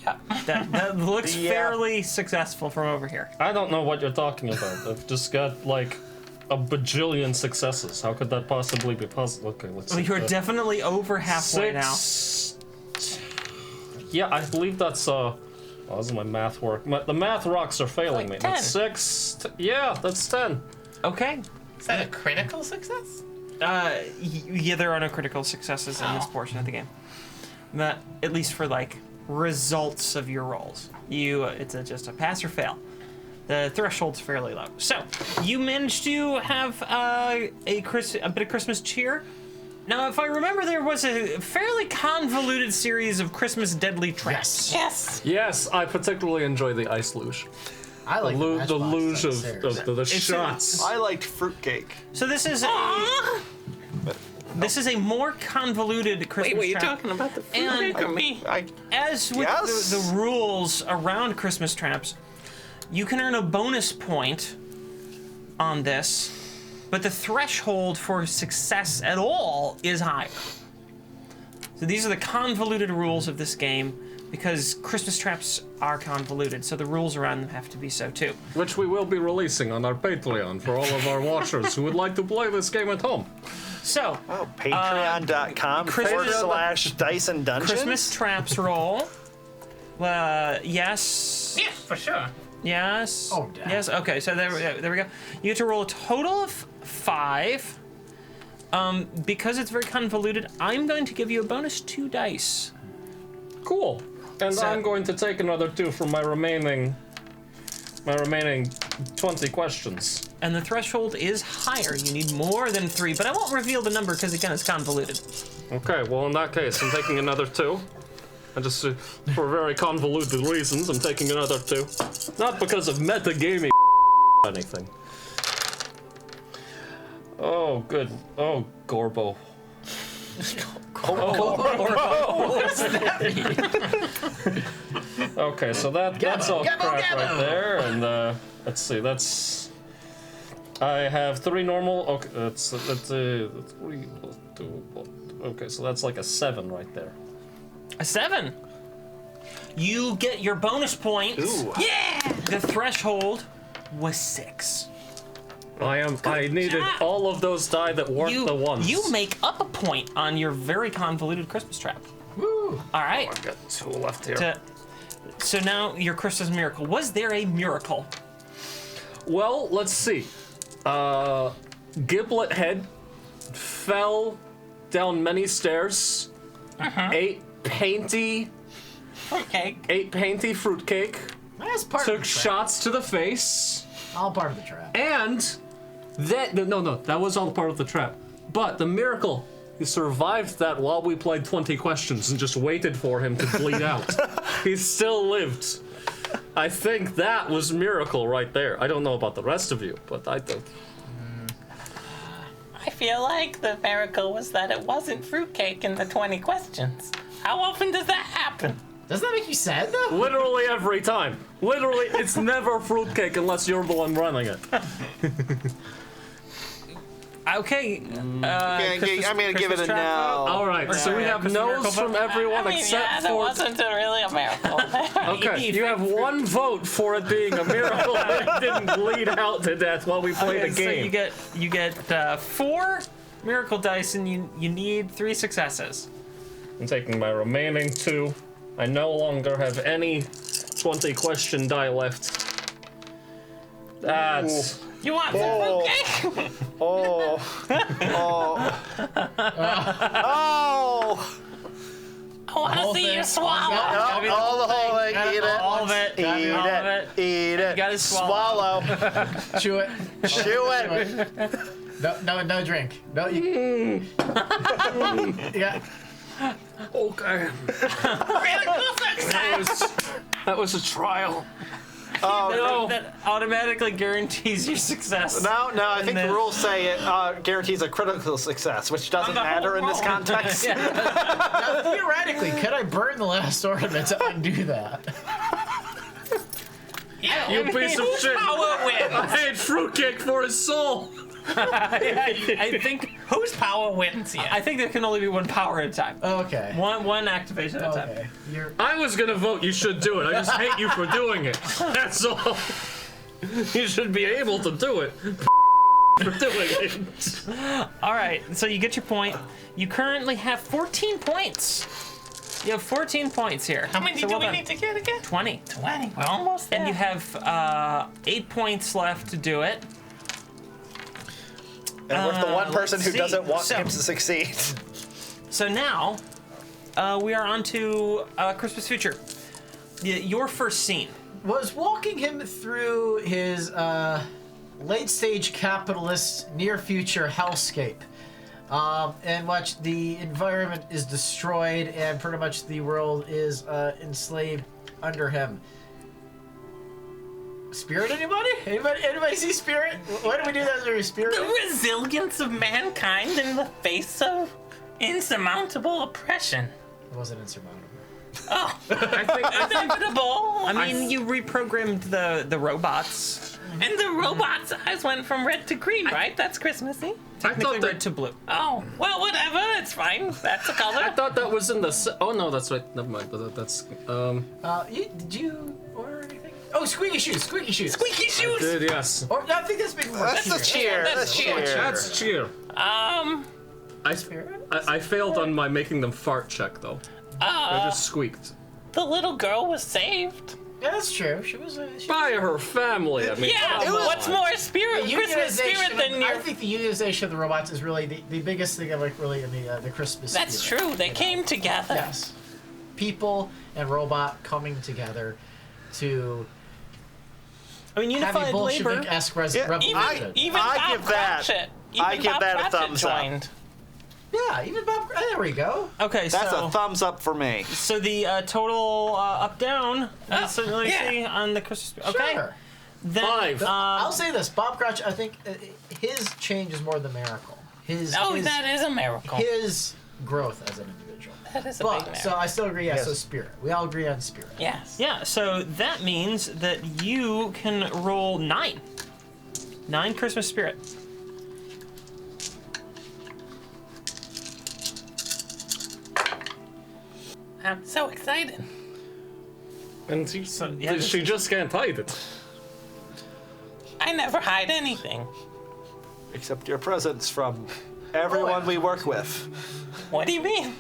Yeah. That looks Yeah. fairly successful from over here. I don't know what you're talking about. I've just got like a bajillion successes. How could that possibly be possible? Okay, let's Well, see. you're definitely over halfway now. Yeah, I believe that's how does my math work? The math rocks are failing Like me. That's 10. Yeah, that's 10. Okay. Is that a critical success? Yeah, there are no critical successes in this Oh. portion of the game. Not, at least for like results of your rolls. It's just a pass or fail. The threshold's fairly low. So you managed to have a bit of Christmas cheer. Now, if I remember, there was a fairly convoluted series of Christmas deadly traps. Yes. Yes, I particularly enjoy the ice luge. I like The luge of the shots. I liked fruitcake. So this is a more convoluted Christmas Wait, you're trap. talking about the And- fruit or me? As with Yes. the rules around Christmas traps, you can earn a bonus point on this, but the threshold for success at all is higher. So these are the convoluted rules of this game because Christmas traps are convoluted, so the rules around them have to be so too. Which we will be releasing on our Patreon for all of our watchers who would like to play this game at home. So, Oh, patreon.com Christmas- /Dice and Dungeons. Christmas traps roll. Yes. Yes, for sure. Yes. Oh, damn. Yes. Okay. So there we go. You get to roll a total of 5. Because it's very convoluted, I'm going to give you a bonus 2 dice. Cool. And So- I'm going to take another 2 from my remaining 20 questions. And the threshold is higher. You need more than 3, but I won't reveal the number because again, it's convoluted. Okay, well in that case, I'm taking another 2. And just for very convoluted reasons, I'm taking another 2. Not because of metagaming or anything. Oh, good. Oh, Gorbo. Okay, so that's all crap right there, and let's see, I have 3 normal. Okay, that's 3 plus 2. Okay, so that's like a 7 right there. A 7. You get your bonus points. Ooh. Yeah. The threshold was 6. I needed job. all of those die that weren't the ones. You make up a point on your very convoluted Christmas trap. Woo! All right. I've got 2 left here. So now your Christmas miracle. Was there a miracle? Well, let's see. Giblet Head fell down many stairs. Ate painty fruitcake. That's part Took of the trap. shots to the face. All part of the trap. And that was all part of the trap. But the miracle, he survived that while we played 20 questions and just waited for him to bleed out. He still lived. I think that was miracle right there. I don't know about the rest of you, but I think. I feel like the miracle was that it wasn't fruitcake in the 20 questions. How often does that happen? Doesn't that make you sad though? Literally every time. Literally, it's never fruitcake unless you're the one running it. Okay. I'm gonna give it a no. All right, so we have Christmas miracle no's from vote? everyone I mean, except yeah, that for. wasn't really a miracle. Okay, you have 1 vote for it being a miracle that it didn't bleed out to death while we played Okay, a so game. you get 4 miracle dice, and you need 3 successes. I'm taking my remaining 2. I no longer have any 20 question die left. That's You want some fruitcake? Oh. I want to see you swallow. No, all the whole thing. Eat it. All of it. Eat all of it. Eat it. gotta swallow. Chew it. Chew it. No drink. No, you. Yeah. Okay. That was a trial. Oh, That automatically guarantees your success. no, I think the this. rules say it guarantees a critical success, which doesn't matter in this context. Now, theoretically, could I burn the last ornament to undo that? Yeah, You piece of shit. power wins. I had fruitcake for his soul. I think Whose power wins here? I think there can only be one power at a time. Okay. One activation at a time. Okay. You're. I was gonna vote you should do it. I just hate you for doing it. That's all. You should be able to do it. For doing it. All right, so you get your point. You currently have 14 points. You have 14 points here. How many So do well we done. need to get again? 20. 20. We're almost there. And you have 8 points left to do it. And we're the one person who let's see. doesn't want So- him to succeed. So now, we are on to Christmas Future. Your first scene. Was walking him through his late stage capitalist near future hellscape, in which the environment is destroyed and pretty much the world is enslaved under him. Spirit, anybody? Anybody see Spirit? What do we do that as a Spirit? The resilience of mankind in the face of insurmountable oppression. It wasn't insurmountable. Oh, I think inevitable. I mean, you reprogrammed the robots. And the robot's eyes went from red to green, right? That's Christmassy. Technically thought red to blue. Oh, well, whatever. It's fine. That's a I color. thought that was in the. Oh no, that's right. Never mind. That's Did you order anything? Oh, squeaky shoes! Squeaky shoes! Squeaky shoes. Good. Yes. Or, I think that's been more That's a cheer. That's cheer. That's cheer. I failed on my making them fart check though. I just squeaked. The little girl was saved. Yeah, that's true. She was a. By her family. I mean. Yeah, come what's on. more Christmas spirit than I your... think the unionization of the robots is really the biggest thing of like really in the Christmas. That's spirit. true. They came together. Yes, people and robot coming together to I mean, have a unified labor. Bolshevik-esque Yeah, revolution. Even I Bob give that- Cratchit. I Even give Bob that a Cratchit thumbs up. joined. Yeah, even Bob. There we go. Okay, That's so a thumbs up for me. so the total up down. Let's certainly yeah. see on the Christmas. Okay, Sure. then 5. I'll say this: Bob Crouch. I think his change is more the miracle. His That is a miracle. his growth as an individual. That is a big But miracle. so I still agree. Yeah. Yes. So spirit. We all agree on spirit. Yes. yeah. So that means that you can roll 9. 9 Christmas spirit. I'm so excited. And she, yeah, this she just can't hide it. I never hide anything. Except your presence from everyone we work with. What do you mean?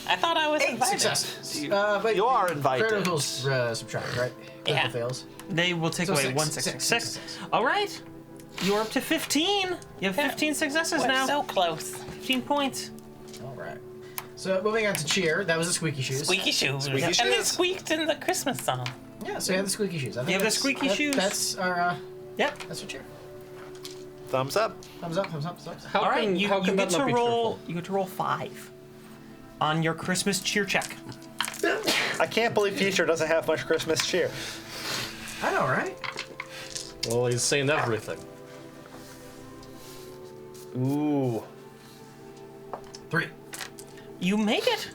I thought I was 8 invited. successes. But You are invited. criticals subtract, right? Critical Yeah. fails. They will take So away six, 1 six, success. six, 6. six. All right. You're up to 15. You have 15 successes We're now. so close. 15 points. All right. So moving on to cheer. That was the squeaky shoes. Squeaky shoes. Squeaky And they shoes. squeaked in the Christmas song. Yeah. So you have the squeaky shoes. I think You have the that's- squeaky shoes. That's our. Yep. That's our cheer. Thumbs up. Thumbs up. Thumbs up. Thumbs up. How All right. can, You, how you can get that to not be roll. cheerful? You get to roll 5 on your Christmas cheer check. I can't believe Future doesn't have much Christmas cheer. I know, right? Well, he's saying everything. Ooh. 3. You make it.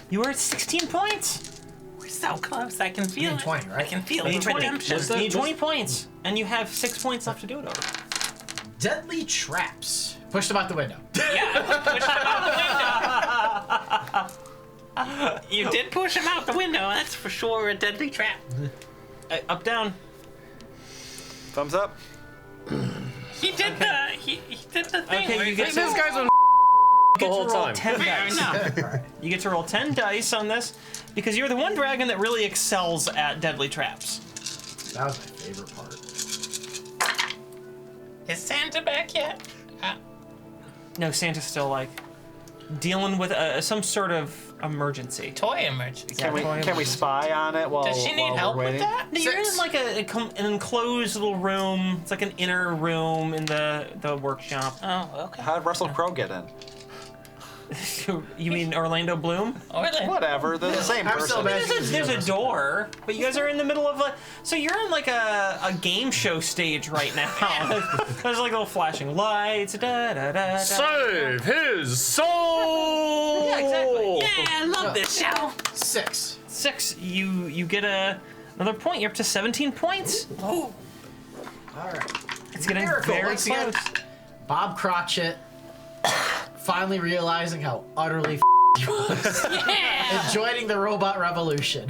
You are at 16 points. We're so close. I can feel You need it. 20, right? I can feel You need the 20. redemption. What's that? You need 20 points, and you have 6 points left to do it over. Deadly traps. Push them out the window. Yeah, push him out the window. You did push him out the window. That's for sure a deadly trap. Up, down. Thumbs up. He did he did the thing. Okay, where you he get said, This guy's on the to whole roll time. 10 Fair dice. enough. All right. You get to roll 10 dice on this because you're the one dragon that really excels at deadly traps. That was my favorite part. Is Santa back yet? No, Santa's still like dealing with some sort of emergency. Toy emergency. Can we spy on it while Does she need while help we're with waiting? that? You're in like an enclosed little room. It's like an inner room in the workshop. Oh, okay. How'd Russell Crowe get in? You mean Orlando Bloom? Whatever, they're the same I'm still person. mad. There's a door, but you guys are in the middle of so you're in like a game show stage right now. There's like little flashing lights. Da, da, da, da. Save his soul! Yeah, exactly. Yeah, I love this show. 6. 6. You get another point. You're up to 17 points. All right. It's getting Miracle, very once again. close. Bob Cratchit finally realizing how utterly he was. Yeah. And joining the robot revolution.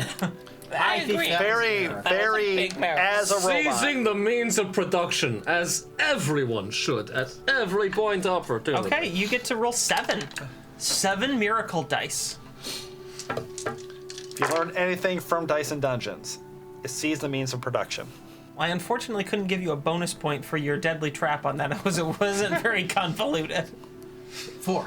I think agree. that- Very, a very, big miracle. as a robot. Seizing the means of production, as everyone should, at every point opportunity. Okay, you get to roll 7. 7 miracle dice. If you learn anything from Dice and Dungeons, it seize the means of production. I unfortunately couldn't give you a bonus point for your deadly trap on that. It wasn't very convoluted. 4.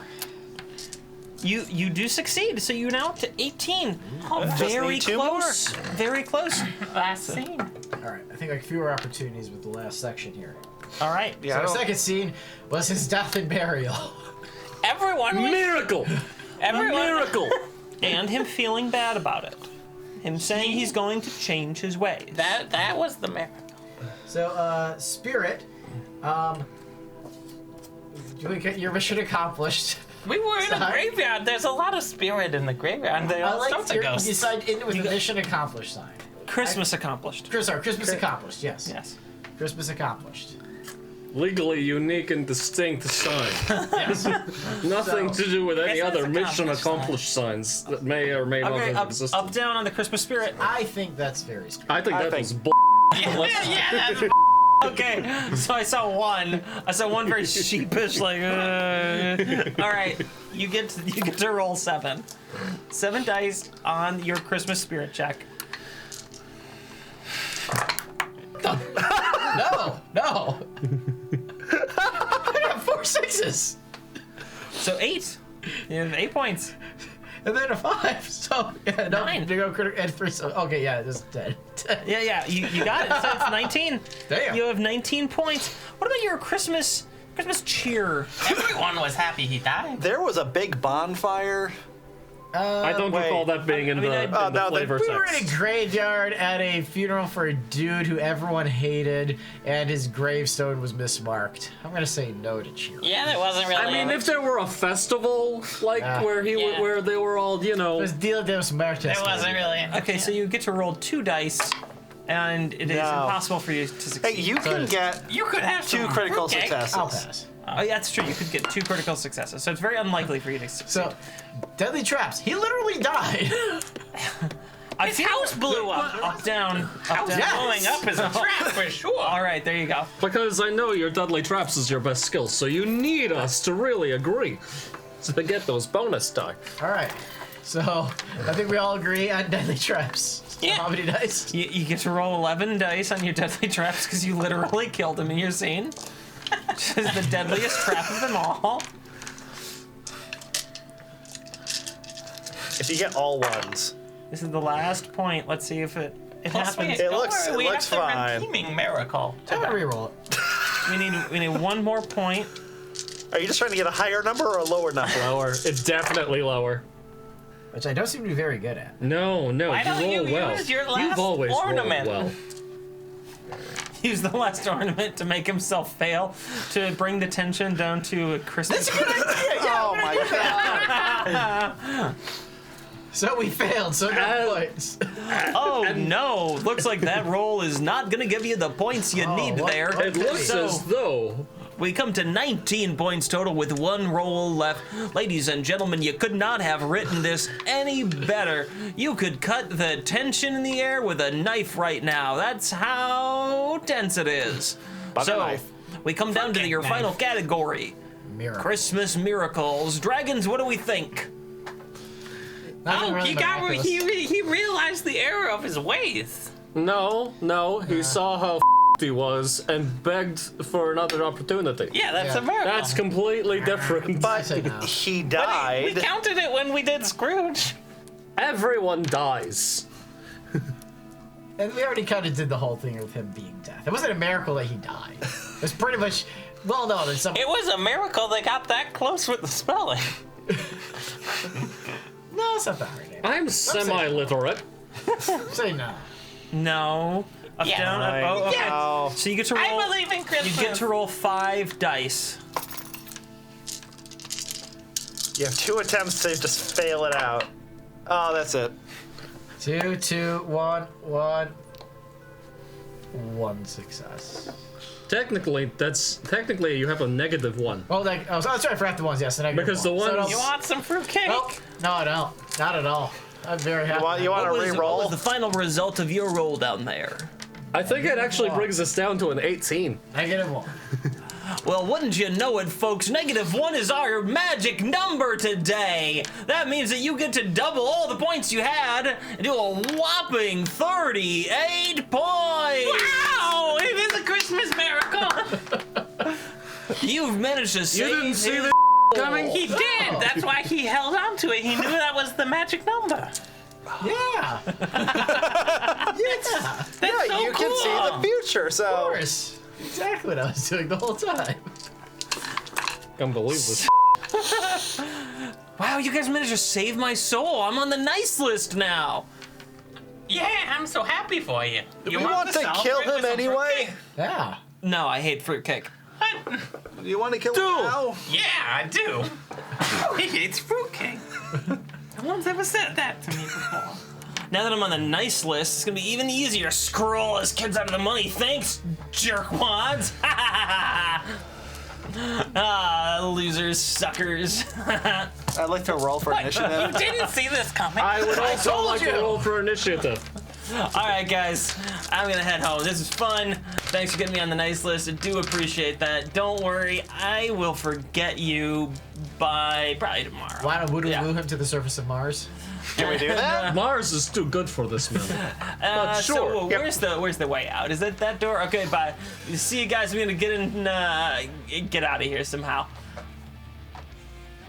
You do succeed, so you're now up to 18. Oh, Just very need 2 close. Very close. Last scene. All right. I think like fewer opportunities with the last section here. All right. Yeah, So I the don't- second scene was his death and burial. Everyone was. Miracle! Everyone. Miracle! And him feeling bad about it. Him saying he's going to change his ways. That was the miracle. So, Spirit, you get your mission accomplished. We were in a Sorry? graveyard. There's a lot of spirit in the graveyard. There I are all like sorts of you ghosts. decide in with a mission accomplished sign. Christmas accomplished. Christmas accomplished. Yes. Yes. Christmas accomplished. Legally unique and distinct sign. Yes. Nothing to do with any Christmas other mission accomplished accomplished signs that may or may not Okay, have up, existed. up, down on the Christmas spirit. I think that's very strange. I think I that think- was bull. Yeah, that's Okay, so I saw one. I saw one very sheepish, like. All right, you get to roll 7. 7 dice on your Christmas spirit check. No. I have 4 6s. So 8. You have 8 points. And then a 5. So, yeah, no. 9. To go critical and 3. So, okay, yeah, just 10. Yeah, you got it. So it's 19. Damn. You have 19 points. What about your Christmas cheer? everyone was happy he died. There was a big bonfire. I don't wait. recall that being in I mean, the, I- in Oh, the no, flavor We were in text. a graveyard at a funeral for a dude who everyone hated, and his gravestone was mismarked. I'm gonna say no to cheer. Yeah, there wasn't really. I mean, if there were a festival, like, where Yeah. where they were all, you know... It was Dia de los Muertos. there wasn't really. Okay, so you get to roll 2 dice, and it is No. impossible for you to succeed. Hey, you can get You could have 2 some critical fruitcake. successes. I'll pass. Oh, yeah, that's true. You could get 2 critical successes, so it's very unlikely for you to succeed. So, deadly traps. He literally died. I His feel house blew up. up, down, up, down. Yes. Blowing up is a trap for sure. All right, there you go. Because I know your deadly traps is your best skill, so you need us to really agree to get those bonus die. All right. So, I think we all agree on deadly traps. So Yeah. How many dice? You get to roll 11 dice on your deadly traps because you literally killed him in your scene. Which is the deadliest trap of them all. If you get all ones. This is the last point. Let's see if it Plus, happens. It don't looks- worry, it we looks have fine. the redeeming miracle. I'm gonna reroll it. We need 1 more point. Are you just trying to get a higher number or a lower number? Lower. It's definitely lower. Which I don't seem to be very good at. No, Why you don't roll you well. use your You've last always ornament? rolled well. Use the last ornament to make himself fail, to bring the tension down to a Christmas. Oh my god. So we failed, so no points. Oh no! Looks like that roll is not gonna give you the points you need what- there. what It looks So, as though we come to 19 points total with 1 roll left. Ladies and gentlemen, you could not have written this any better. You could cut the tension in the air with a knife right now. That's how tense it is. Butter So, knife. we come down to your final category. Miracle. Christmas miracles. Dragons, what do we think? Nothing Oh, really miraculous. he realized the error of his ways. no, he saw how he was and begged for another opportunity. Yeah, that's Yeah. a miracle. That's completely different. I say no. He we died. counted it when we did Scrooge. Everyone dies. And we already kind of did the whole thing with him being dead. It wasn't a miracle that he died. It was pretty much, well, no, there's some. It was a miracle they got that close with the spelling. No, it's not that hard. I'm semi-literate. Say no. No. Up, Yeah. down, Right. up, oh, okay. Oh. So you get to roll. I believe in Christmas. You get to roll 5 dice. You have 2 attempts to just fail it out. Oh, that's it. 2, 2, 1, 1. 1 success. Technically you have a -1. Oh, that's right. I forgot the ones. Yes, the negative Because the one. So ones- You want some fruitcake? Nope. No, I don't. Not at all. I'm very happy. You want to What re-roll? was the final result of your roll down there? I think it actually brings us down to an 18. -1. Well, wouldn't you know it, folks? -1 is our magic number today. That means that you get to double all the points you had and do a whopping 38 points. Wow! It is a Christmas miracle. You've managed to save didn't see his the coming? He did. That's why he held on to it. He knew that was the magic number. Yeah. That's Yeah, so you cool. can see the future, Of so. course. Exactly what I was doing the whole time. Can't believe this. Wow, you guys managed to save my soul. I'm on the nice list now. Yeah, I'm so happy for you. You We want to celebrate kill him with some anyway. fruitcake? Yeah. No, I hate fruitcake. What? You want to kill him now? Yeah, I do. He hates fruitcake. No one's ever said that to me before. Now that I'm on the nice list, it's gonna be even easier to screw all his kids out of the money. Thanks, jerkwads. Losers, suckers. I'd like to roll for You initiative. didn't see this coming. I would also like to roll for initiative. All right, guys, I'm gonna head home. This is fun. Thanks for getting me on the nice list. I do appreciate that. Don't worry, I will forget you by probably tomorrow. Why don't we Yeah. woo him to the surface of Mars? Can we do that? Mars is too good for this man. But sure. So where's the way out? Is it that door? Okay, bye. See you guys. I'm gonna get in. Get out of here somehow.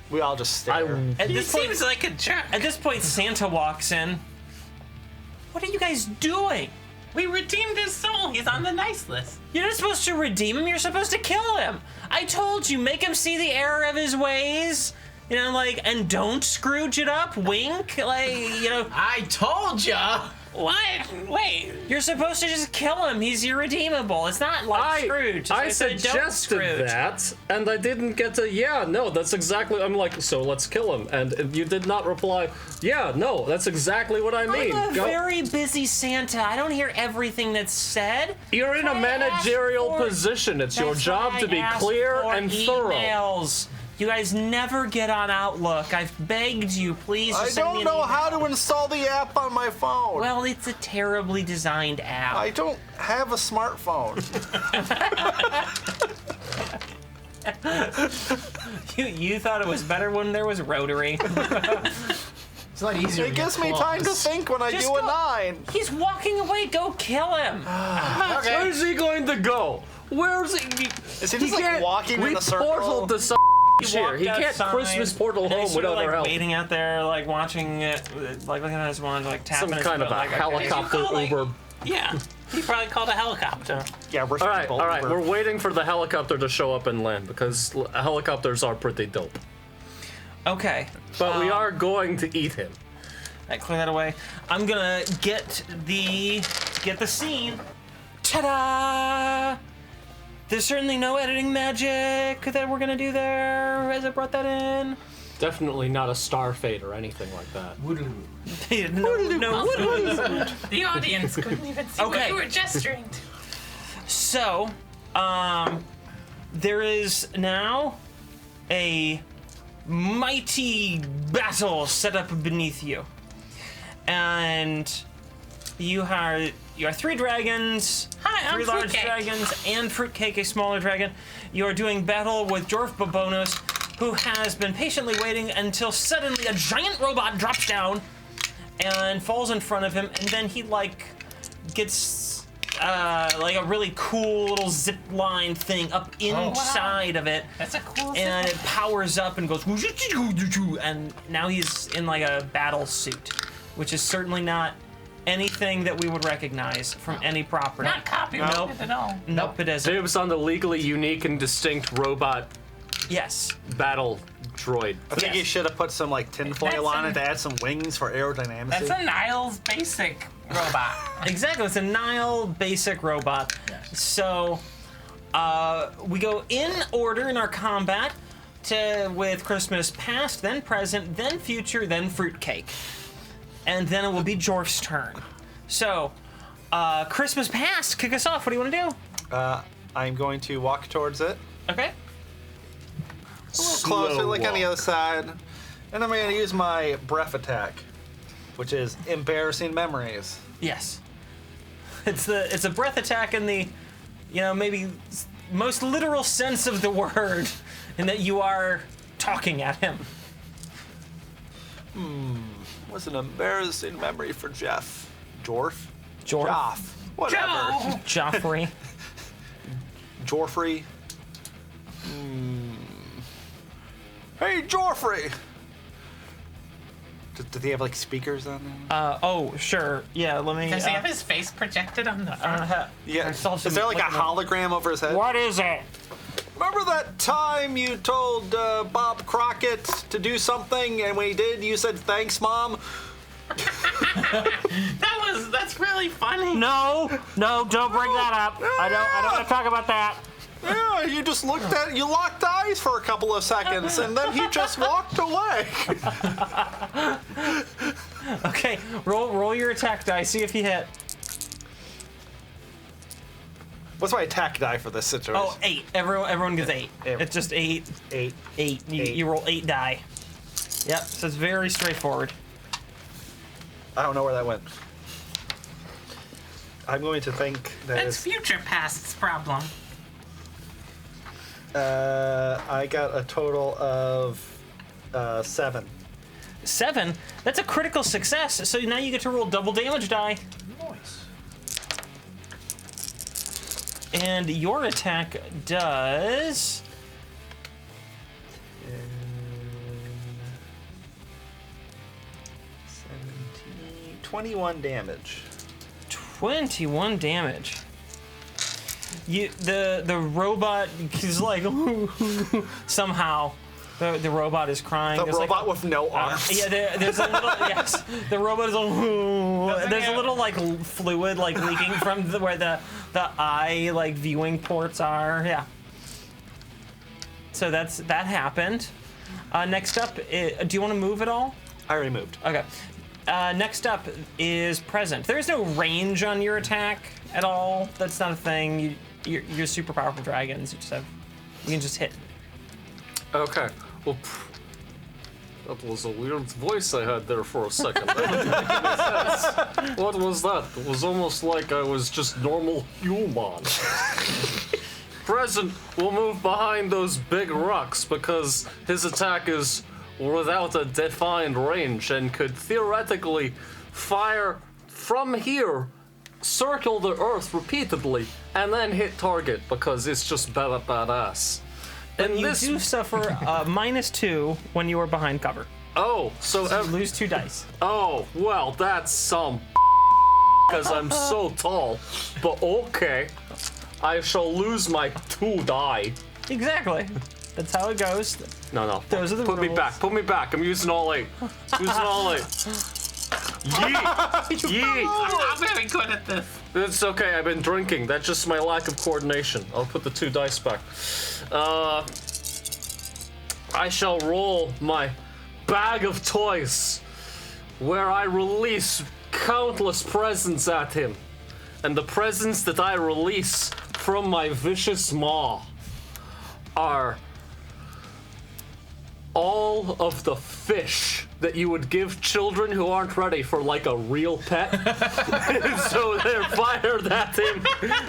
We all just stare. At He this point, seems like a jerk. At this point, Santa walks in. What are you guys doing? We redeemed his soul. He's on the nice list. You're not supposed to redeem him. You're supposed to kill him. I told you, make him see the error of his ways. You know, like, and don't Scrooge it up. Wink, like, you know. I told ya! What? Wait. You're supposed to just kill him. He's irredeemable. It's not like Scrooge. I It's like, don't suggested Scrooge. that, and I didn't get a yeah, no, that's exactly. I'm like, so let's kill him, and you did not reply. Yeah, no, that's exactly what I mean. I'm a Go- very busy Santa. I don't hear everything that's said. You're in a I asked managerial for it. position. It's your That's job why to I be asked clear for and thorough. emails. You guys never get on Outlook. I've begged you, please. I just send me don't an know email. how to install the app on my phone. Well, it's a terribly designed app. I don't have a smartphone. You thought it was better when there was rotary. It's a lot easier. It to get gives me time to close. think when I Just do a go- 9. He's walking away. Go kill him. Where's he going to go? Where's he? Is he just like can't- walking we in a circle? portaled the here. He walked can't outside, Christmas portal and he's home sort of, without our like help. waiting out there, like watching it, like looking at his wand, like tapping Some his kind of foot, a like, okay. helicopter Did you call, like- Uber. Yeah. He probably called a helicopter. Yeah, we're All right. We're waiting for the helicopter to show up and land because helicopters are pretty dope. Okay. But we are going to eat him. Right, clear that away. I'm gonna get the scene. Ta-da! There's certainly no editing magic that we're gonna do there as I brought that in. Definitely not a star fade or anything like that. no. The audience couldn't even see what Okay. you were gesturing to. So, there is now a mighty battle set up beneath you, and you are 3 dragons. Hi, I'm 3 large Fruitcake. dragons and Fruitcake, a smaller dragon. You are doing battle with Dwarf Babonos, who has been patiently waiting until suddenly a giant robot drops down and falls in front of him, and then he gets like a really cool little zip line thing up inside of it. That's a cool And it powers up and goes, and now he's in like a battle suit, which is certainly not anything that we would recognize from any property. Not copyrighted at all. Nope, it isn't. Dibs on the legally unique and distinct robot Yes. battle droid. I think you should have put some like tinfoil on it to add some wings for aerodynamics. That's a Niles basic robot. Exactly. It's a Nile basic robot. Yes. So we go in order in our combat with Christmas past, then present, then future, then fruitcake. And then it will be Jorf's turn. So, Christmas past, kick us off. What do you want to do? I'm going to walk towards it. Okay. A little closer, like on the other side. And I'm going to use my breath attack, which is embarrassing memories. Yes. It's a breath attack in the, maybe most literal sense of the word, in that you are talking at him. What's an embarrassing memory for Jeff? Jorf? Jorf. Joff. Whatever. Joffrey. Jorfrey. Hey, Jorfrey! Did they have like speakers on there? Oh, sure. Yeah, let me. Does he have his face projected on the front? Yeah. saw Is some there like a looking hologram over his head? What is it? Remember that time you told Bob Crockett to do something, and when he did, you said thanks, Mom? That's really funny. No, don't bring that up. I don't want to talk about that. Yeah, you just you locked eyes for a couple of seconds, and then he just walked away. Okay, roll your attack die. See if you hit. What's my attack die for this situation? Oh, 8. Everyone gets 8. Every- It's just 8. 8. 8. Eight. You roll 8 die. Yep. So it's very straightforward. I don't know where that went. I'm going to think that That's it's, future past's problem. I got a total of 7. 7. That's a critical success. So now you get to roll double damage die. Nice. And your attack does 21 damage. 21 damage. The robot is like somehow the robot is crying. The There's robot like, with no arms. yeah, there's a little yes. The robot is like there's a little like fluid like leaking from where the eye like viewing ports are. Yeah. So that happened. Next up, do you want to move at all? I already moved. Okay. Next up is present. There's no range on your attack at all. That's not a thing. You're super powerful dragons. You can just hit. Okay. Well, that was a weird voice I had there for a second. What was that? It was almost like I was just normal human. Present will move behind those big rocks because his attack is without a defined range and could theoretically fire from here, circle the earth repeatedly, and then hit target because it's just badass. And You this, do suffer -2 when you are behind cover. oh, so You lose 2 dice. oh, well, that's some because I'm so tall. But okay, I shall lose my 2 die. Exactly. That's how it goes. No. Those are the Put me rules. back. Put me back. I'm using all 8. Using all 8. Yeet. Yeet. I'm not very good at this. It's okay. I've been drinking. That's just my lack of coordination. I'll put the 2 dice back. I shall roll my bag of toys, where I release countless presents at him, and the presents that I release from my vicious maw are all of the fish that you would give children who aren't ready for like a real pet. And so they're fired at him.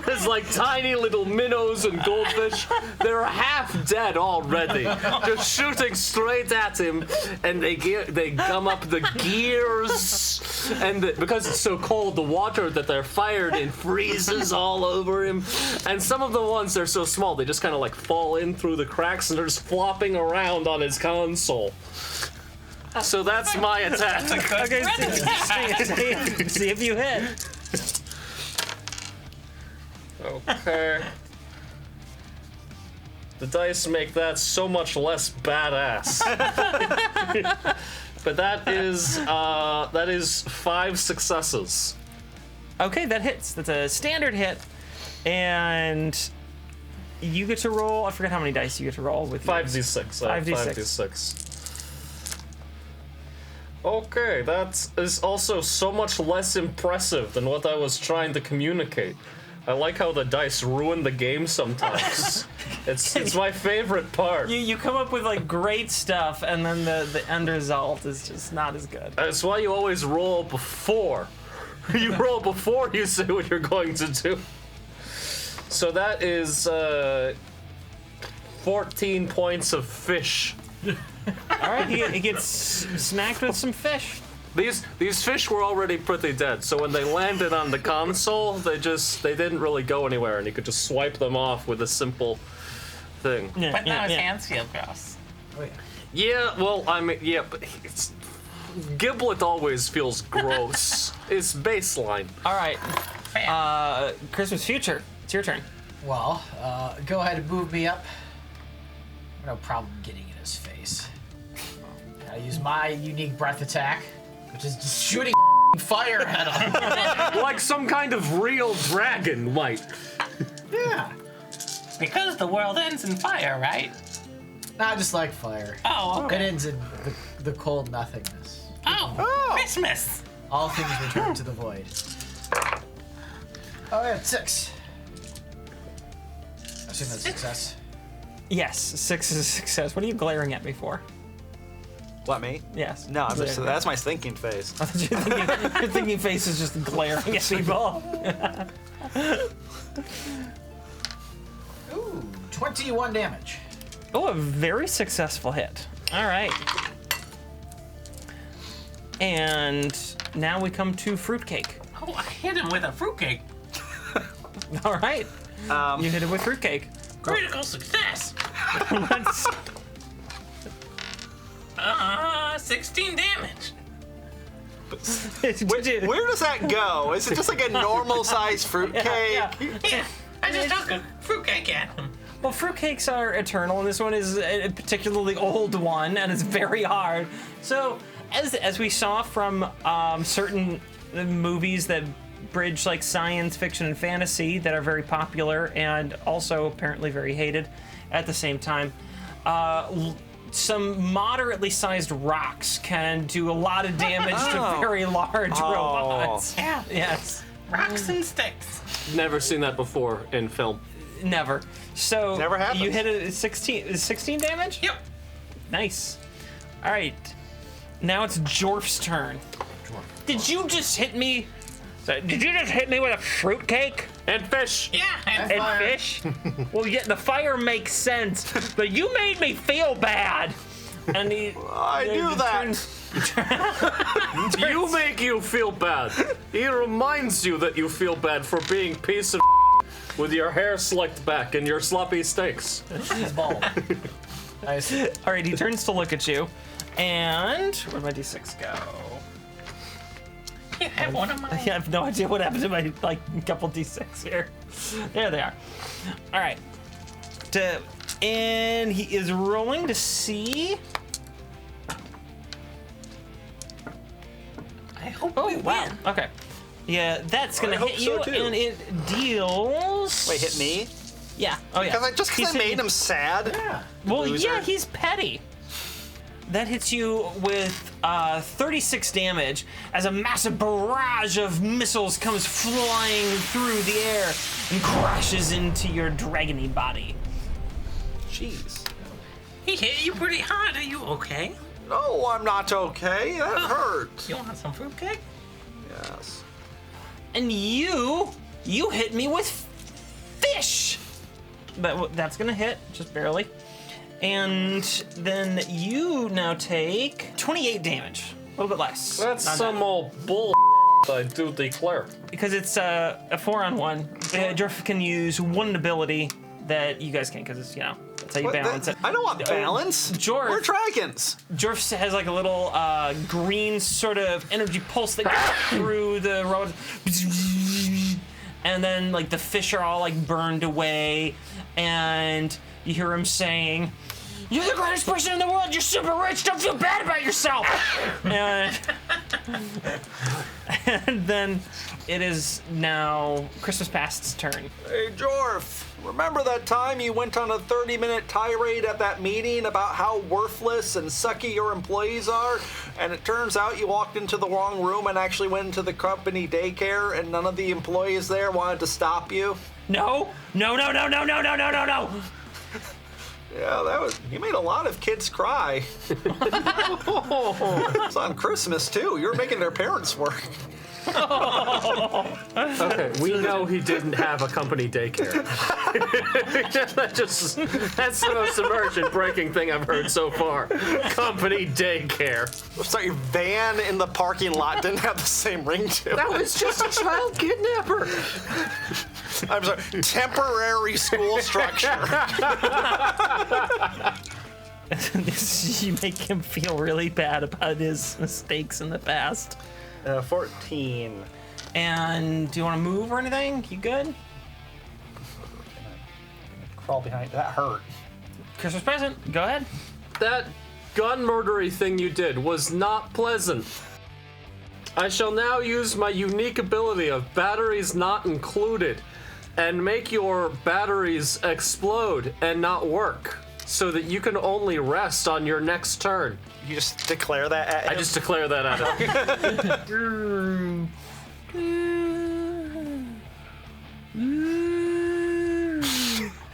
There's like tiny little minnows and goldfish. They're half dead already, just shooting straight at him, and they gum up the gears, and because it's so cold, the water that they're fired in freezes all over him. And some of the ones, they're so small, they just kind of like fall in through the cracks and they're just flopping around on his console. So that's my attack. Okay, see if you hit. Okay. The dice make that so much less badass. But that is 5 successes. Okay, that hits. That's a standard hit, and you get to roll. I forget how many dice you get to roll with. 5d6. 5d6. Okay, that is also so much less impressive than what I was trying to communicate. I like how the dice ruin the game sometimes. It's my favorite part. You come up with like great stuff, and then the end result is just not as good. That's why you always roll before. You roll before you say what you're going to do. So that is 14 points of fish. All right, he gets snacked with some fish. These fish were already pretty dead, so when they landed on the console, they didn't really go anywhere, and you could just swipe them off with a simple thing. Yeah, But now his yeah. hands feel gross. Oh, yeah. Yeah, well, I mean, yeah, but Giblet always feels gross. It's baseline. All right, Christmas Future, it's your turn. Well, go ahead and move me up. No problem getting in his face. I use my unique breath attack, which is just shooting fire at him. Like some kind of real dragon might. Yeah. Because the world ends in fire, right? I just like fire. Oh, It okay. ends in the cold nothingness. Oh, Christmas. All things return to the void. Oh, yeah, 6. I assume that's a success. Yes, 6 is a success. What are you glaring at me for? What, me? Yes. No, I'm just, Glaring. that's my thinking face. Your thinking face is just glaring at people. Ooh, 21 damage. Oh, a very successful hit. All right. And now we come to fruitcake. Oh, I hit him with a fruitcake. All right. You hit it with fruitcake. Critical success. Let's- 16 damage. Where does that go? Is it just like a normal sized fruitcake? Yeah. Yeah, I just took a fruitcake at him. Well, fruitcakes are eternal, and this one is a particularly old one, and it's very hard. So, as we saw from certain movies that bridge like science fiction and fantasy that are very popular and also apparently very hated at the same time, some moderately sized rocks can do a lot of damage to very large robots. Yeah. Yes. Rocks and sticks. Never seen that before in film. Never. So Never happens. you hit a 16 damage? Yep. Nice. All right. Now it's Jorf's turn. Did you just hit me? Did you just hit me with a fruitcake And fish. Yeah. And and fish? Well, yeah, the fire makes sense, but you made me feel bad. And he, I do that. You make you feel bad. He reminds you that you feel bad for being piece of with your hair slicked back and your sloppy steaks. He's bald. Nice. All right, he turns to look at you, and where'd my d6 go? you have one of I mine. have no idea what happened to my couple d6 here. There they are. All right. And he is rolling to see. I hope Oh we wow. win. Okay. Yeah, that's gonna I hope hit you, so, too. and it deals. Wait, hit me? Yeah. Oh yeah. Because He's I made hitting- him sad. Yeah. Well, loser. yeah, he's petty. That hits you with 36 damage as a massive barrage of missiles comes flying through the air and crashes into your dragony body. Jeez. He hit you pretty hard. Are you okay? No, I'm not okay. That hurt. You want some fruitcake? Yes. And you hit me with fish. That's gonna hit, just barely. And then you now take 28 damage, a little bit less. That's some old bull. I do declare. Because it's a 4-on-1. Jorf can use one ability that you guys can, because it's, that's how you balance it. I don't want balance. Jorf. We're dragons. Jorf has like a little green sort of energy pulse that goes through the road. And then like the fish are all like burned away. And you hear him saying, "You're the greatest person in the world. You're super rich. Don't feel bad about yourself." And then it is now Christmas Past's turn. Hey, Jorf. Remember that time you went on a 30-minute tirade at that meeting about how worthless and sucky your employees are? And it turns out you walked into the wrong room and actually went into the company daycare and none of the employees there wanted to stop you? No. Yeah, you made a lot of kids cry. It's on Christmas, too. You're making their parents work. Okay, we know he didn't have a company daycare. That's the most immersion-breaking thing I've heard so far. Company daycare. Sorry, van in the parking lot didn't have the same ring to it. That was just a child kidnapper. I'm sorry, temporary school structure. You make him feel really bad about his mistakes in the past. 14. And do you want to move or anything? You good? Crawl behind. That hurt. Christmas present. Go ahead. That gun murdery thing you did was not pleasant. I shall now use my unique ability of batteries not included and make your batteries explode and not work so that you can only rest on your next turn. You just declare that at him? I just declare that at him.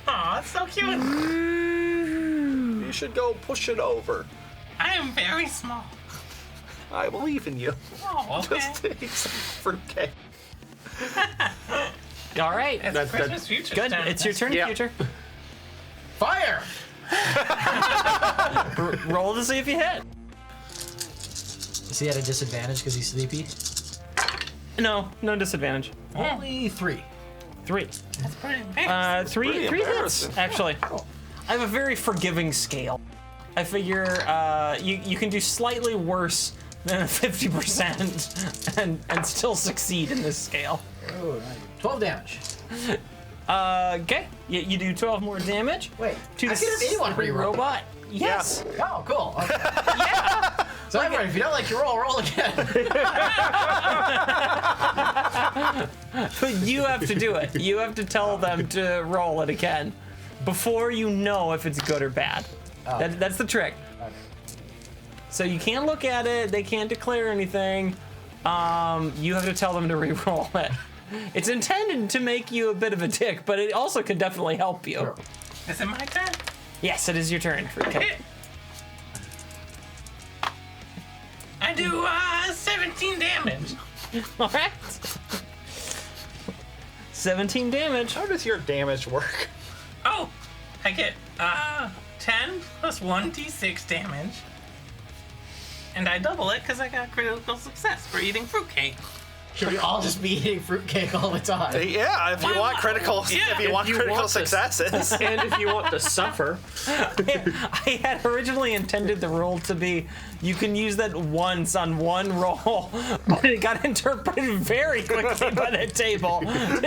Aw, that's so cute. You should go push it over. I am very small. I believe in you. Oh, okay. Just take some fruitcake. All right. It's Christmas Future's Good. turn. It's your turn, Yeah. Future. Fire! Roll to see if you hit. Is he at a disadvantage because he's sleepy? No disadvantage. Only 3. 3. That's pretty embarrassing. Three hits, embarrassing. actually. I have a very forgiving scale. I figure you can do slightly worse than a 50% and still succeed in this scale. Oh, 12 damage. Okay, you do 12 more damage. Wait, to I the can have anyone reroll. robot. Yes. Oh, cool. Okay. So everyone, if you don't like your roll again. But you have to do it. You have to tell them to roll it again before you know if it's good or bad. Oh. That's the trick. Okay. So you can't look at it. They can't declare anything. You have to tell them to re-roll it. It's intended to make you a bit of a dick, but it also can definitely help you. Sure. Is it my turn? Yes, it is your turn. Okay. I do 17 damage. All right. 17 damage. How does your damage work? Oh, I get 10 plus 1d6 damage. And I double it because I got critical success for eating fruitcake. Should we all just be eating fruitcake all the time? Yeah, if you Why want not? critical, Yeah. if you want critical successes. And if you want to suffer, I had originally intended the rule to be you can use that once on one roll, but it got interpreted very quickly by the table.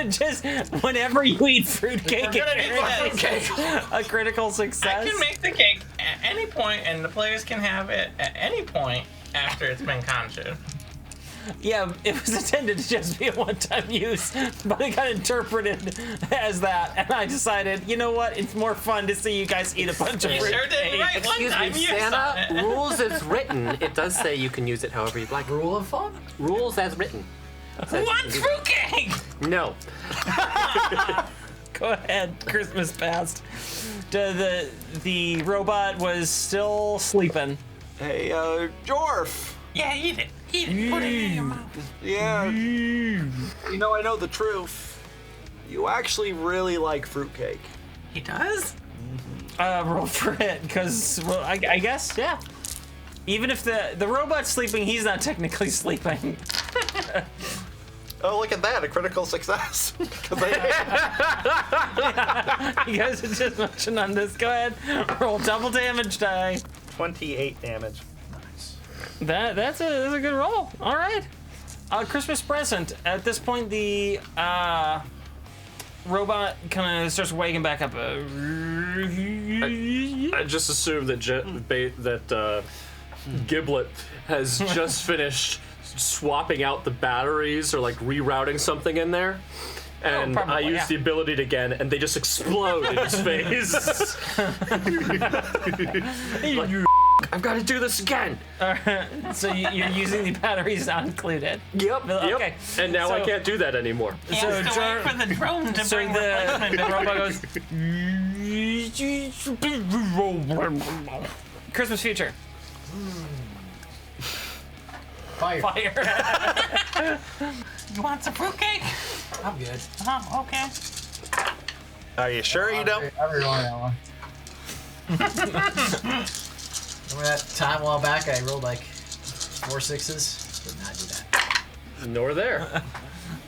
Just whenever you eat fruitcake, a critical success. I can make the cake at any point, and the players can have it at any point after it's been conjured. Yeah, it was intended to just be a one-time use, but it got interpreted as that, and I decided, you know what? It's more fun to see you guys eat a bunch of You fruit sure did cake. right one Excuse time. me, You saw Santa. it. Rules as written. It does say you can use it however you'd like. Rule of thumb? Rules as written. Who wants fruitcake? No. Go ahead, Christmas passed. The robot was still sleeping, Hey, Jorf. Yeah, eat it. Eat it. Put it in your mouth. Yeah. You know, I know the truth. You actually really like fruitcake. He does? Roll for it, because, well, I guess, yeah. Even if the robot's sleeping, he's not technically sleeping. Oh, look at that, a critical success. You guys are just munching on this. Go ahead, roll double damage die. 28 damage. That's a good roll. All right. Christmas present. At this point, the robot kind of starts waking back up. I just assume that Giblet has just finished swapping out the batteries or like rerouting something in there. And probably, I use yeah. the ability again, and they just explode in his face. I've got to do this again. So you're using the batteries not included. Yep. Okay. And now I So- can't do that anymore. He has to wait for the drone to bring replacement. the robot goes. Christmas future. Fire. Fire. You want some fruitcake? I'm good. Oh, okay. Are you sure you don't? I really want that one. Remember that time a while back I rolled like 4 6s? Did not do that. Nor there.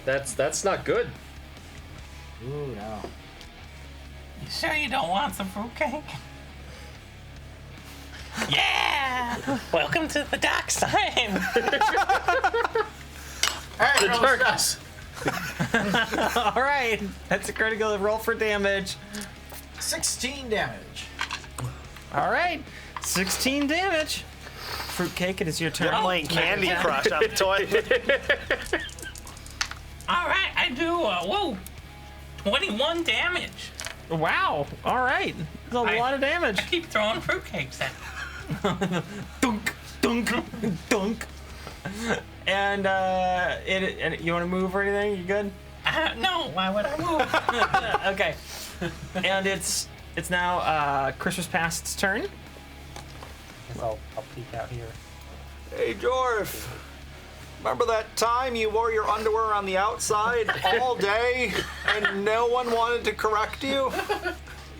That's not good. Ooh, no. You sure you don't want some fruitcake? Yeah! Welcome to the dark side. Alright, roll dark- stress. All right. That's a critical roll for damage. 16 damage. All right. 16 damage. Fruitcake, it is your turn. You're playing Candy Crush on the toilet. All right, I do. 21 damage. Wow. All right. That's a lot of damage. I keep throwing fruitcakes at him. Dunk, dunk, dunk. And you want to move or anything? You good? No, why would I move? Okay. And it's now Christmas Past's turn. I'll peek out here. Hey, Jorf. Remember that time you wore your underwear on the outside all day and no one wanted to correct you?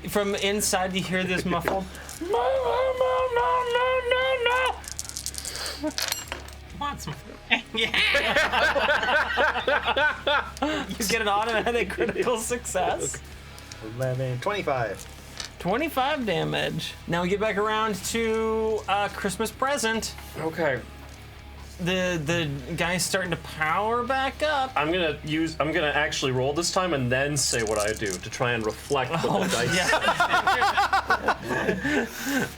From inside, you hear this muffled. No. Want some fruitcake? Yeah. You get an automatic critical success. 25. 25 damage. Now we get back around to Christmas present. Okay. The guy's starting to power back up. I'm gonna actually roll this time and then say what I do to try and reflect what the dice. Yeah.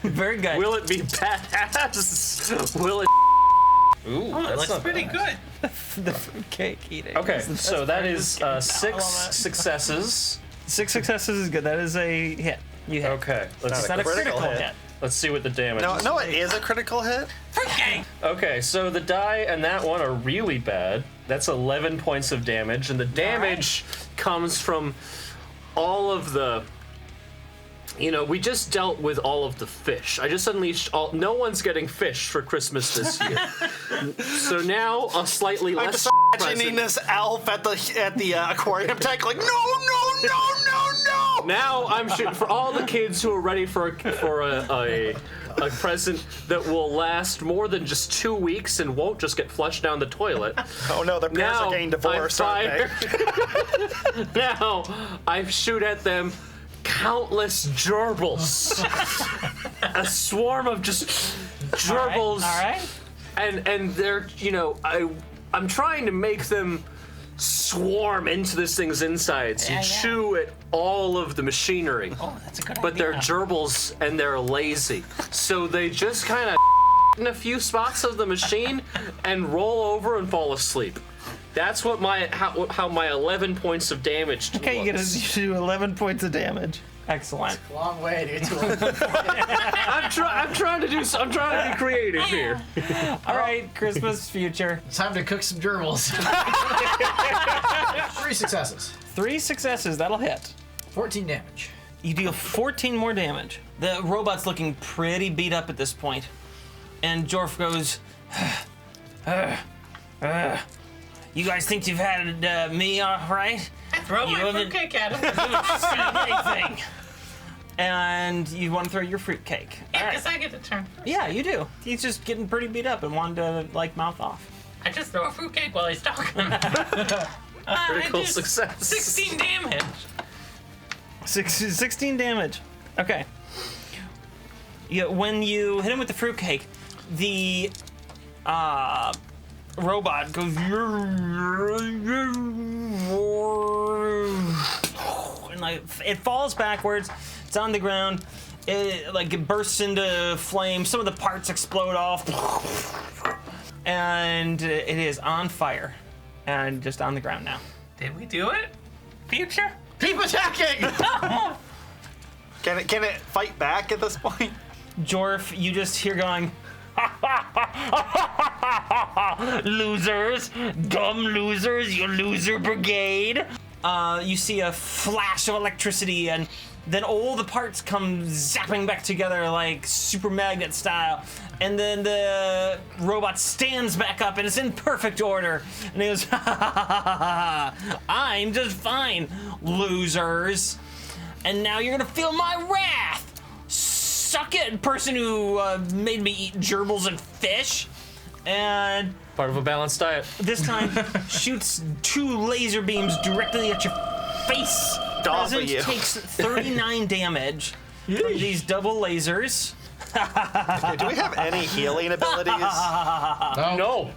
Very good. Will it be badass? Will it? Ooh, Oh, it that's looks not pretty bad. good. The fruitcake eating. Okay, is the best so that part of is this game. I love 6 it. successes. 6 successes is good. That is a hit. You hit. Okay, It's let's not a critical hit. let's see what the damage is. No, it is a critical hit. Fruitcake. Okay, so the die and that one are really bad. That's 11 points of damage, and the damage comes from all of the. You know, we just dealt with all of the fish. I just unleashed all. No one's getting fish for Christmas this year. So now a slightly I'm less. just imagining this elf at the aquarium tank, like no. Now I'm shooting for all the kids who are ready for a present that will last more than just 2 weeks and won't just get flushed down the toilet. Oh no, their parents Now are getting divorced, aren't they? Now I shoot at them countless gerbils. A swarm of just gerbils. All right. And they're, you know, I'm trying to make them swarm into this thing's insides and chew at all of the machinery. Oh, that's a good But idea. they're gerbils and they're lazy. So they just kind of in a few spots of the machine and roll over and fall asleep. That's what how my 11 points of damage Okay, you looks. get to do 11 points of damage. Excellent. Long way to get to I'm trying to be creative here. All right, Christmas future. Time to cook some gerbils. 3 successes. 3 successes, that'll hit. 14 damage. You deal 14 more damage. The robot's looking pretty beat up at this point. And Jorf goes, you guys think you've had me all right? I throw my fruitcake at him. Anything. And you want to throw your fruitcake. Yeah, because I get to turn. Yeah, you do. He's just getting pretty beat up and wanted to, like, mouth off. I just throw a fruitcake while he's talking. Critical success. 16 damage. 16 damage. Okay. Yeah, when you hit him with the fruitcake, the robot goes and like it falls backwards. It's on the ground. It bursts into flames. Some of the parts explode off, and it is on fire and just on the ground now. Did we do it? Future? Keep attacking! Can it fight back at this point? Jorf, you just hear going, losers, dumb losers, you loser brigade. You see a flash of electricity, and then all the parts come zapping back together like super magnet style. And then the robot stands back up and it's in perfect order. And he goes, I'm just fine, losers. And now you're gonna feel my wrath. Suck it, person who made me eat gerbils and fish. And Part of a balanced diet. this time shoots 2 laser beams directly at your face. Present you. takes 39 damage from these double lasers. Do we have any healing abilities? No.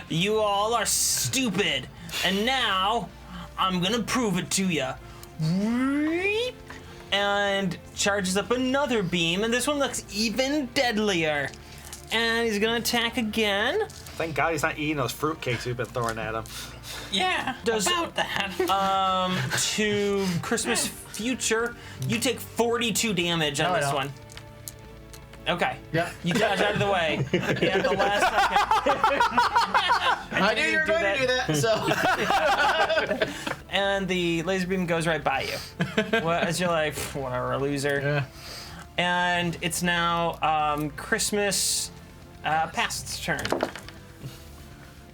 You all are stupid, and now I'm gonna prove it to you. And charges up another beam, and this one looks even deadlier. And he's gonna attack again. Thank God he's not eating those fruitcakes we've been throwing at him. Yeah, Does- about that. To Christmas Future, you take 42 damage on No, I this don't. one. Okay. Yeah. You dodge out of the way. Yeah, at the last second. I knew you were going to do that, so. And the laser beam goes right by you. Well, as you're like, whatever, loser. Yeah. And it's now Christmas Past's turn.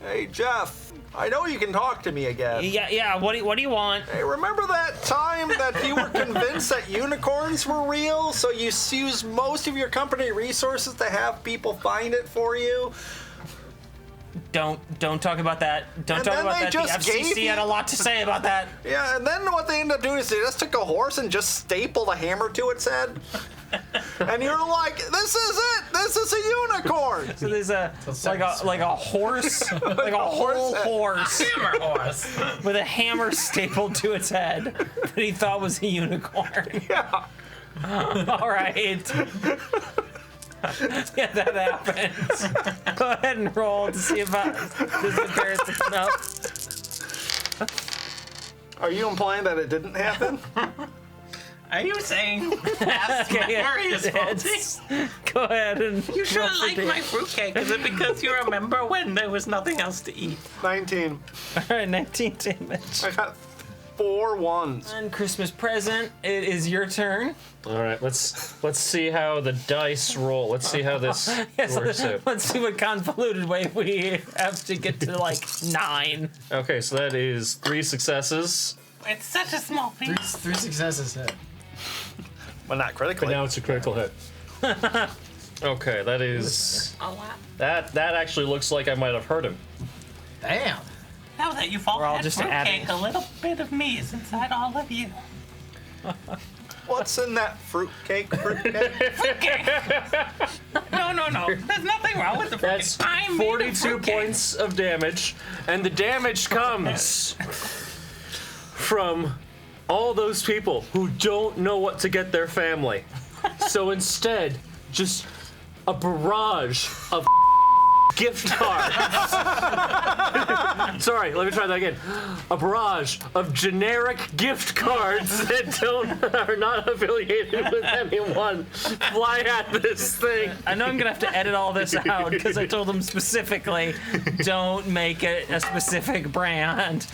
Hey, Jeff. I know you can talk to me again. Yeah. What do you want? Hey, remember that time that you were convinced that unicorns were real, so you used most of your company resources to have people find it for you? Don't talk about that. Don't And talk then about they that. The just gave FCC had a you- lot to say about that. Yeah, and then what they ended up doing is they just took a horse and just stapled a hammer to its head. And you're like, this is it! This is a unicorn! So there's a horse, like a whole horse Hammer horse. with a hammer stapled to its head that he thought was a unicorn. Yeah. All right. Yeah, that happens. Go ahead and roll to see if this compares to put up. Are you implying that it didn't happen? Are you saying past memory is faulty? Go ahead and You should roll have for liked damage. my fruitcake. Is it because you remember when there was nothing else to eat? 19. All right, 19 damage. I got 4 ones. And Christmas present, it is your turn. All right, let's see how the dice roll. Let's see how this works out. Let's see what convoluted way we have to get to like 9. Okay, so that is 3 successes, It's such a small piece. Three successes hit. But not but critically. now it's a critical hit. Okay, that is A lot. that actually looks like I might have hurt him. Damn. Now that you've all We're all had just fruitcake, adding. a little bit of me is inside all of you. What's in that fruitcake? Fruitcake! No. There's nothing wrong with the fruitcake. That's I'm made of 42 fruitcake. points of damage, and the damage comes from all those people who don't know what to get their family. So instead, just a barrage of gift cards. Sorry, let me try that again. A barrage of generic gift cards that are not affiliated with anyone fly at this thing. I know I'm gonna have to edit all this out because I told them specifically, don't make it a specific brand.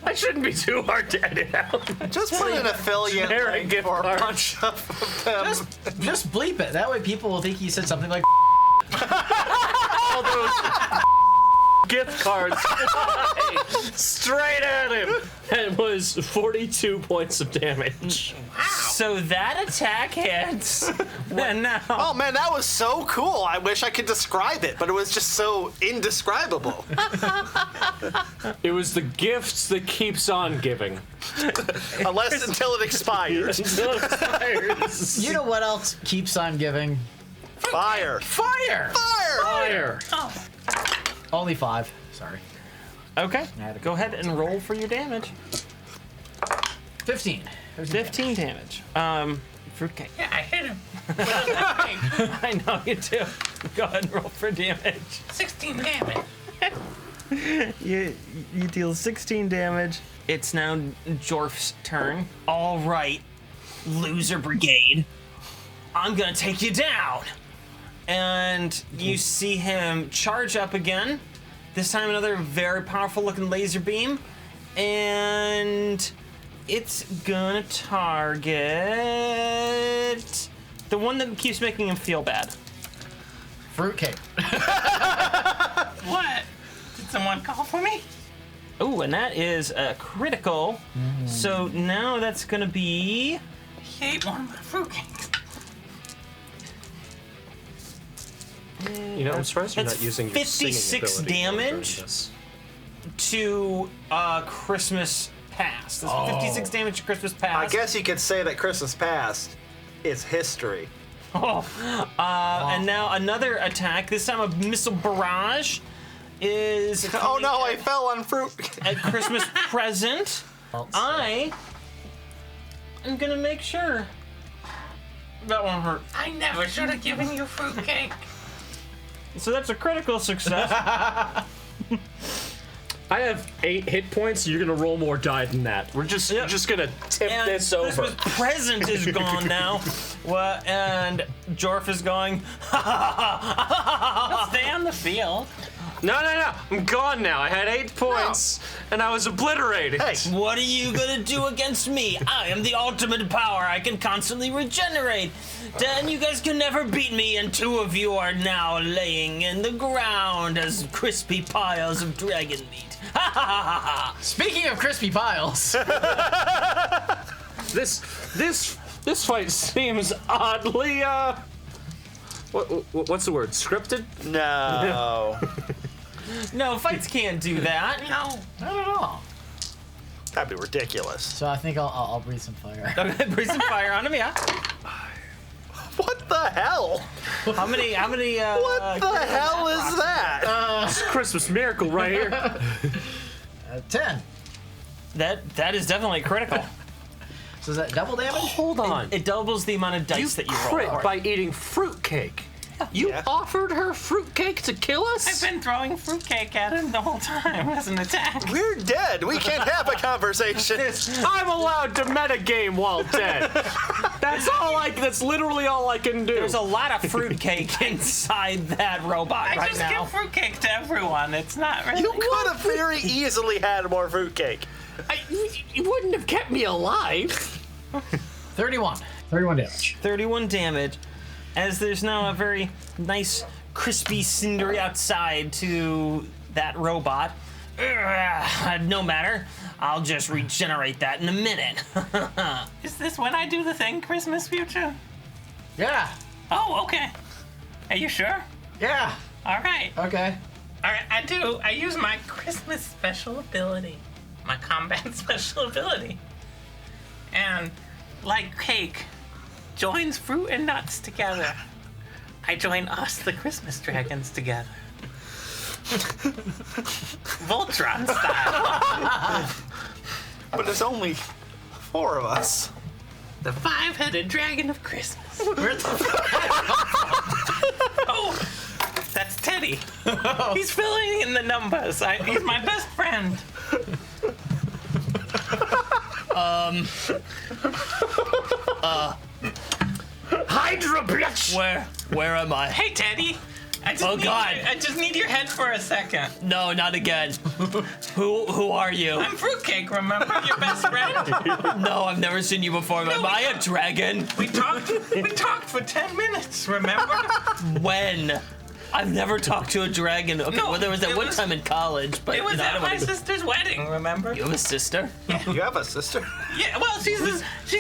I That shouldn't be too hard to edit out. Just put an affiliate Generic link gift for a card. bunch of them. Just bleep it. That way people will think you said something like. All those gift cards straight at him. It was 42 points of damage. So that attack hits. And now. Oh man, that was so cool. I wish I could describe it, but it was just so indescribable. It was the gifts that keeps on giving. Unless until it expires. Until it expires. You know what else keeps on giving? Fire. Fire! Fire. Oh, Only 5. Sorry. Okay. Go ahead and roll for your damage. 15. 15 damage. Fruitcake. yeah, I hit him. With a fruitcake. I know you do. Go ahead and roll for damage. 16 damage. You deal 16 damage. It's now Jorf's turn. All right, loser brigade. I'm gonna take you down. And you see him charge up again. This time another very powerful looking laser beam. And it's gonna target the one that keeps making him feel bad. Fruitcake. What? Did someone call for me? Oh, and that is a critical. So now that's gonna be He ate one of my fruitcakes. You know, I'm surprised you're That's not using your 56 singing ability damage. during this. to Christmas Past. That's 56 damage to Christmas Past. I guess you could say that Christmas past is history. And now another attack. This time a missile barrage is. Oh coming no, I at fell on fruit. a Christmas present. I am gonna make sure that won't hurt. I never should have given you fruitcake. So that's a critical success. I have 8 hit points. You're gonna roll more die than that. We're just gonna tip And this over. Christmas present is gone now. Well, and Jorf is going. I'll stay on the field. No. I'm gone now. I had 8 points, and I was obliterated. Hey. What are you gonna do against me? I am the ultimate power. I can constantly regenerate. And you guys can never beat me, and 2 of you are now laying in the ground as crispy piles of dragon meat. Ha ha ha ha! Speaking of crispy piles, This fight seems oddly what's the word? Scripted? No. No, fights can't do that. No. not at all. That'd be ridiculous. So I think I'll breathe some fire. Okay, breathe some fire on him, yeah. What the hell? How many, What the hell is that? It's a Christmas miracle right here. 10. That is definitely critical. So is that double damage? Hold on. It doubles the amount of dice that you crit roll. by eating fruitcake. You Yeah. offered her fruitcake to kill us? I've been throwing fruitcake at him the whole time as an attack. We're dead. We can't have a conversation. I'm allowed to metagame while dead. That's literally all I can do. There's a lot of fruitcake inside that robot I right just now. give fruitcake to everyone. It's not really. You could have very easily had more fruitcake. You wouldn't have kept me alive. 31. 31 damage. 31 damage, as there's now a very nice crispy cindery outside to that robot. No matter, I'll just regenerate that in a minute. Is this when I do the thing, Christmas future? Yeah. Oh, okay. Are you sure? Yeah. All right. Okay. All right, I do. I use my Christmas special ability, my combat special ability. And like cake joins fruit and nuts together, I join us, the Christmas dragons, together. Voltron style. But there's only 4 of us. The 5-headed dragon of Christmas. Oh, that's Teddy. He's filling in the numbers. He's my best friend. Hydra bitch! Where am I? Hey, Teddy. I just need your head for a second. No, not again. Who are you? I'm Fruitcake, remember? Your best friend? No, I've never seen you before. Am I a dragon? We talked for 10 minutes, remember? When? I've never talked to a dragon. Okay, No, well, there was that it one was- time in college, but It was you know, I at don't my wanna- sister's wedding, remember? You have a sister? You have a sister? Yeah, well, she's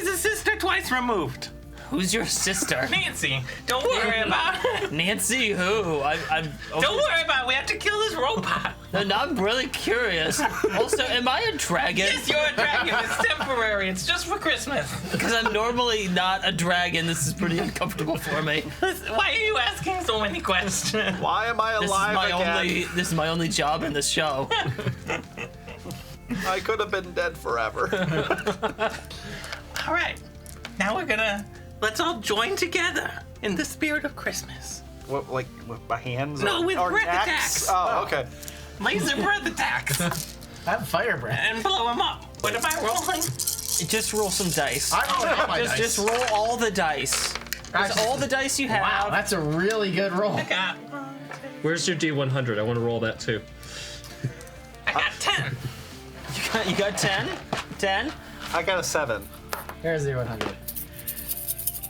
a sister twice removed. Who's your sister? Nancy, don't worry about it. Nancy who? Don't worry about it. We have to kill this robot. And I'm really curious. Also, am I a dragon? Yes, you're a dragon. It's temporary. It's just for Christmas. Because I'm normally not a dragon. This is pretty uncomfortable for me. Why are you asking so many questions? Why am I alive again? This is my only job in this show. I could have been dead forever. All right. Now let's all join together in the spirit of Christmas. What, like with my hands? No, with or breath axe? attacks. Oh, okay. Laser breath attacks. I have fire breath. And blow them up. What am I rolling? Just roll some dice. I rolled all my dice. Just roll all the dice. Just all the dice you have. Wow, that's a really good roll. I got Where's your D100? I want to roll that too. 10. You got 10? 10? I got a 7. Here's the 100.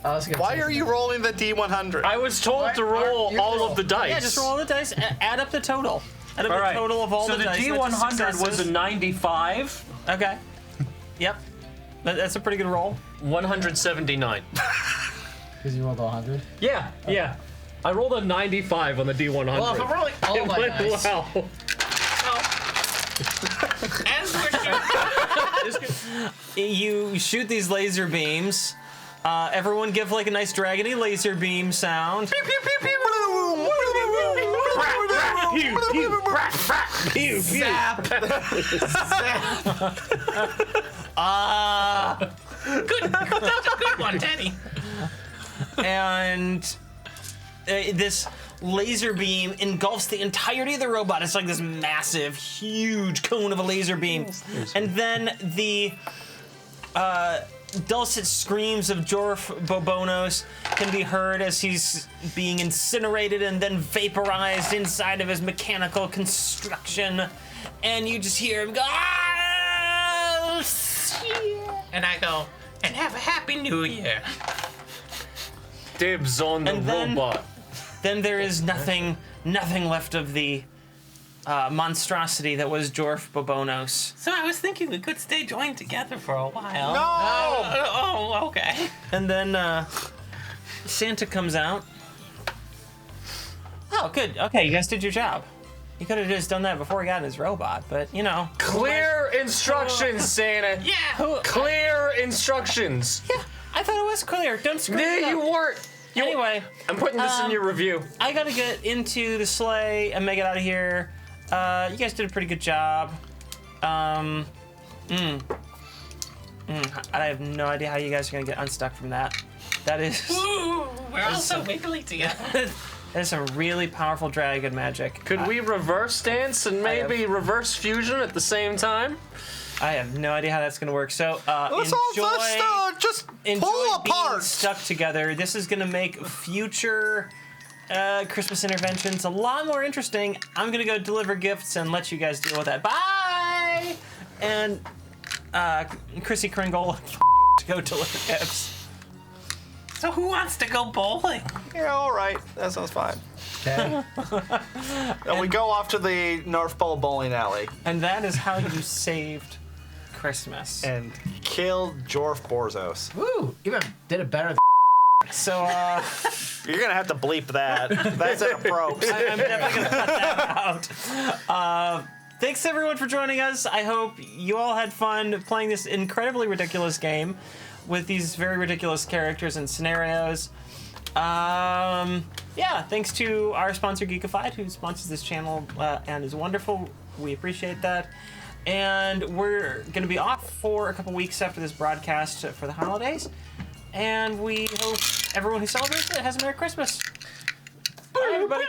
Oh, let's get Why are you rolling the D100? I was told to roll you all roll. of the dice. Yeah, just roll all the dice. Add up the total. Add up All the right. total of all so the dice. So the not just D100 was successes. a 95. Okay. Yep. That's a pretty good roll. 179. Because you rolled 100. Yeah. I rolled a 95 on the D100. Well, if I'm rolling all my Went dice. well. As we're shooting, You shoot these laser beams. Everyone give like a nice dragony laser beam sound. pew, pew, pew, pew. Good. That's a good one, Teddy. And this laser beam engulfs the entirety of the robot. It's like this massive, huge cone of a laser beam. And then the dulcet screams of Jorf Bobonos can be heard as he's being incinerated and then vaporized inside of his mechanical construction. And you just hear him go, "Ah, shit." And I go, and have a happy new year. Dibs on the And then- robot. Then there is nothing left of the monstrosity that was Jorf Bobonos. So I was thinking we could stay joined together for a while. No! Oh, okay. And then Santa comes out. Oh, good. Okay, you guys did your job. You could have just done that before he got in his robot, but you know. Clear instructions, Santa. Yeah. Clear instructions. Yeah, I thought it was clear. Don't screw it No, up. you weren't. Anyway, I'm putting this in your review. I gotta get into the sleigh and make it out of here. You guys did a pretty good job. I have no idea how you guys are gonna get unstuck from that. That is, Ooh, we're all so wiggly together. that is some really powerful dragon magic. Could we reverse dance and maybe reverse fusion at the same time? I have no idea how that's gonna work. So Let's just enjoy pull being apart. stuck together. This is gonna make future Christmas interventions a lot more interesting. I'm gonna go deliver gifts and let you guys deal with that. Bye. And Chrissy Kringle to go deliver gifts. So who wants to go bowling? Yeah, all right. That sounds fine. Okay. And we go off to the North Pole bowling alley And that is how you saved Christmas. and kill Jorf Borzos. Woo! Even did it better than So You're gonna have to bleep that. That's in a probe. I'm definitely gonna cut that out. Thanks everyone for joining us. I hope you all had fun playing this incredibly ridiculous game with these very ridiculous characters and scenarios. Yeah, thanks to our sponsor Geekified, who sponsors this channel and is wonderful. We appreciate that. And we're going to be off for a couple weeks after this broadcast for the holidays. And we hope everyone who celebrates it has a Merry Christmas. Bye, everybody.